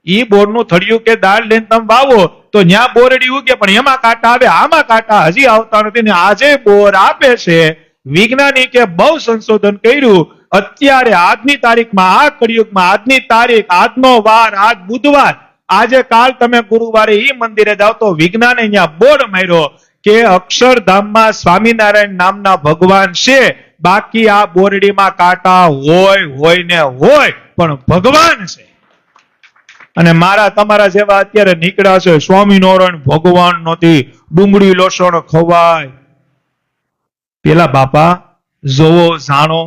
Speaker 2: ઈ બોરનું થળિયું કે દાળ લઈને તમે વાવો તો ન્યા બોરડી ઉગે, પણ એમાં કાંટા આવે, આમાં કાંટા હજી આવતા નથી. ને આજે બોર આપે છે. વૈજ્ઞાનિકે બહુ સંશોધન કર્યું. અત્યારે આજની તારીખમાં, આ કળિયુગમાં, આજની તારીખ, આજનો વાર, આજ બુધવાર, આજે કાલ તમે ગુરુવારે ઈ મંદિરે જાઓ તો વિજ્ઞાને અહીંયા બોર્ડ માર્યો કે અક્ષરધામમાં સ્વામિનારાયણ નામના ભગવાન છે, બાકી આ બોરડીમાં કાંટા હોય ને હોય, પણ ભગવાન છે. અને મારા તમારા જેવા અત્યારે નીકળ્યા છે સ્વામિનારાયણ ભગવાન નથી, ડુંગળી લસણ ખવાય. પેલા બાપા જોવો જાણો,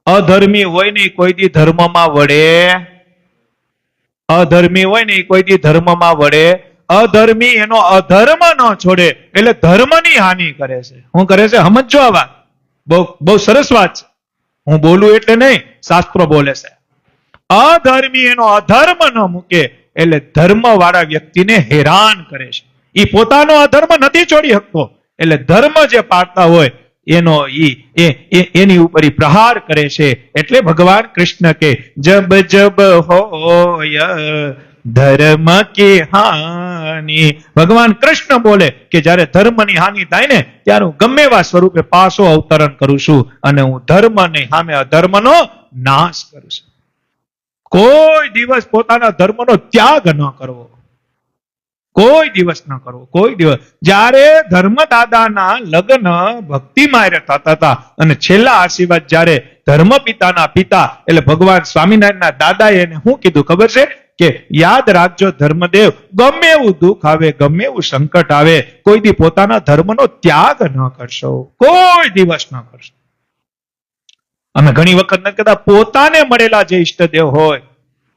Speaker 2: અધર્મી હોય ને કોઈ દી ધર્મમાં વળે, અધર્મી હોય ને કોઈ દી ધર્મમાં વળે. અધર્મી એનો અધર્મ ન છોડે એટલે ધર્મની હાનિ કરે છે. શું કરે છે સમજો આ વાત, બહુ સરસ વાત છે. હું બોલું એટલે નહીં, શાસ્ત્રો બોલે છે. અધર્મી એનો અધર્મ ન મૂકે એટલે ધર્મ વાળા વ્યક્તિને હેરાન કરે છે. એ પોતાનો અધર્મ નથી છોડી શકતો, એટલે ધર્મ જે પાળતા હોય એનો એની ઉપર પ્રહાર કરે છે. એટલે ભગવાન કૃષ્ણ કે જબ જબ હોય ધર્મ की હાનિ, ભગવાન કૃષ્ણ બોલે કે જ્યારે ધર્મની હાનિ થાય ને ત્યારે હું ગમે એવા સ્વરૂપે પાછો અવતરણ કરું છું અને હું ધર્મની સામે અધર્મનો નાશ કરું છું. કોઈ દિવસ પોતાના ધર્મનો ત્યાગ ન કરવો, કોઈ દિવસ ન કરવો, કોઈ દિવસ. જ્યારે ધર્મદાદાના લગ્ન ભક્તિમાં થતા હતા અને છેલ્લા આશીર્વાદ જ્યારે ધર્મ પિતાના પિતા એટલે ભગવાન સ્વામિનારાયણના દાદાએ એને શું કીધું ખબર છે કે યાદ રાખજો ધર્મદેવ, ગમે એવું દુઃખ આવે, ગમે એવું સંકટ આવે, કોઈ દી પોતાના ધર્મનો ત્યાગ ન કરશો, કોઈ દિવસ ન કરશો. અમે ઘણી વખત નથી કહેતા પોતાને મળેલા જે ઈષ્ટદેવ હોય,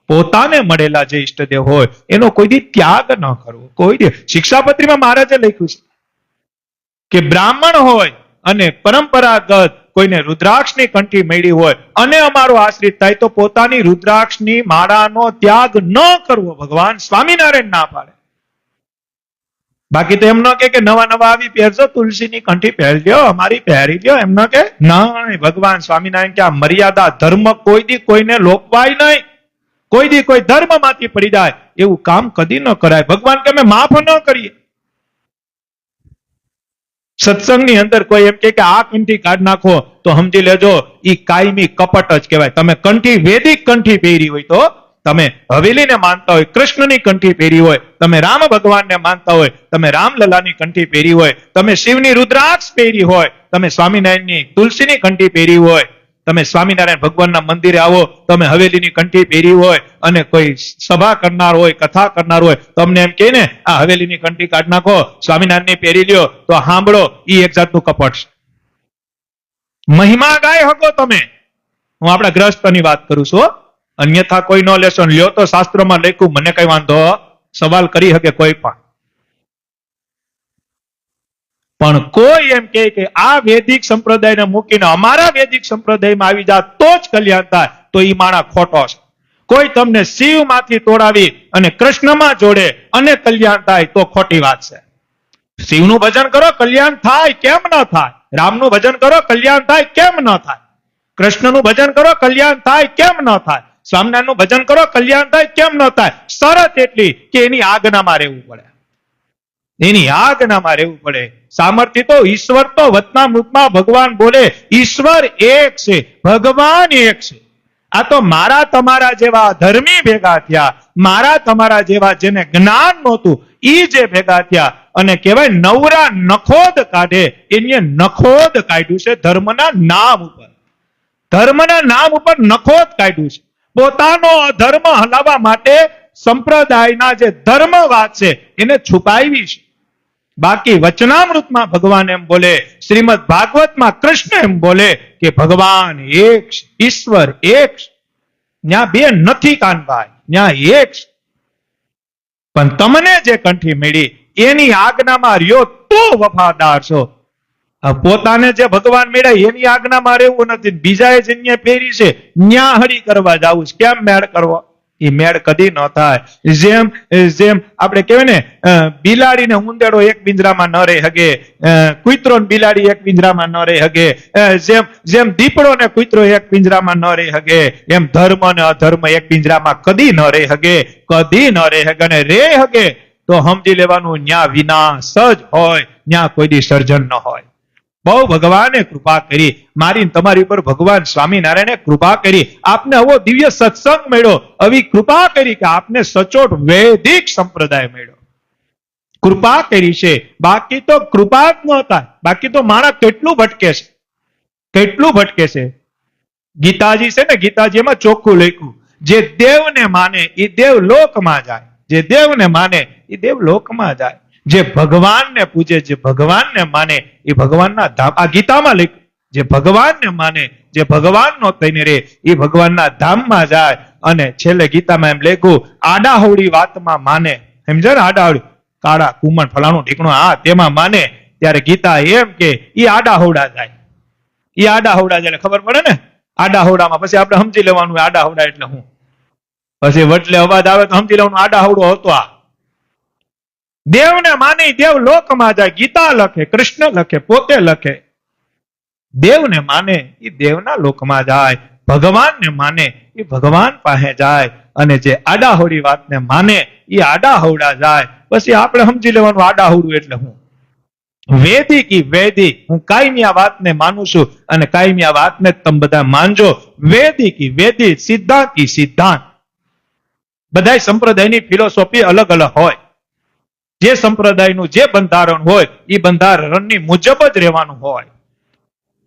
Speaker 2: પોતાને મળેલા જે ઈષ્ટદેવ હોય એનો કોઈ દી ત્યાગ ન કરવો, કોઈ દી. શિક્ષાપત્રીમાં મહારાજે લખ્યું છે કે બ્રાહ્મણ હોય અને પરંપરાગત કોઈને રુદ્રાક્ષની કંઠી મળી હોય અને અમારો આશ્રિત થાય તો પોતાની રુદ્રાક્ષની માળાનો ત્યાગ ન કરવો. ભગવાન સ્વામિનારાયણ ના પાડે. બાકી તો એમ ન કે નવા આવી પહેરજો, તુલસીની કંઠી પહેરજો, અમારી પહેરી લ્યો, એમ ન કે ના. ભગવાન સ્વામિનારાયણ કે આ મર્યાદા, ધર્મ કોઈ દી કોઈને લોપવાય નહીં. કોઈ દી કોઈ ધર્મ માંથી પડી જાય એવું કામ કદી ન કરાય. ભગવાન કે અમે માફ ન કરીએ. સત્સંગની અંદર કોઈ એમ કે આ કંઠી કાઢ નાખો તો સમજી લેજો ઈ કાયમી કપટ જ કહેવાય. તમે કંઠી, વેદિક કંઠી પહેરી હોય તો તમે હવેલીને માનતા હોય, કૃષ્ણની કંઠી પહેરી હોય, તમે રામ ભગવાનને માનતા હોય, તમે રામલલાની કંઠી પહેરી હોય, તમે શિવની રુદ્રાક્ષ પહેરી હોય, તમે સ્વામિનારાયણની તુલસીની કંઠી પહેરી હોય, તમે સ્વામિનારાયણ ભગવાનના મંદિરે આવો, તમે હવેલીની કંઠી પહેરી હોય, અને કોઈ સભા કરનાર હોય, કથા કરનાર હોય, તમને એમ કહે ને આ હવેલીની કંઠી કાઢ નાખો, સ્વામિનારાયણની પહેરી લ્યો, તો સાંભળો, ઈ એક જાતનું કપટ છે. મહિમા ગાય હકો તમે. હું આપણા ગ્રસ્તની વાત કરું છું, અન્યથા કોઈ ન લેશો, લ્યો તો શાસ્ત્રોમાં લખ્યું, મને કઈ વાંધો, સવાલ કરી શકે કોઈ પણ કોઈ એમ કે આ વૈદિક સંપ્રદાયને મૂકીને અમારા વૈદિક સંપ્રદાયમાં આવી જાત તો જ કલ્યાણ થાય, તો ઈ માણા ખોટો છે. કોઈ તમને શિવમાંથી તોડાવી અને કૃષ્ણમાં જોડે અને કલ્યાણ થાય તો ખોટી વાત છે. શિવનું ભજન કરો, કલ્યાણ થાય, કેમ ન થાય? રામનું ભજન કરો, કલ્યાણ થાય, કેમ ન થાય? કૃષ્ણનું ભજન કરો, કલ્યાણ થાય, કેમ ન થાય? સ્વામિનારાયણનું ભજન કરો, કલ્યાણ થાય, કેમ ન થાય? શરત એટલી કે એની આજ્ઞામાં રહેવું પડે. એની આજ્ઞામાં રહેવું પડે. સામર્થ્ય તો ઈશ્વર તો વચનામૃતમાં ભગવાન બોલે, ઈશ્વર એક છે, ભગવાન એક છે. આ તો મારા તમારા જેવા ધર્મી ભેગા થયા, મારા તમારા જેવા જેને જ્ઞાન નહોતું ઈ જે ભેગા થયા, અને કહેવાય નવરા નખોદ કાઢે, એને નખોદ કાઢ્યું છે ધર્મના નામ ઉપર. ધર્મના નામ ઉપર નખોદ કાઢ્યું છે. પોતાનો અધર્મ હલાવવા માટે સંપ્રદાયના જે ધર્મવાદ છે એને છુપાવી છે. બાકી વચનામૃતમાં ભગવાન એમ બોલે, શ્રીમદ ભાગવતમાં કૃષ્ણ એમ બોલે કે ભગવાન એક છે, ઈશ્વર એક છે. ત્યાં બે નથી કાનભાઈ, ત્યાં એક છે. પણ તમને જે કંઠી મળી એની આજ્ઞામાં રહ્યો તો વફાદાર છો. પોતાને જે ભગવાન મળ્યા એની આજ્ઞામાં રહેવું નથી, બીજાએ જે પહેરી છે ન્યા હરી કરવા જવું છે. કેમ મેળ કરવો? એ મેળ કદી ન થાય. જેમ જેમ આપણે કહેવાય ને, બિલાડી ને ઉંદેડો એક પિંજરામાં ન રહી શકે, કૂતરો ને બિલાડી એક પિંજરામાં ન રહી શકે, જેમ જેમ દીપડો ને કૂતરો એક પિંજરામાં ન રહી શકે, એમ ધર્મ ને અધર્મ એક પિંજરામાં કદી ન રહી શકે, કદી ન રહી શકે. અને રહી શકે તો સમજી લેવાનું ન્યા વિનાશ જ હોય, ન્યા કોઈ દી સર્જન ન હોય. બહુ ભગવાને કૃપા કરી, મારી તમારી ઉપર ભગવાન સ્વામિનારાયણે કૃપા કરી, આપને આવો દિવ્ય સત્સંગ મળ્યો, આવી કૃપા કરી કે આપને સચોટ વૈદિક સંપ્રદાય મળ્યો. કૃપા કરી છે, બાકી તો કૃપા જ ન થાય. બાકી તો માણસ કેટલું ભટકે છે, કેટલું ભટકે છે. ગીતાજી છે ને, ગીતાજીમાં ચોખ્ખું લખ્યું, જે દેવને માને એ દેવલોકમાં જાય, જે દેવને માને એ દેવલોકમાં જાય, જે ભગવાનને પૂજે, જે ભગવાનને માને એ ભગવાનના ધામ. આ ગીતામાં લખ્યું, જે ભગવાનને માને, જે ભગવાનનો થઈને રહે એ ભગવાનના ધામમાં જાય. અને છેલ્લે ગીતામાં એમ લખ્યું, આડાહવડી વાતમાં માને, સમજે ને, આડાહવડી કાળા કુમણ ફલાણું ઢીકણું આ તેમાં માને, ત્યારે ગીતા એમ કે ઈ આડાહવડા જાય. ઈ આડાહવડા જાય ખબર પડે ને. આડાહવડામાં પછી આપણે સમજી લેવાનું આડાહવડા એટલે હું. પછી વટલે અવાજ આવે તો સમજી લેવાનું આડાહવડો હતો આ. દેવને માની દેવ લોકમાં જાય. ગીતા લખે, કૃષ્ણ લખે, પોતે લખે. દેવને માને એ દેવના લોકમાં જાય, ભગવાનને માને એ ભગવાન પાસે જાય. અને જે આડાહવડી વાતને માને એ આડાહવડા જાય. પછી આપણે સમજી લેવાનું આડાહવડું એટલે હું. વૈદિક ઈ વૈદિક, હું કાયમી આ વાતને માનું છું અને કાયમી આ વાતને તમે બધા માનજો. વૈદિક ઈ વૈદિક, સિદ્ધાંત ઈ સિદ્ધાંત. બધા સંપ્રદાયની ફિલોસોફી અલગ અલગ હોય. જે સંપ્રદાયનું જે બંધારણ હોય એ બંધારણની મુજબ જ રહેવાનું હોય.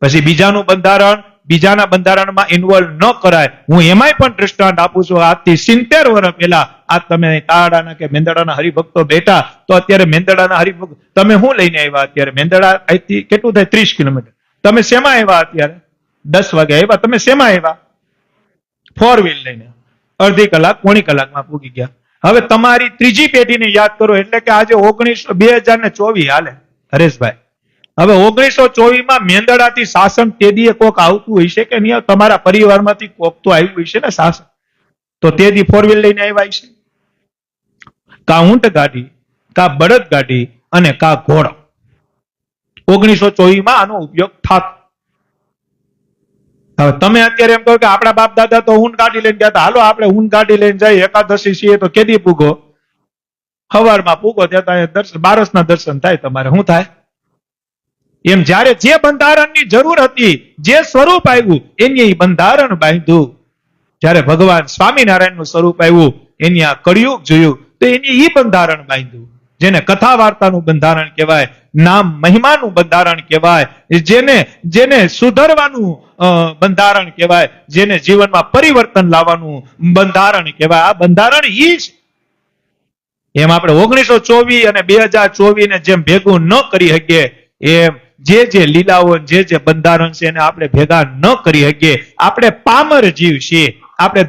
Speaker 2: પછી બીજાનું બંધારણ બીજાના બંધારણમાં ઇન્વોલ્વ ન કરાય. હું એમાંય પણ દૃષ્ટાંત આપું છું. આજથી 70 વર્ષ પહેલા આ તમે તાળાના કે મેંદડાના હરિભક્તો બેઠા, તો અત્યારે મેંદડાના હરિભક્ત તમે શું લઈને આવ્યા? અત્યારે મેંદડા અહીંથી કેટલું થાય? 30 કિલોમીટર. તમે શેમાં આવ્યા? અત્યારે 10 વાગે આવ્યા. તમે શેમાં આવ્યા? 4 વ્હીલ લઈને. અડધી કલાક પોણી કલાકમાં પૂગી ગયા. હવે તમારી ત્રીજી પેઢીને યાદ કરો, એટલે કે આજે 2024 હાલે હરેશભાઈ. હવે 1924માં મેંદડાથી શાસન તેદીએ કોક આવતું હોય છે કે નહીં? તમારા પરિવારમાંથી કોક તો આવ્યું હશે ને શાસન. તો તેદી 4 વ્હીલ લઈને આવ્યા છે, કા ઊંટ ગાડી, કા બળદ ગાડી અને કા ઘોડો. 1924માં આનો ઉપયોગ થતો. હવે તમે અત્યારે એમ કહો કે આપણા બાપ દાદા તો ઊંટ ગાડી લઈને ગયા હતા, હાલો આપણે ઊંટ ગાડી લઈને જઈએ, એકાદશી છીએ તો કેદી પૂગો? સવારમાં પૂગો, ત્યાં દર્શન, બારસના દર્શન થાય. તમારે શું થાય? એમ જ્યારે જે બંધારણની જરૂર હતી, જે સ્વરૂપ આવ્યું એને બંધારણ બાંધ્યું. જ્યારે ભગવાન સ્વામિનારાયણનું સ્વરૂપ આવ્યું, એની આ કળિયુગ જોયું તો એની ઈ બંધારણ બાંધ્યું, જેને કથા વાર્તાનું બંધારણ કહેવાય, નામ મહિમાનું બંધારણ કહેવાય, જેને સુધરવાનું બંધારણ કહેવાય, જેને જીવનમાં પરિવર્તન લાવવાનું બંધારણ કહેવાય. આ બંધારણ ઈ છે. એમ આપણે 1924 અને 2024 ને જેમ ભેગું ન કરી શકીએ, એમ જે લીલાઓ જે બંધારણ છે એને આપણે ભેગા ન કરી શકીએ. આપણે પામર જીવ છીએ. આપણે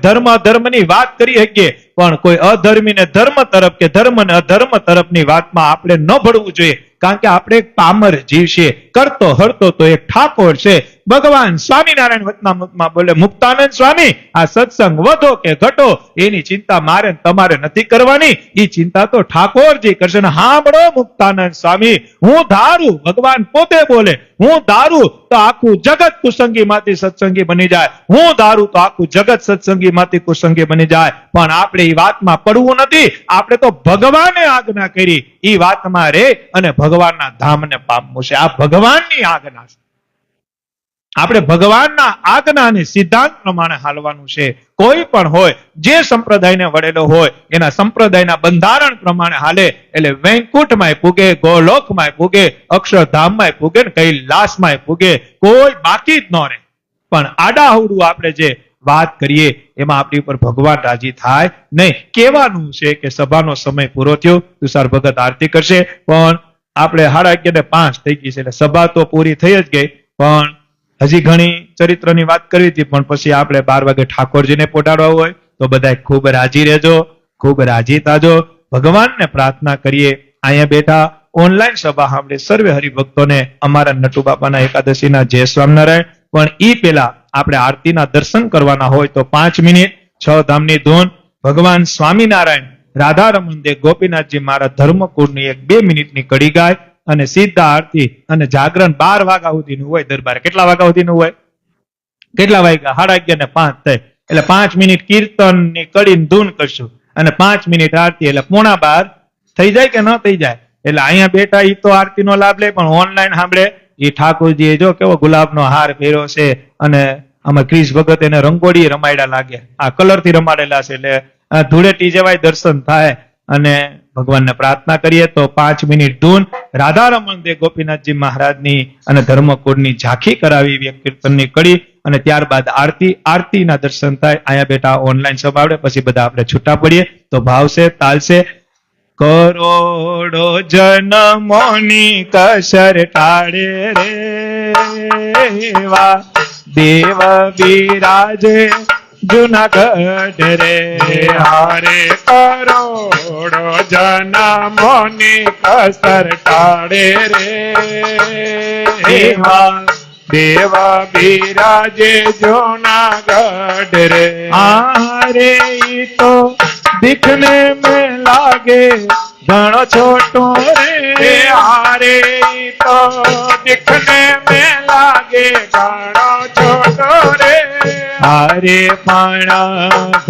Speaker 2: ધર્મની વાત કરી શકીએ, પણ કોઈ અધર્મીને ધર્મ તરફ કે ધર્મને અધર્મ તરફની વાતમાં આપણે ન ભળવું જોઈએ, કારણ કે આપણે એક પામર જીવ છીએ. કરતો હરતો તો એક ઠાકોર છે. ભગવાન સ્વામિનારાયણ વચનામૃતમાં બોલે, મુક્તાનંદ સ્વામી, આ સત્સંગ વધો કે ઘટો એની ચિંતા મારે તમારે નથી કરવાની, એ ચિંતા તો ઠાકોરજી કરશે. સાંભળો મુક્તાનંદ સ્વામી, હું ધારું, ભગવાન પોતે બોલે, હું ધારું તો આખું જગત કુસંગી માંથી સત્સંગી બની જાય, હું ધારું તો આખું જગત સત્સંગી માંથી કુસંગી બની જાય. પણ આપણે એ વાતમાં પડવું નથી. આપણે તો ભગવાને આજ્ઞા કરી એ વાતમાં રે અને ભગવાનના ધામને પામવું છે. આ ભગવાનની આજ્ઞા છે. આપણે ભગવાનના આજ્ઞા અને સિદ્ધાંત પ્રમાણે હાલવાનું છે. કોઈ પણ હોય, જે સંપ્રદાયને વડેલો હોય, એના સંપ્રદાયના બંધારણ પ્રમાણે હાલે એટલે વૈકુંઠમાં પૂગે, ગોલોકમાં પૂગે, અક્ષરધામમાં પૂગે, કૈલાસમાં પૂગે, કોઈ બાકી જ ન રહે. પણ આડાહવડું આપણે જે વાત કરીએ એમાં આપણી ઉપર ભગવાન રાજી થાય નહીં. કહેવાનું છે કે સભાનો સમય પૂરો થયો, તુષાર ભગત આરતી કરશે, પણ આપણે 11:05 થઈ ગઈ છે એટલે સભા તો પૂરી થઈ જ ગઈ, પણ હજી ઘણી ચરિત્રની વાત કરવી હતી, પણ પછી આપણે 12 વાગે ઠાકોરજીને પોટાડવા હોય તો બધા ખૂબ રાજી રહેજો, ખૂબ રાજી થાજો. ભગવાનને પ્રાર્થના કરીએ. અહીંયા બેઠા ઓનલાઈન સભા સાંભળે સર્વે હરિભક્તોને અમારા નટુ બાપાના એકાદશીના જય સ્વામિનારાયણ. પણ ઈ પેલા આપણે આરતીના દર્શન કરવાના હોય તો 5 મિનિટ 6 ધામની ધૂન, ભગવાન સ્વામિનારાયણ, રાધારમણ દેવ, ગોપીનાથજી મહારાજ ધર્મકુળની 1-2 મિનિટની કડી ગાય અને સીધા આરતી અને જાગરણ 12 વાગ્યા સુધીનું હોય. દરબાર કેટલા વાગ્યા સુધીનું હોય? કેટલા વાગ્યા? 11:05 થાય એટલે 5 મિનિટ કીર્તનની કડીની ધૂન કરશું અને 5 મિનિટ આરતી એટલે 11:15 થઈ જાય કે ન થઈ જાય. એટલે અહીંયા બેઠા ઈ તો આરતીનો લાભ લે, પણ ઓનલાઈન સાંભળે એ ઠાકોરજીએ જો કેવો ગુલાબનો હાર પહેર્યો છે અને આમાં ક્રિશ ભગત એને રંગોળી રમાડ્યા લાગે, આ કલરથી રમાડેલા છે, એટલે ધૂળેટી જેવાય દર્શન થાય. અને ભગવાનને પ્રાર્થના કરીએ તો 5 મિનિટ ધૂન, રાધારમણ દેવ ગોપીનાથજી મહારાજની અને ધર્મકુળની ઝાંખી કરાવી કીર્તનની કડી અને ત્યારબાદ આરતીના દર્શન થાય. અહીંયા બેઠા ઓનલાઈન સંભાળે, પછી બધા આપણે છૂટા પડીએ તો ભાવશે, તાલશે. કરોડો જન્મોની કસર ટાળે રે વા દેવ બિરાજે જુનાગઢ રે.
Speaker 1: હારે કરોડો જન્મોની કસર ટાળે રે વા દેવ બિરાજે જુનાગઢ રે.
Speaker 2: હારે ઈ તો दिखने में लागे घणो छोटो रे.
Speaker 1: हारे तो दिखने में लागे घणो छोटो रे.
Speaker 2: हारे पाणा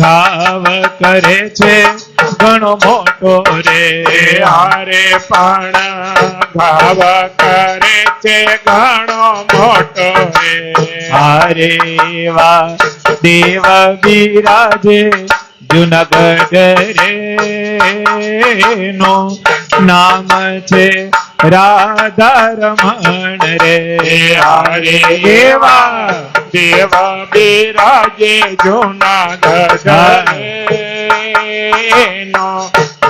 Speaker 2: घाव करे छे घणो मोटो रे.
Speaker 1: हारे पाणा घाव करे छे घणो मोटो रे.
Speaker 2: हारे वा देव विराजे જુનાગઢ રે નો નામ છે રાધારમણ રે.
Speaker 1: હારે એવા દેવ બિરાજે જુનાગઢ નો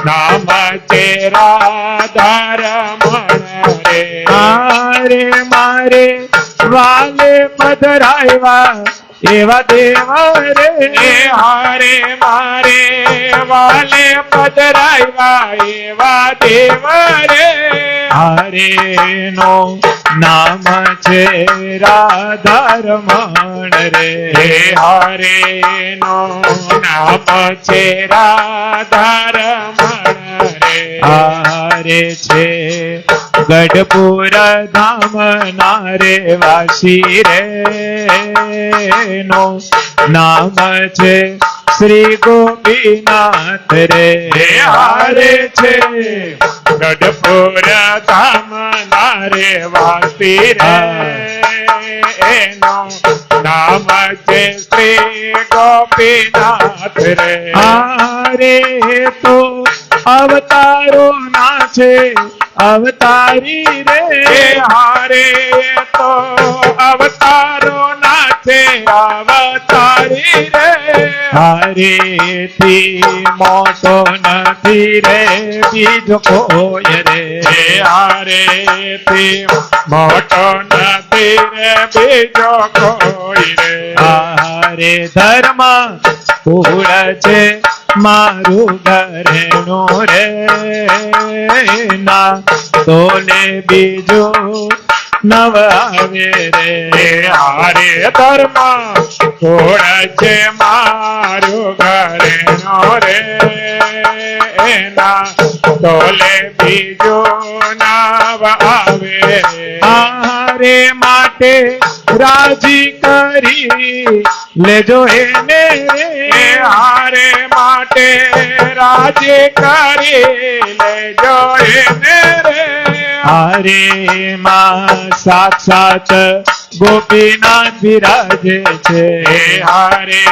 Speaker 1: નામ છે રાધારમણ રે.
Speaker 2: હારે મારે વાલે પધરાવ્યા એવા દેવા રે.
Speaker 1: હારે મારે વાલે પધરાવ્યા એવા દેવ રે.
Speaker 2: હારે નો નામ છે રાધારમણ રે.
Speaker 1: હારે નો નામ છે રાધારમણ રે.
Speaker 2: હારે છે ગઢપુર ધામ ના રે વાસી રે નો નામ છે શ્રી ગોપીનાથ રે.
Speaker 1: હારે છે ગઢપુર ધામ ના રે વાસી રે એનો નામ છે શ્રી ગોપીનાથ ગોપીનાથ રે
Speaker 2: હારે તો અવતારો ના છે અવતારી રે
Speaker 1: હારે તો અવતારો નાચે અવતારી રે
Speaker 2: હારે થી મોટો નથી રે બીજો કોઈ રે
Speaker 1: હારે થી મોટો નથી રે બીજો કોઈ રે
Speaker 2: હારે ધર્મ પૂળ છે મારું ઘરેણું રે ના તોલે બીજું નવ આવે રે
Speaker 1: હારે ધર્મ કોળ છે મારું ઘરેણો રે એના તોલે બીજો નાવ આવે
Speaker 2: હારે માટે રાજી કરી લેજો એને રે
Speaker 1: હારે માટે રાજી કરી લેજો એને રે
Speaker 2: હારે માં સાક્ષાત ગોપીનાથ બિરાજે છે
Speaker 1: હારે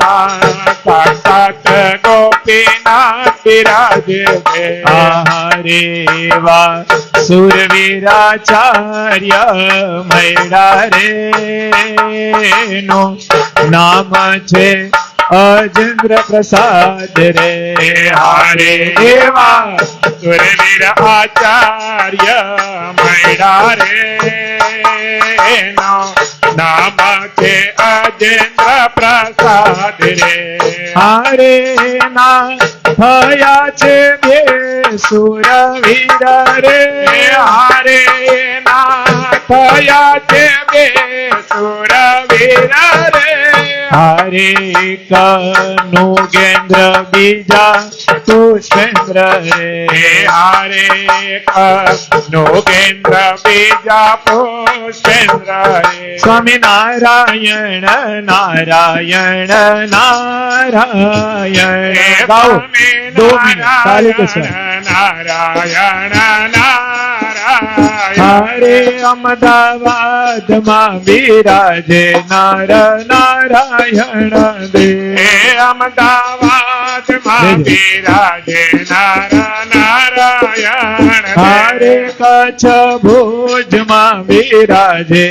Speaker 1: માં સાક્ષાત ગોપીનાથ બિરાજે છે
Speaker 2: હારે વા સુરવીરાચાર્ય મૈડા રે નું નામ છે અજેન્દ્ર પ્રસાદ રે
Speaker 1: હારે એવા સુરવીર આચાર્ય મૈડા રે નો નામ છે અજેન્દ્ર પ્રસાદ રે
Speaker 2: હારે ના થયા છે બે સુરવીર રે
Speaker 1: હારે ના થયા છે બે સુરવીર રે
Speaker 2: હારે કનું ગેન્દ્ર બીજા પુષ્પેન્દ્ર રે
Speaker 1: હારે નો કેન્દ્ર બીજા પુષ્પેન્દ્ર રે
Speaker 2: સ્વામી નારાયણ નારાયણ નારાયણ ગાઓ 2 મિનિટ ચાલુ કરશો
Speaker 1: નારાયણ નારાયણ
Speaker 2: હારે અમદાવાદમાં બિરાજે નર નારાયણ દેવ
Speaker 1: અમદાવાદમાં બિરાજે નર નારાયણ
Speaker 2: હારે કચ્છ ભુજમાં બિરાજે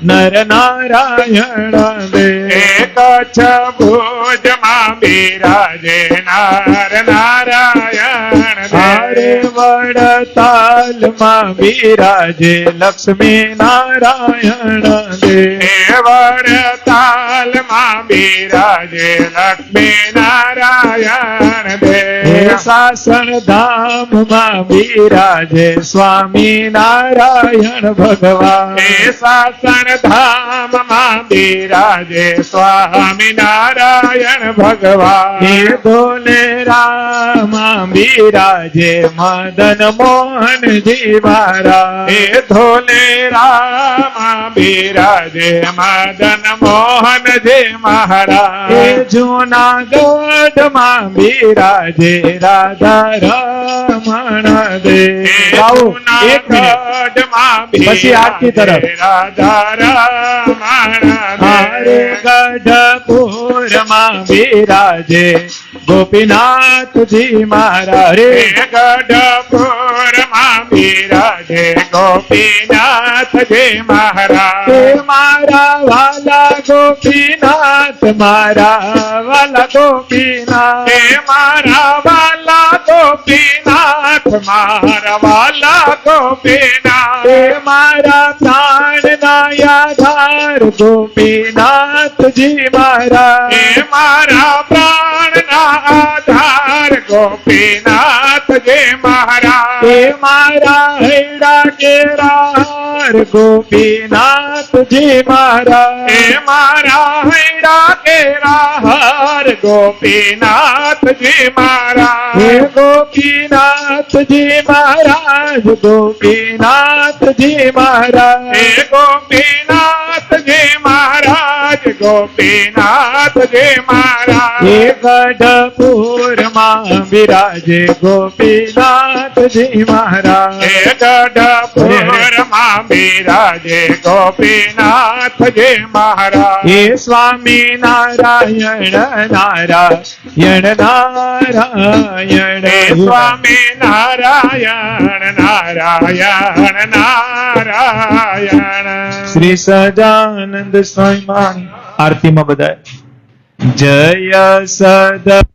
Speaker 2: નર નારાયણ દેવ
Speaker 1: કચ્છ ભુજમાં બિરાજે નર નારાયણ
Speaker 2: હારે વડતાલમાં બિરાજે લક્ષ્મી નારાયણ દેવ
Speaker 1: વડતાલમાં બિરાજે લક્ષ્મી નારાયણ
Speaker 2: હે
Speaker 1: દેવ
Speaker 2: સાસણ ધામમાં બિરાજે સ્વામી નારાયણ ભગવાન
Speaker 1: સાસણ ધામમાં બિરાજે સ્વામી નારાયણ ભગવાન
Speaker 2: હે ધોલેરામાં બિરાજે મદન મોહનજી મહારાજ
Speaker 1: હે ધોલેરામાં બિરાજે મદન મોહનજી મહારાજ
Speaker 2: હે જૂનાગઢમાં બિરાજે રાધા રમણ દેવ ગાઓ 1 મિનિટ પછી આરતી તરફ
Speaker 1: રાધા રમણ
Speaker 2: હારે ગઢપુરમાં બિરાજે ગોપીનાથજી મહારાજ રે
Speaker 1: ગઢપુરમાં બિરાજે ગોપીનાથજી મહારાજ
Speaker 2: હે મારા વાલા ગોપીનાથ મારા વાલા ગોપીનાથ
Speaker 1: હે મારા વાલા ગોપીનાથ મારા વાલા ગોપીનાથ
Speaker 2: હે મારા પ્રાણના આધાર ગોપીનાથજી મહારાજ
Speaker 1: હે મારા પ્રાણના આધાર ગોપીનાથજી મહારાજ
Speaker 2: હે મારા હૈડા કેરાર ગોપીનાથજી મહારાજ
Speaker 1: હે મારા હૈડા કેરા હાર ગોપીનાથજી મહારાજ
Speaker 2: હે ગોપીનાથજી મહારાજ ગોપીનાથજી મહારાજ
Speaker 1: હે ગોપીનાથજી મહારાજ ગોપીનાથજી મહારાજ
Speaker 2: હે ગઢપુરમાં બિરાજે ગોપીનાથ ગોપીનાથજી મહારાજ
Speaker 1: હે ગઢપુરમાં બિરાજે ગોપીનાથજી મહારાજ
Speaker 2: હે સ્વામી નારાયણ નારાયણ નારાયણ
Speaker 1: હે સ્વામી નારાયણ નારાયણ નારાયણ
Speaker 2: શ્રી સહજાનંદ સ્વામી આરતીમાં બધાય જય સદ